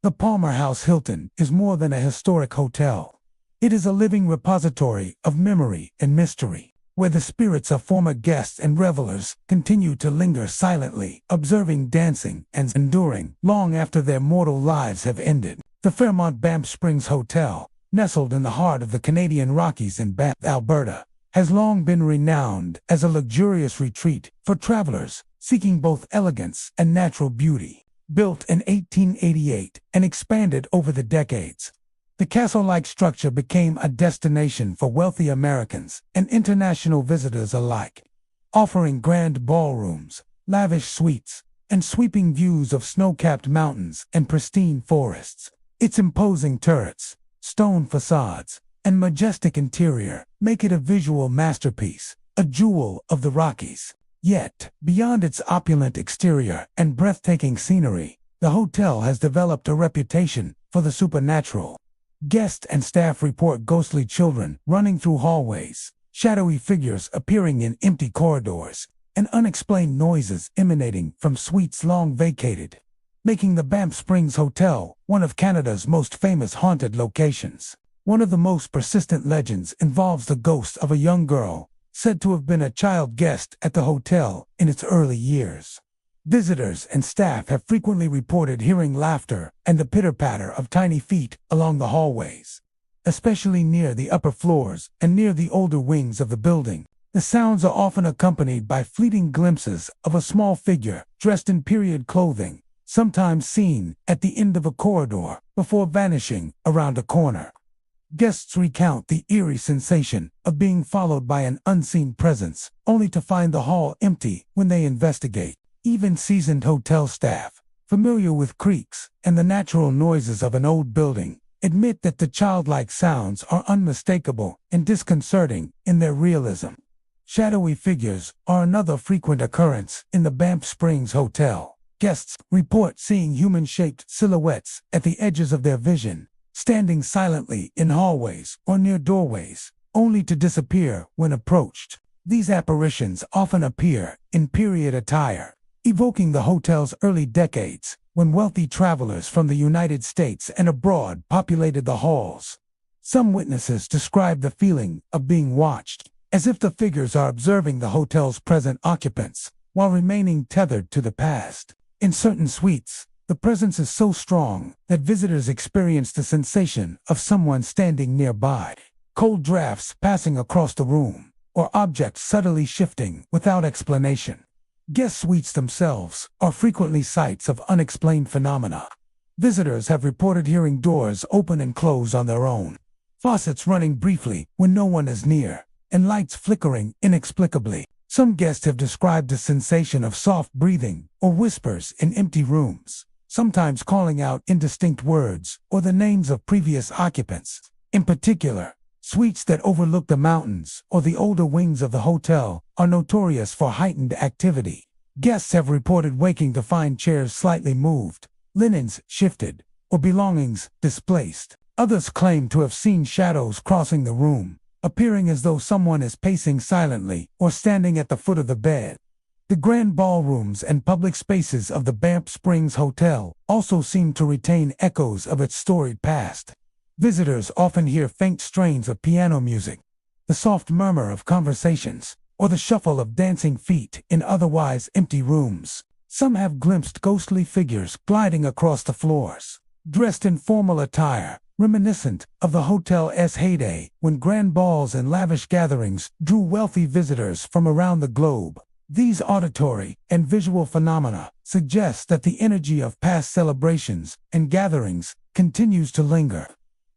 The Palmer House Hilton is more than a historic hotel. It is a living repository of memory and mystery, where the spirits of former guests and revelers continue to linger silently, observing, dancing, and enduring long after their mortal lives have ended. The Fairmont Banff Springs Hotel, nestled in the heart of the Canadian Rockies in Banff, Alberta, has long been renowned as a luxurious retreat for travelers seeking both elegance and natural beauty. Built in 1888 and expanded over the decades, the castle-like structure became a destination for wealthy Americans and international visitors alike, offering grand ballrooms, lavish suites, and sweeping views of snow-capped mountains and pristine forests. Its imposing turrets, stone facades, and majestic interior make it a visual masterpiece, a jewel of the Rockies. Yet, beyond its opulent exterior and breathtaking scenery, the hotel has developed a reputation for the supernatural. Guests and staff report ghostly children running through hallways, shadowy figures appearing in empty corridors, and unexplained noises emanating from suites long vacated, making the Banff Springs Hotel one of Canada's most famous haunted locations. One of the most persistent legends involves the ghost of a young girl said to have been a child guest at the hotel in its early years. Visitors and staff have frequently reported hearing laughter and the pitter-patter of tiny feet along the hallways, especially near the upper floors and near the older wings of the building. The sounds are often accompanied by fleeting glimpses of a small figure dressed in period clothing, sometimes seen at the end of a corridor before vanishing around a corner. Guests recount the eerie sensation of being followed by an unseen presence, only to find the hall empty when they investigate. Even seasoned hotel staff, familiar with creaks and the natural noises of an old building, admit that the childlike sounds are unmistakable and disconcerting in their realism. Shadowy figures are another frequent occurrence in the Banff Springs Hotel. Guests report seeing human-shaped silhouettes at the edges of their vision, standing silently in hallways or near doorways, only to disappear when approached. These apparitions often appear in period attire, evoking the hotel's early decades, when wealthy travelers from the United States and abroad populated the halls. Some witnesses describe the feeling of being watched, as if the figures are observing the hotel's present occupants, while remaining tethered to the past. In certain suites, the presence is so strong that visitors experience the sensation of someone standing nearby, cold drafts passing across the room, or objects subtly shifting without explanation. Guest suites themselves are frequently sites of unexplained phenomena. Visitors have reported hearing doors open and close on their own, faucets running briefly when no one is near, and lights flickering inexplicably. Some guests have described the sensation of soft breathing or whispers in empty rooms, sometimes calling out indistinct words or the names of previous occupants. In particular, suites that overlook the mountains or the older wings of the hotel are notorious for heightened activity. Guests have reported waking to find chairs slightly moved, linens shifted, or belongings displaced. Others claim to have seen shadows crossing the room, appearing as though someone is pacing silently or standing at the foot of the bed. The grand ballrooms and public spaces of the Banff Springs Hotel also seem to retain echoes of its storied past. Visitors often hear faint strains of piano music, the soft murmur of conversations, or the shuffle of dancing feet in otherwise empty rooms. Some have glimpsed ghostly figures gliding across the floors, dressed in formal attire, reminiscent of the hotel's heyday when grand balls and lavish gatherings drew wealthy visitors from around the globe. These auditory and visual phenomena suggest that the energy of past celebrations and gatherings continues to linger,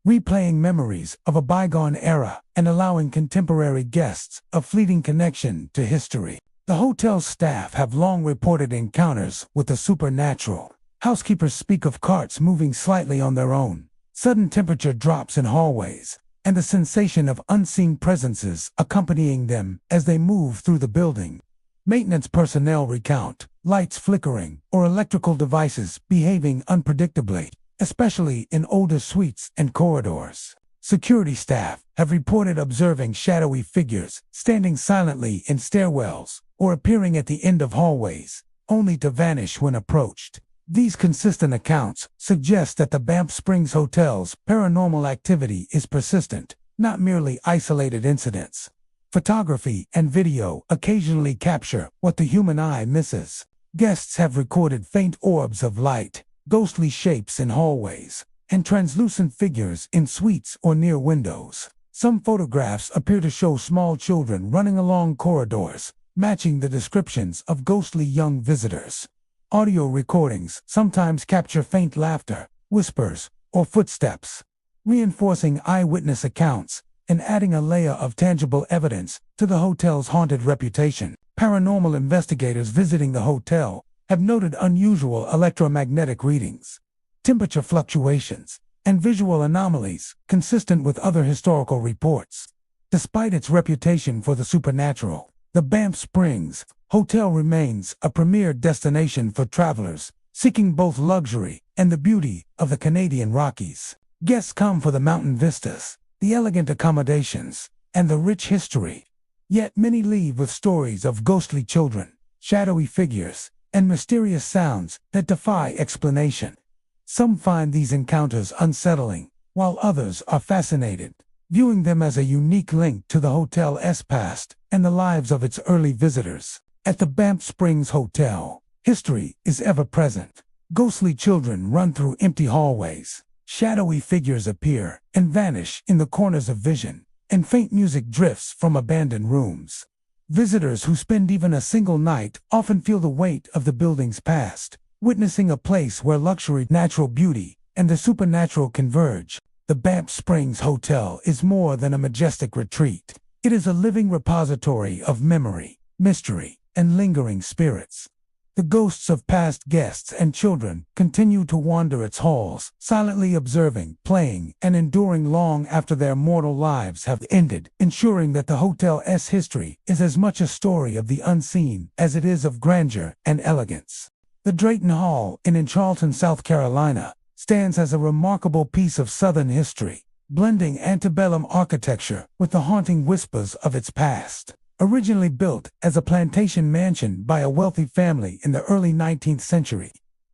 replaying memories of a bygone era and allowing contemporary guests a fleeting connection to history. The hotel's staff have long reported encounters with the supernatural. Housekeepers speak of carts moving slightly on their own, sudden temperature drops in hallways, and the sensation of unseen presences accompanying them as they move through the building. Maintenance personnel recount lights flickering or electrical devices behaving unpredictably, especially in older suites and corridors. Security staff have reported observing shadowy figures standing silently in stairwells or appearing at the end of hallways, only to vanish when approached. These consistent accounts suggest that the Banff Springs Hotel's paranormal activity is persistent, not merely isolated incidents. Photography and video occasionally capture what the human eye misses. Guests have recorded faint orbs of light, ghostly shapes in hallways, and translucent figures in suites or near windows. Some photographs appear to show small children running along corridors, matching the descriptions of ghostly young visitors. Audio recordings sometimes capture faint laughter, whispers, or footsteps, reinforcing eyewitness accounts and adding a layer of tangible evidence to the hotel's haunted reputation. Paranormal investigators visiting the hotel have noted unusual electromagnetic readings, temperature fluctuations, and visual anomalies consistent with other historical reports. Despite its reputation for the supernatural, the Banff Springs Hotel remains a premier destination for travelers seeking both luxury and the beauty of the Canadian Rockies. Guests come for the mountain vistas, the elegant accommodations, and the rich history. Yet many leave with stories of ghostly children, shadowy figures, and mysterious sounds that defy explanation. Some find these encounters unsettling, while others are fascinated, viewing them as a unique link to the hotel's past and the lives of its early visitors. At the Banff Springs Hotel, history is ever present. Ghostly children run through empty hallways, shadowy figures appear and vanish in the corners of vision, and faint music drifts from abandoned rooms. Visitors who spend even a single night often feel the weight of the building's past, witnessing a place where luxury, natural beauty, and the supernatural converge. The Banff Springs Hotel is more than a majestic retreat. It is a living repository of memory, mystery, and lingering spirits. The ghosts of past guests and children continue to wander its halls, silently observing, playing, and enduring long after their mortal lives have ended, ensuring that the hotel's history is as much a story of the unseen as it is of grandeur and elegance. The Drayton Hall in Charleston, South Carolina, stands as a remarkable piece of Southern history, blending antebellum architecture with the haunting whispers of its past. Originally built as a plantation mansion by a wealthy family in the early 19th century,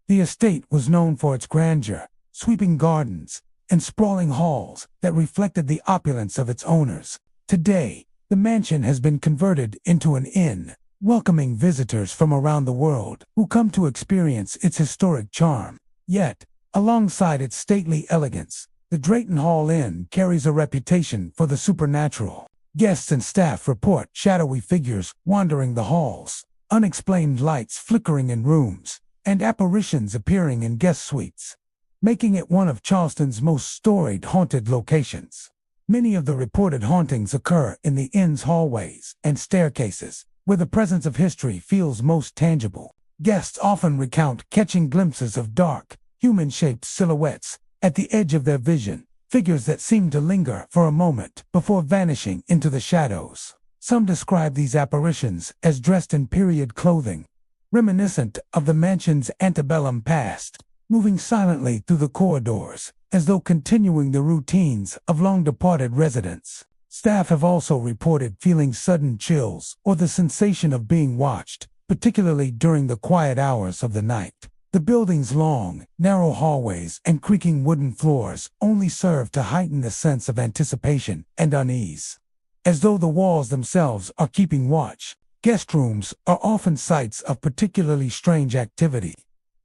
the estate was known for its grandeur, sweeping gardens, and sprawling halls that reflected the opulence of its owners. Today, the mansion has been converted into an inn, welcoming visitors from around the world who come to experience its historic charm. Yet, alongside its stately elegance, the Drayton Hall Inn carries a reputation for the supernatural. Guests and staff report shadowy figures wandering the halls, unexplained lights flickering in rooms, and apparitions appearing in guest suites, making it one of Charleston's most storied haunted locations. Many of the reported hauntings occur in the inn's hallways and staircases, where the presence of history feels most tangible. Guests often recount catching glimpses of dark, human-shaped silhouettes at the edge of their vision, figures that seem to linger for a moment before vanishing into the shadows. Some describe these apparitions as dressed in period clothing, reminiscent of the mansion's antebellum past, moving silently through the corridors, as though continuing the routines of long-departed residents. Staff have also reported feeling sudden chills or the sensation of being watched, particularly during the quiet hours of the night. The building's long, narrow hallways and creaking wooden floors only serve to heighten the sense of anticipation and unease. As though the walls themselves are keeping watch, guest rooms are often sites of particularly strange activity.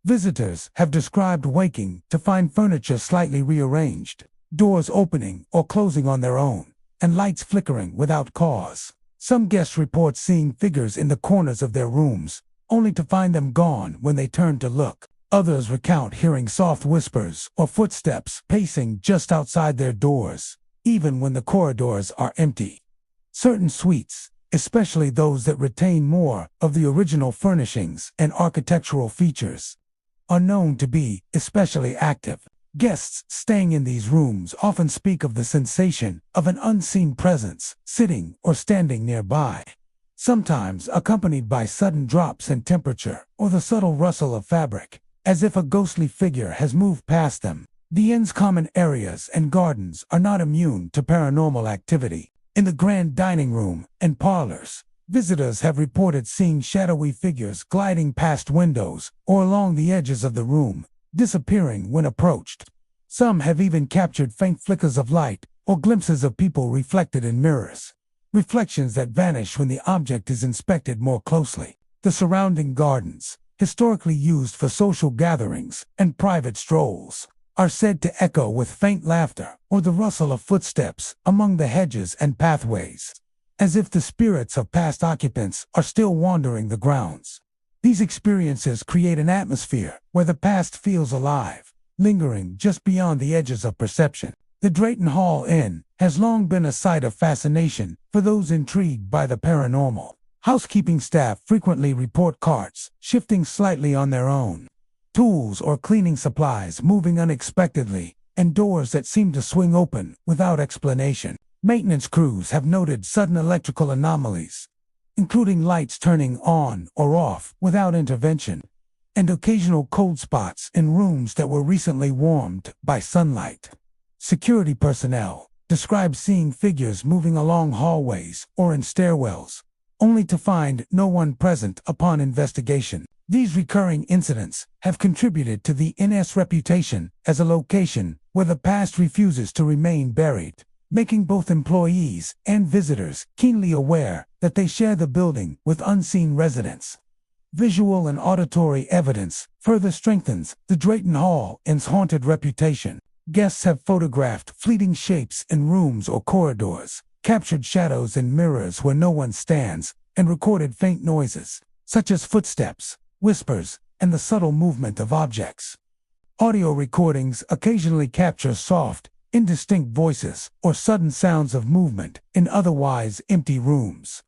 Visitors have described waking to find furniture slightly rearranged, doors opening or closing on their own, and lights flickering without cause. Some guests report seeing figures in the corners of their rooms, only to find them gone when they turn to look. Others recount hearing soft whispers or footsteps pacing just outside their doors, even when the corridors are empty. Certain suites, especially those that retain more of the original furnishings and architectural features, are known to be especially active. Guests staying in these rooms often speak of the sensation of an unseen presence sitting or standing nearby, sometimes accompanied by sudden drops in temperature or the subtle rustle of fabric, as if a ghostly figure has moved past them. The inn's common areas and gardens are not immune to paranormal activity. In the grand dining room and parlors, visitors have reported seeing shadowy figures gliding past windows or along the edges of the room, disappearing when approached. Some have even captured faint flickers of light or glimpses of people reflected in mirrors, reflections that vanish when the object is inspected more closely. The surrounding gardens, historically used for social gatherings and private strolls, are said to echo with faint laughter or the rustle of footsteps among the hedges and pathways, as if the spirits of past occupants are still wandering the grounds. These experiences create an atmosphere where the past feels alive, lingering just beyond the edges of perception. The Drayton Hall Inn has long been a site of fascination for those intrigued by the paranormal. Housekeeping staff frequently report carts shifting slightly on their own, tools or cleaning supplies moving unexpectedly, and doors that seem to swing open without explanation. Maintenance crews have noted sudden electrical anomalies, including lights turning on or off without intervention, and occasional cold spots in rooms that were recently warmed by sunlight. Security personnel describe seeing figures moving along hallways or in stairwells, only to find no one present upon investigation. These recurring incidents have contributed to the inn's reputation as a location where the past refuses to remain buried, making both employees and visitors keenly aware that they share the building with unseen residents. Visual and auditory evidence further strengthens the Drayton Hall Inn's haunted reputation. Guests have photographed fleeting shapes in rooms or corridors, captured shadows in mirrors where no one stands, and recorded faint noises, such as footsteps, whispers, and the subtle movement of objects. Audio recordings occasionally capture soft, indistinct voices or sudden sounds of movement in otherwise empty rooms.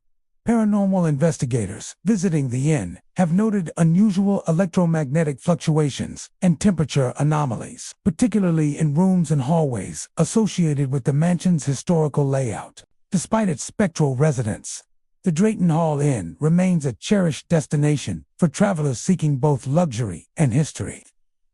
Paranormal investigators visiting the inn have noted unusual electromagnetic fluctuations and temperature anomalies, particularly in rooms and hallways associated with the mansion's historical layout. Despite its spectral residents, the Drayton Hall Inn remains a cherished destination for travelers seeking both luxury and history.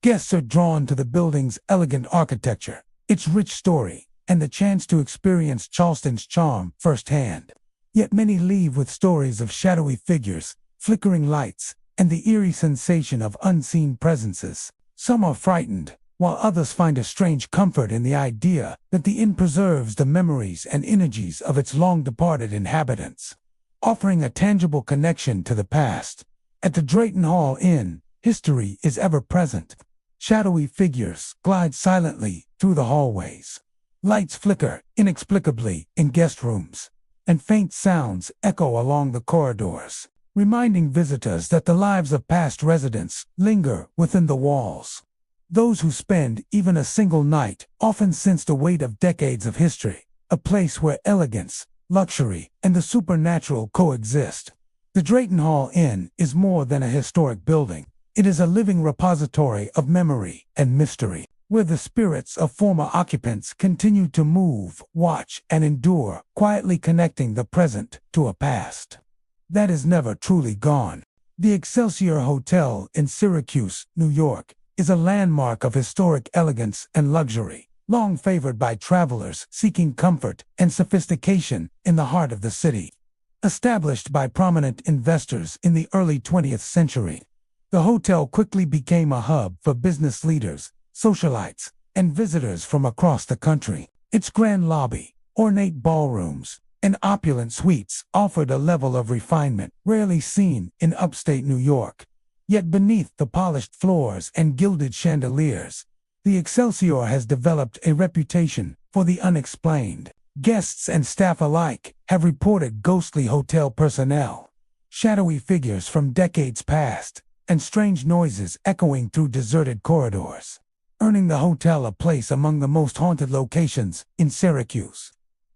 Guests are drawn to the building's elegant architecture, its rich story, and the chance to experience Charleston's charm firsthand. Yet many leave with stories of shadowy figures, flickering lights, and the eerie sensation of unseen presences. Some are frightened, while others find a strange comfort in the idea that the inn preserves the memories and energies of its long-departed inhabitants, offering a tangible connection to the past. At the Drayton Hall Inn, history is ever present. Shadowy figures glide silently through the hallways. Lights flicker inexplicably in guest rooms, and faint sounds echo along the corridors, reminding visitors that the lives of past residents linger within the walls. Those who spend even a single night often sense the weight of decades of history, a place where elegance, luxury, and the supernatural coexist. The Drayton Hall Inn is more than a historic building. It is a living repository of memory and mystery, where the spirits of former occupants continue to move, watch, and endure, quietly connecting the present to a past that is never truly gone. The Excelsior Hotel in Syracuse, New York, is a landmark of historic elegance and luxury, long favored by travelers seeking comfort and sophistication in the heart of the city. Established by prominent investors in the early 20th century, the hotel quickly became a hub for business leaders, socialites, and visitors from across the country. Its grand lobby, ornate ballrooms, and opulent suites offered a level of refinement rarely seen in upstate New York. Yet beneath the polished floors and gilded chandeliers, the Excelsior has developed a reputation for the unexplained. Guests and staff alike have reported ghostly hotel personnel, shadowy figures from decades past, and strange noises echoing through deserted corridors, earning the hotel a place among the most haunted locations in Syracuse.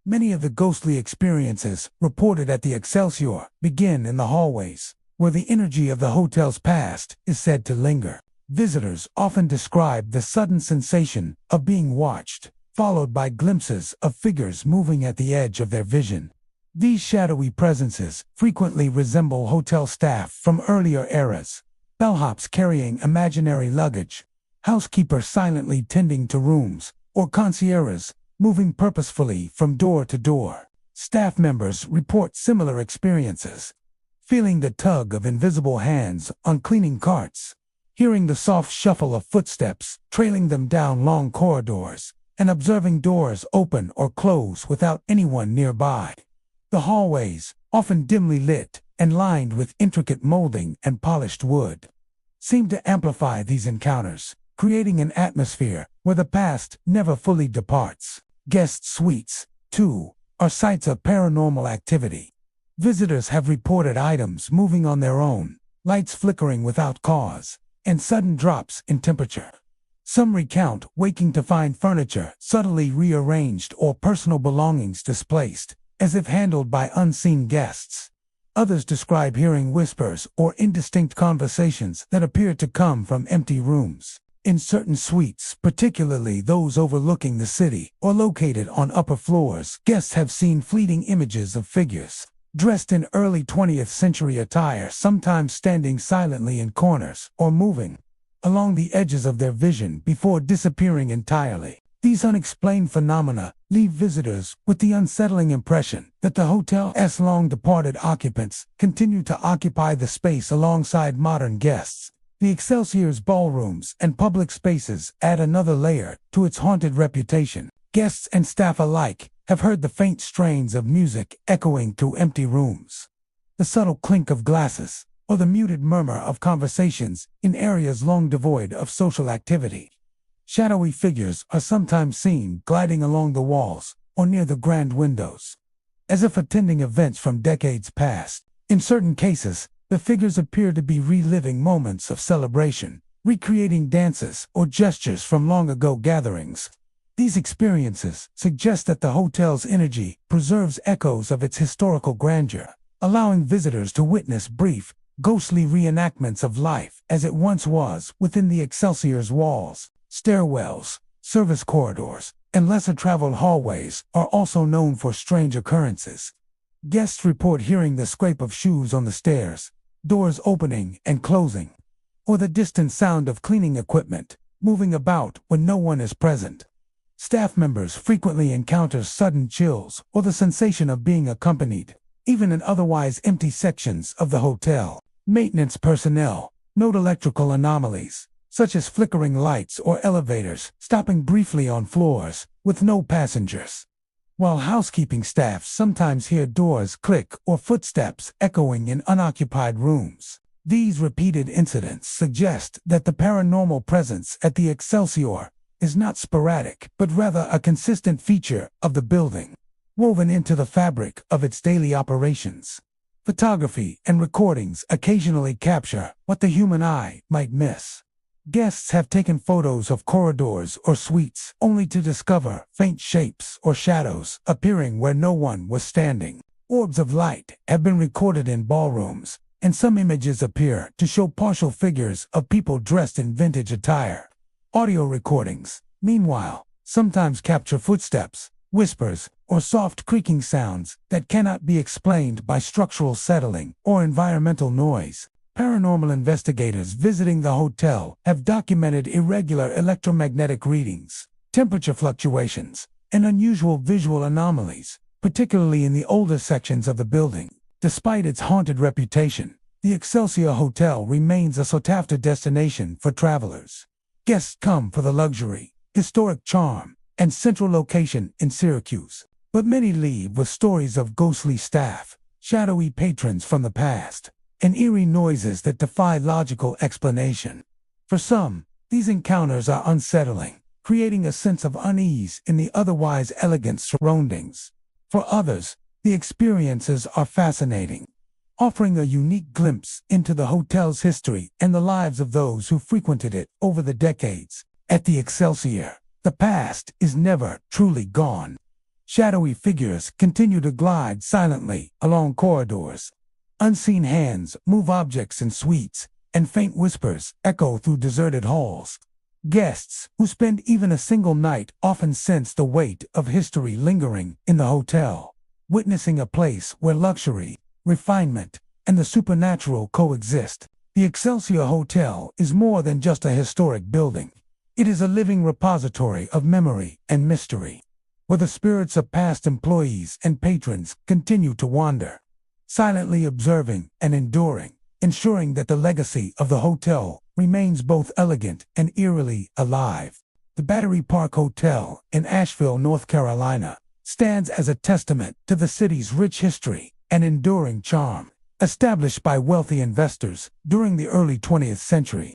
Many of the ghostly experiences reported at the Excelsior begin in the hallways, where the energy of the hotel's past is said to linger. Visitors often describe the sudden sensation of being watched, followed by glimpses of figures moving at the edge of their vision. These shadowy presences frequently resemble hotel staff from earlier eras, bellhops carrying imaginary luggage, housekeepers silently tending to rooms, or concierges moving purposefully from door to door. Staff members report similar experiences, feeling the tug of invisible hands on cleaning carts, hearing the soft shuffle of footsteps trailing them down long corridors, and observing doors open or close without anyone nearby. The hallways, often dimly lit and lined with intricate molding and polished wood, seem to amplify these encounters, creating an atmosphere where the past never fully departs. Guest suites, too, are sites of paranormal activity. Visitors have reported items moving on their own, lights flickering without cause, and sudden drops in temperature. Some recount waking to find furniture subtly rearranged or personal belongings displaced, as if handled by unseen guests. Others describe hearing whispers or indistinct conversations that appear to come from empty rooms. In certain suites, particularly those overlooking the city or located on upper floors, guests have seen fleeting images of figures dressed in early 20th century attire, sometimes standing silently in corners or moving along the edges of their vision before disappearing entirely. These unexplained phenomena leave visitors with the unsettling impression that the hotel's long-departed occupants continue to occupy the space alongside modern guests. The Excelsior's ballrooms and public spaces add another layer to its haunted reputation. Guests and staff alike have heard the faint strains of music echoing through empty rooms, the subtle clink of glasses, or the muted murmur of conversations in areas long devoid of social activity. Shadowy figures are sometimes seen gliding along the walls or near the grand windows, as if attending events from decades past. In certain cases, the figures appear to be reliving moments of celebration, recreating dances or gestures from long-ago gatherings. These experiences suggest that the hotel's energy preserves echoes of its historical grandeur, allowing visitors to witness brief, ghostly reenactments of life as it once was within the Excelsior's walls. Stairwells, service corridors, and lesser-traveled hallways are also known for strange occurrences. Guests report hearing the scrape of shoes on the stairs, doors opening and closing, or the distant sound of cleaning equipment moving about when no one is present. Staff members frequently encounter sudden chills or the sensation of being accompanied, even in otherwise empty sections of the hotel. Maintenance personnel note electrical anomalies, such as flickering lights or elevators stopping briefly on floors with no passengers, while housekeeping staff sometimes hear doors click or footsteps echoing in unoccupied rooms. These repeated incidents suggest that the paranormal presence at the Excelsior is not sporadic, but rather a consistent feature of the building, woven into the fabric of its daily operations. Photography and recordings occasionally capture what the human eye might miss. Guests have taken photos of corridors or suites only to discover faint shapes or shadows appearing where no one was standing. Orbs of light have been recorded in ballrooms, and some images appear to show partial figures of people dressed in vintage attire. Audio recordings, meanwhile, sometimes capture footsteps, whispers, or soft creaking sounds that cannot be explained by structural settling or environmental noise. Paranormal investigators visiting the hotel have documented irregular electromagnetic readings, temperature fluctuations, and unusual visual anomalies, particularly in the older sections of the building. Despite its haunted reputation, the Excelsior Hotel remains a sought-after destination for travelers. Guests come for the luxury, historic charm, and central location in Syracuse, but many leave with stories of ghostly staff, shadowy patrons from the past, and eerie noises that defy logical explanation. For some, these encounters are unsettling, creating a sense of unease in the otherwise elegant surroundings. For others, the experiences are fascinating, offering a unique glimpse into the hotel's history and the lives of those who frequented it over the decades. At the Excelsior, the past is never truly gone. Shadowy figures continue to glide silently along corridors. Unseen hands move objects in suites, and faint whispers echo through deserted halls. Guests who spend even a single night often sense the weight of history lingering in the hotel, witnessing a place where luxury, refinement, and the supernatural coexist. The Excelsior Hotel is more than just a historic building. It is a living repository of memory and mystery, where the spirits of past employees and patrons continue to wander, silently observing and enduring, ensuring that the legacy of the hotel remains both elegant and eerily alive. The Battery Park Hotel in Asheville, North Carolina, stands as a testament to the city's rich history and enduring charm. Established by wealthy investors during the early 20th century,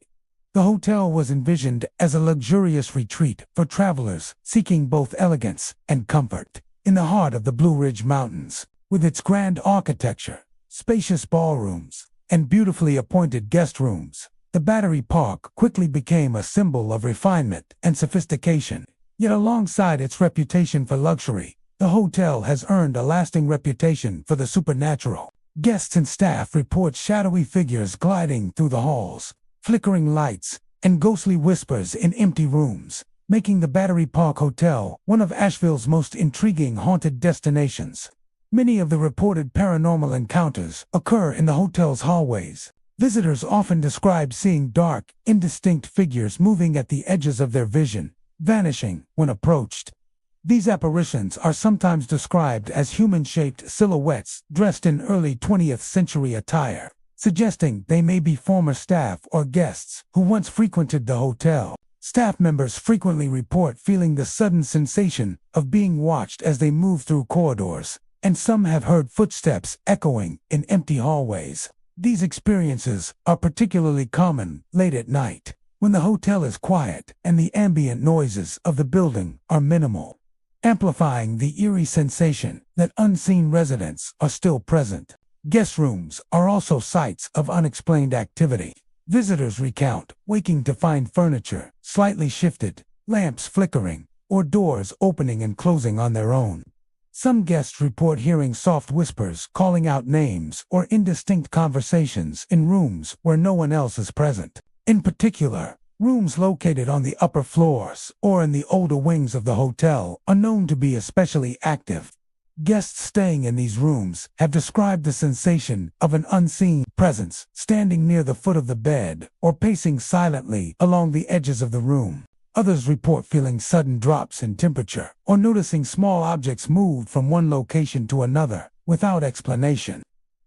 the hotel was envisioned as a luxurious retreat for travelers seeking both elegance and comfort. In the heart of the Blue Ridge Mountains, with its grand architecture, spacious ballrooms, and beautifully appointed guest rooms, the Battery Park quickly became a symbol of refinement and sophistication. Yet alongside its reputation for luxury, the hotel has earned a lasting reputation for the supernatural. Guests and staff report shadowy figures gliding through the halls, flickering lights, and ghostly whispers in empty rooms, making the Battery Park Hotel one of Asheville's most intriguing haunted destinations. Many of the reported paranormal encounters occur in the hotel's hallways. Visitors often describe seeing dark, indistinct figures moving at the edges of their vision, vanishing when approached. These apparitions are sometimes described as human-shaped silhouettes dressed in early 20th century attire, suggesting they may be former staff or guests who once frequented the hotel. Staff members frequently report feeling the sudden sensation of being watched as they move through corridors, and some have heard footsteps echoing in empty hallways. These experiences are particularly common late at night, when the hotel is quiet and the ambient noises of the building are minimal, amplifying the eerie sensation that unseen residents are still present. Guest rooms are also sites of unexplained activity. Visitors recount waking to find furniture slightly shifted, lamps flickering, or doors opening and closing on their own. Some guests report hearing soft whispers calling out names or indistinct conversations in rooms where no one else is present. In particular, rooms located on the upper floors or in the older wings of the hotel are known to be especially active. Guests staying in these rooms have described the sensation of an unseen presence standing near the foot of the bed or pacing silently along the edges of the room. Others report feeling sudden drops in temperature or noticing small objects move from one location to another without explanation.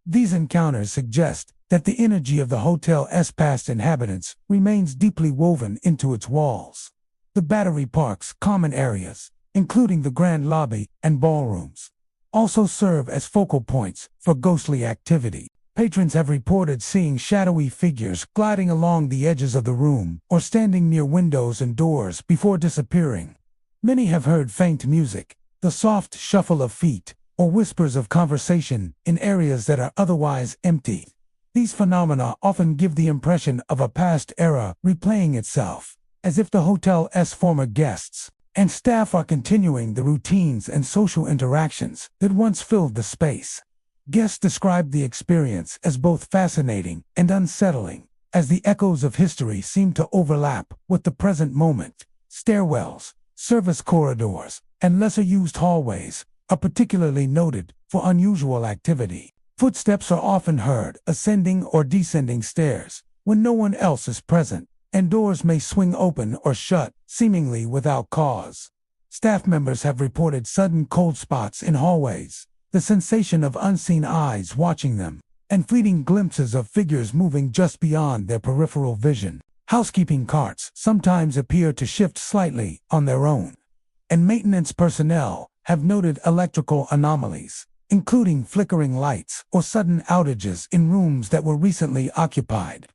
These encounters suggest that the energy of the hotel's past inhabitants remains deeply woven into its walls. The Battery Park's common areas, including the grand lobby and ballrooms, also serve as focal points for ghostly activity. Patrons have reported seeing shadowy figures gliding along the edges of the room or standing near windows and doors before disappearing. Many have heard faint music, the soft shuffle of feet, or whispers of conversation in areas that are otherwise empty. These phenomena often give the impression of a past era replaying itself, as if the hotel's former guests and staff are continuing the routines and social interactions that once filled the space. Guests describe the experience as both fascinating and unsettling, as the echoes of history seem to overlap with the present moment. Stairwells, service corridors, and lesser-used hallways are particularly noted for unusual activity. Footsteps are often heard ascending or descending stairs when no one else is present, and doors may swing open or shut, seemingly without cause. Staff members have reported sudden cold spots in hallways, the sensation of unseen eyes watching them, and fleeting glimpses of figures moving just beyond their peripheral vision. Housekeeping carts sometimes appear to shift slightly on their own, and maintenance personnel have noted electrical anomalies, including flickering lights or sudden outages in rooms that were recently occupied.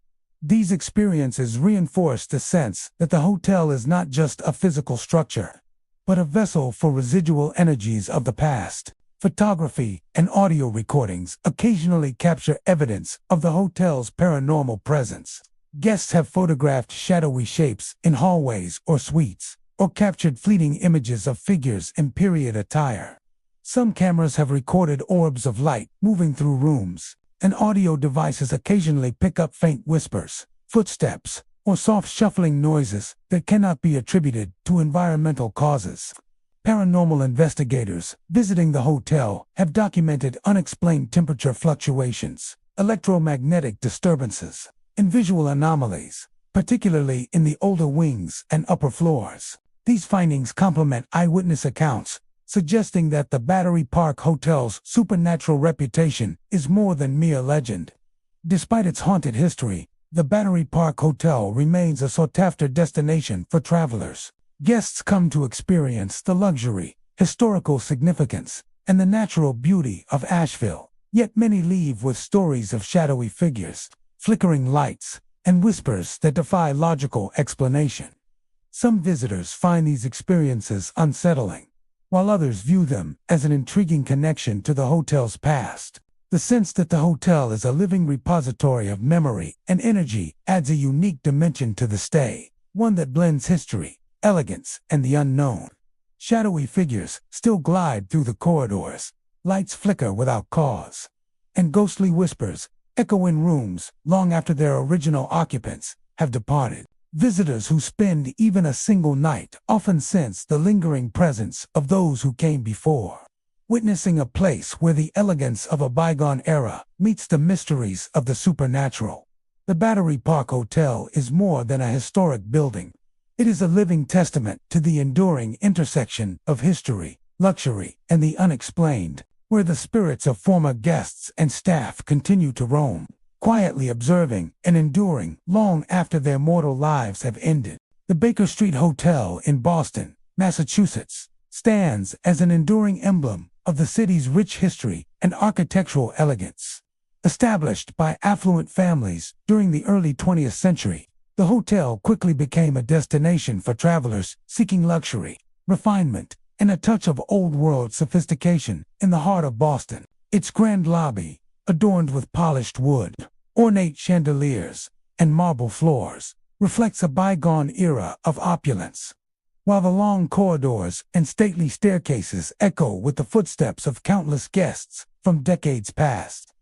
These experiences reinforce the sense that the hotel is not just a physical structure, but a vessel for residual energies of the past. Photography and audio recordings occasionally capture evidence of the hotel's paranormal presence. Guests have photographed shadowy shapes in hallways or suites, or captured fleeting images of figures in period attire. Some cameras have recorded orbs of light moving through rooms, and audio devices occasionally pick up faint whispers, footsteps, or soft shuffling noises that cannot be attributed to environmental causes. Paranormal investigators visiting the hotel have documented unexplained temperature fluctuations, electromagnetic disturbances, and visual anomalies, particularly in the older wings and upper floors. These findings complement eyewitness accounts, suggesting that the Battery Park Hotel's supernatural reputation is more than mere legend. Despite its haunted history, the Battery Park Hotel remains a sought-after destination for travelers. Guests come to experience the luxury, historical significance, and the natural beauty of Asheville. Yet many leave with stories of shadowy figures, flickering lights, and whispers that defy logical explanation. Some visitors find these experiences unsettling, while others view them as an intriguing connection to the hotel's past. The sense that the hotel is a living repository of memory and energy adds a unique dimension to the stay, one that blends history, elegance, and the unknown. Shadowy figures still glide through the corridors, lights flicker without cause, and ghostly whispers echo in rooms long after their original occupants have departed. Visitors who spend even a single night often sense the lingering presence of those who came before, witnessing a place where the elegance of a bygone era meets the mysteries of the supernatural. The Battery Park Hotel is more than a historic building. It is a living testament to the enduring intersection of history, luxury, and the unexplained, where the spirits of former guests and staff continue to roam, quietly observing and enduring long after their mortal lives have ended. The Baker Street Hotel in Boston, Massachusetts, stands as an enduring emblem of the city's rich history and architectural elegance. Established by affluent families during the early 20th century, the hotel quickly became a destination for travelers seeking luxury, refinement, and a touch of old-world sophistication in the heart of Boston. Its grand lobby, adorned with polished wood, ornate chandeliers, and marble floors, reflects a bygone era of opulence, while the long corridors and stately staircases echo with the footsteps of countless guests from decades past.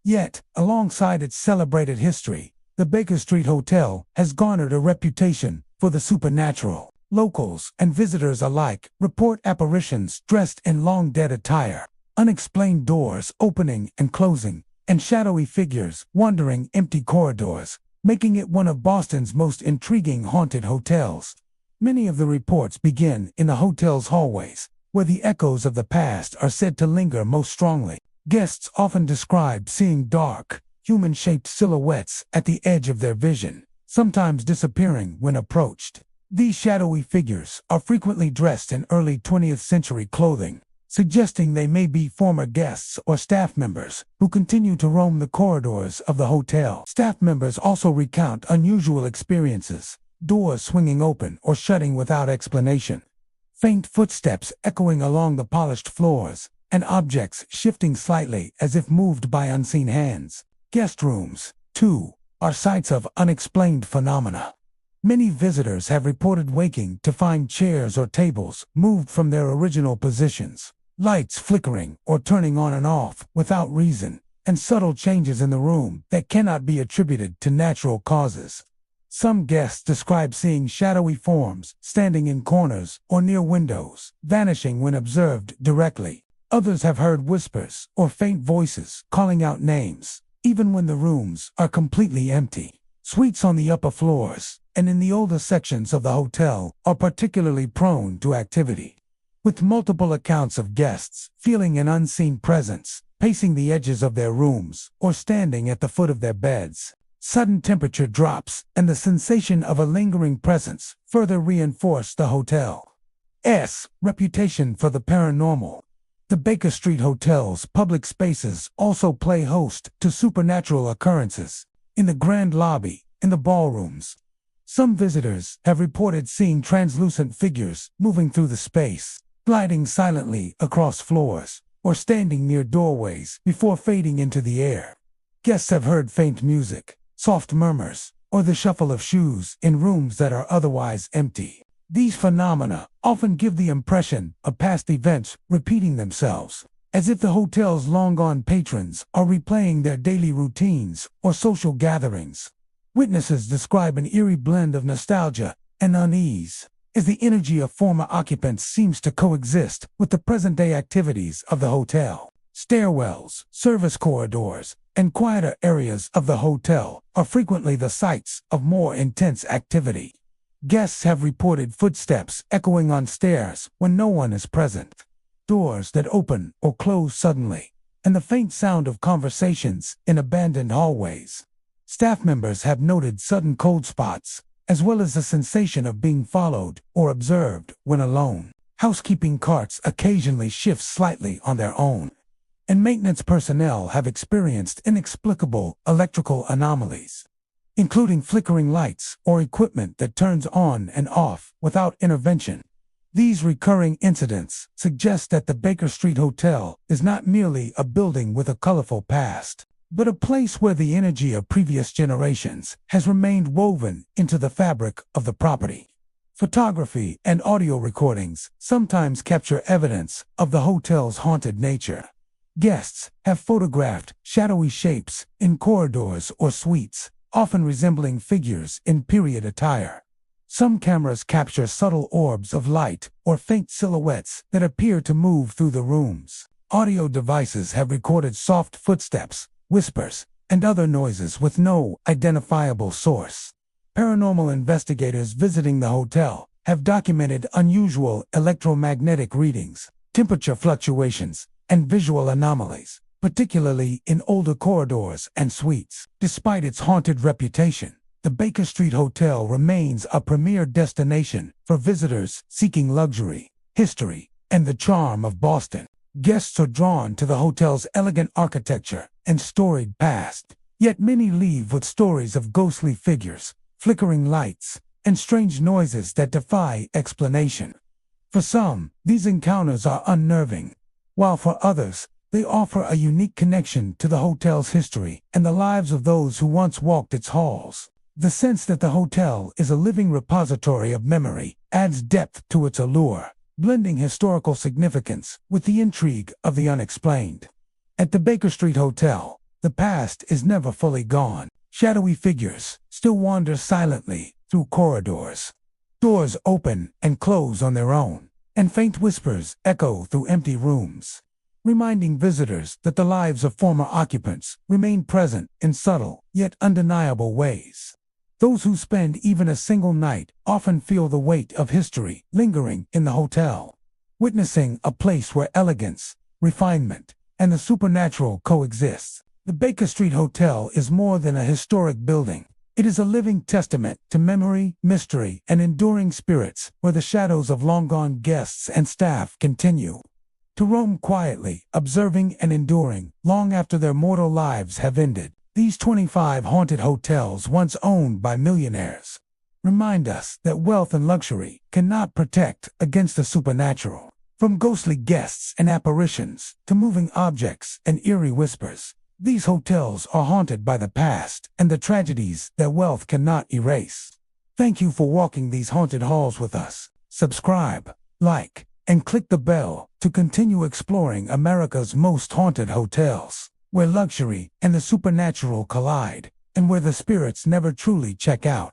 Yet, alongside its celebrated history, the Baker Street Hotel has garnered a reputation for the supernatural. Locals and visitors alike report apparitions dressed in long-dead attire, unexplained doors opening and closing, and shadowy figures wandering empty corridors, making it one of Boston's most intriguing haunted hotels. Many of the reports begin in the hotel's hallways, where the echoes of the past are said to linger most strongly. Guests often describe seeing dark, human-shaped silhouettes at the edge of their vision, sometimes disappearing when approached. These shadowy figures are frequently dressed in early 20th century clothing, suggesting they may be former guests or staff members who continue to roam the corridors of the hotel. Staff members also recount unusual experiences, doors swinging open or shutting without explanation, faint footsteps echoing along the polished floors, and objects shifting slightly as if moved by unseen hands. Guest rooms, too, are sites of unexplained phenomena. Many visitors have reported waking to find chairs or tables moved from their original positions, lights flickering or turning on and off without reason, and subtle changes in the room that cannot be attributed to natural causes. Some guests describe seeing shadowy forms standing in corners or near windows, vanishing when observed directly. Others have heard whispers or faint voices calling out names, even when the rooms are completely empty. Suites on the upper floors and in the older sections of the hotel are particularly prone to activity, with multiple accounts of guests feeling an unseen presence, pacing the edges of their rooms or standing at the foot of their beds. Sudden temperature drops and the sensation of a lingering presence further reinforce the hotel's reputation for the paranormal. The Baker Street Hotel's public spaces also play host to supernatural occurrences. In the grand lobby, in the ballrooms, some visitors have reported seeing translucent figures moving through the space, gliding silently across floors, or standing near doorways before fading into the air. Guests have heard faint music, soft murmurs, or the shuffle of shoes in rooms that are otherwise empty. These phenomena often give the impression of past events repeating themselves, as if the hotel's long-gone patrons are replaying their daily routines or social gatherings. Witnesses describe an eerie blend of nostalgia and unease, as the energy of former occupants seems to coexist with the present-day activities of the hotel. Stairwells, service corridors, and quieter areas of the hotel are frequently the sites of more intense activity. Guests have reported footsteps echoing on stairs when no one is present, doors that open or close suddenly, and the faint sound of conversations in abandoned hallways. Staff members have noted sudden cold spots, as well as the sensation of being followed or observed when alone. Housekeeping carts occasionally shift slightly on their own, and maintenance personnel have experienced inexplicable electrical anomalies, including flickering lights or equipment that turns on and off without intervention. These recurring incidents suggest that the Baker Street Hotel is not merely a building with a colorful past, but a place where the energy of previous generations has remained woven into the fabric of the property. Photography and audio recordings sometimes capture evidence of the hotel's haunted nature. Guests have photographed shadowy shapes in corridors or suites, often resembling figures in period attire. Some cameras capture subtle orbs of light or faint silhouettes that appear to move through the rooms. Audio devices have recorded soft footsteps, whispers, and other noises with no identifiable source. Paranormal investigators visiting the hotel have documented unusual electromagnetic readings, temperature fluctuations, and visual anomalies, particularly in older corridors and suites. Despite its haunted reputation, the Baker Street Hotel remains a premier destination for visitors seeking luxury, history, and the charm of Boston. Guests are drawn to the hotel's elegant architecture and storied past, yet many leave with stories of ghostly figures, flickering lights, and strange noises that defy explanation. For some, these encounters are unnerving, while for others, they offer a unique connection to the hotel's history and the lives of those who once walked its halls. The sense that the hotel is a living repository of memory adds depth to its allure, blending historical significance with the intrigue of the unexplained. At the Baker Street Hotel, the past is never fully gone. Shadowy figures still wander silently through corridors. Doors open and close on their own, and faint whispers echo through empty rooms, reminding visitors that the lives of former occupants remain present in subtle yet undeniable ways. Those who spend even a single night often feel the weight of history lingering in the hotel, witnessing a place where elegance, refinement, and the supernatural coexist. The Baker Street Hotel is more than a historic building. It is a living testament to memory, mystery, and enduring spirits, where the shadows of long-gone guests and staff continue to roam quietly, observing and enduring long after their mortal lives have ended. These 25 haunted hotels once owned by millionaires remind us that wealth and luxury cannot protect against the supernatural. From ghostly guests and apparitions to moving objects and eerie whispers, these hotels are haunted by the past and the tragedies that wealth cannot erase. Thank you for walking these haunted halls with us. Subscribe, like, and click the bell to continue exploring America's most haunted hotels, where luxury and the supernatural collide, and where the spirits never truly check out.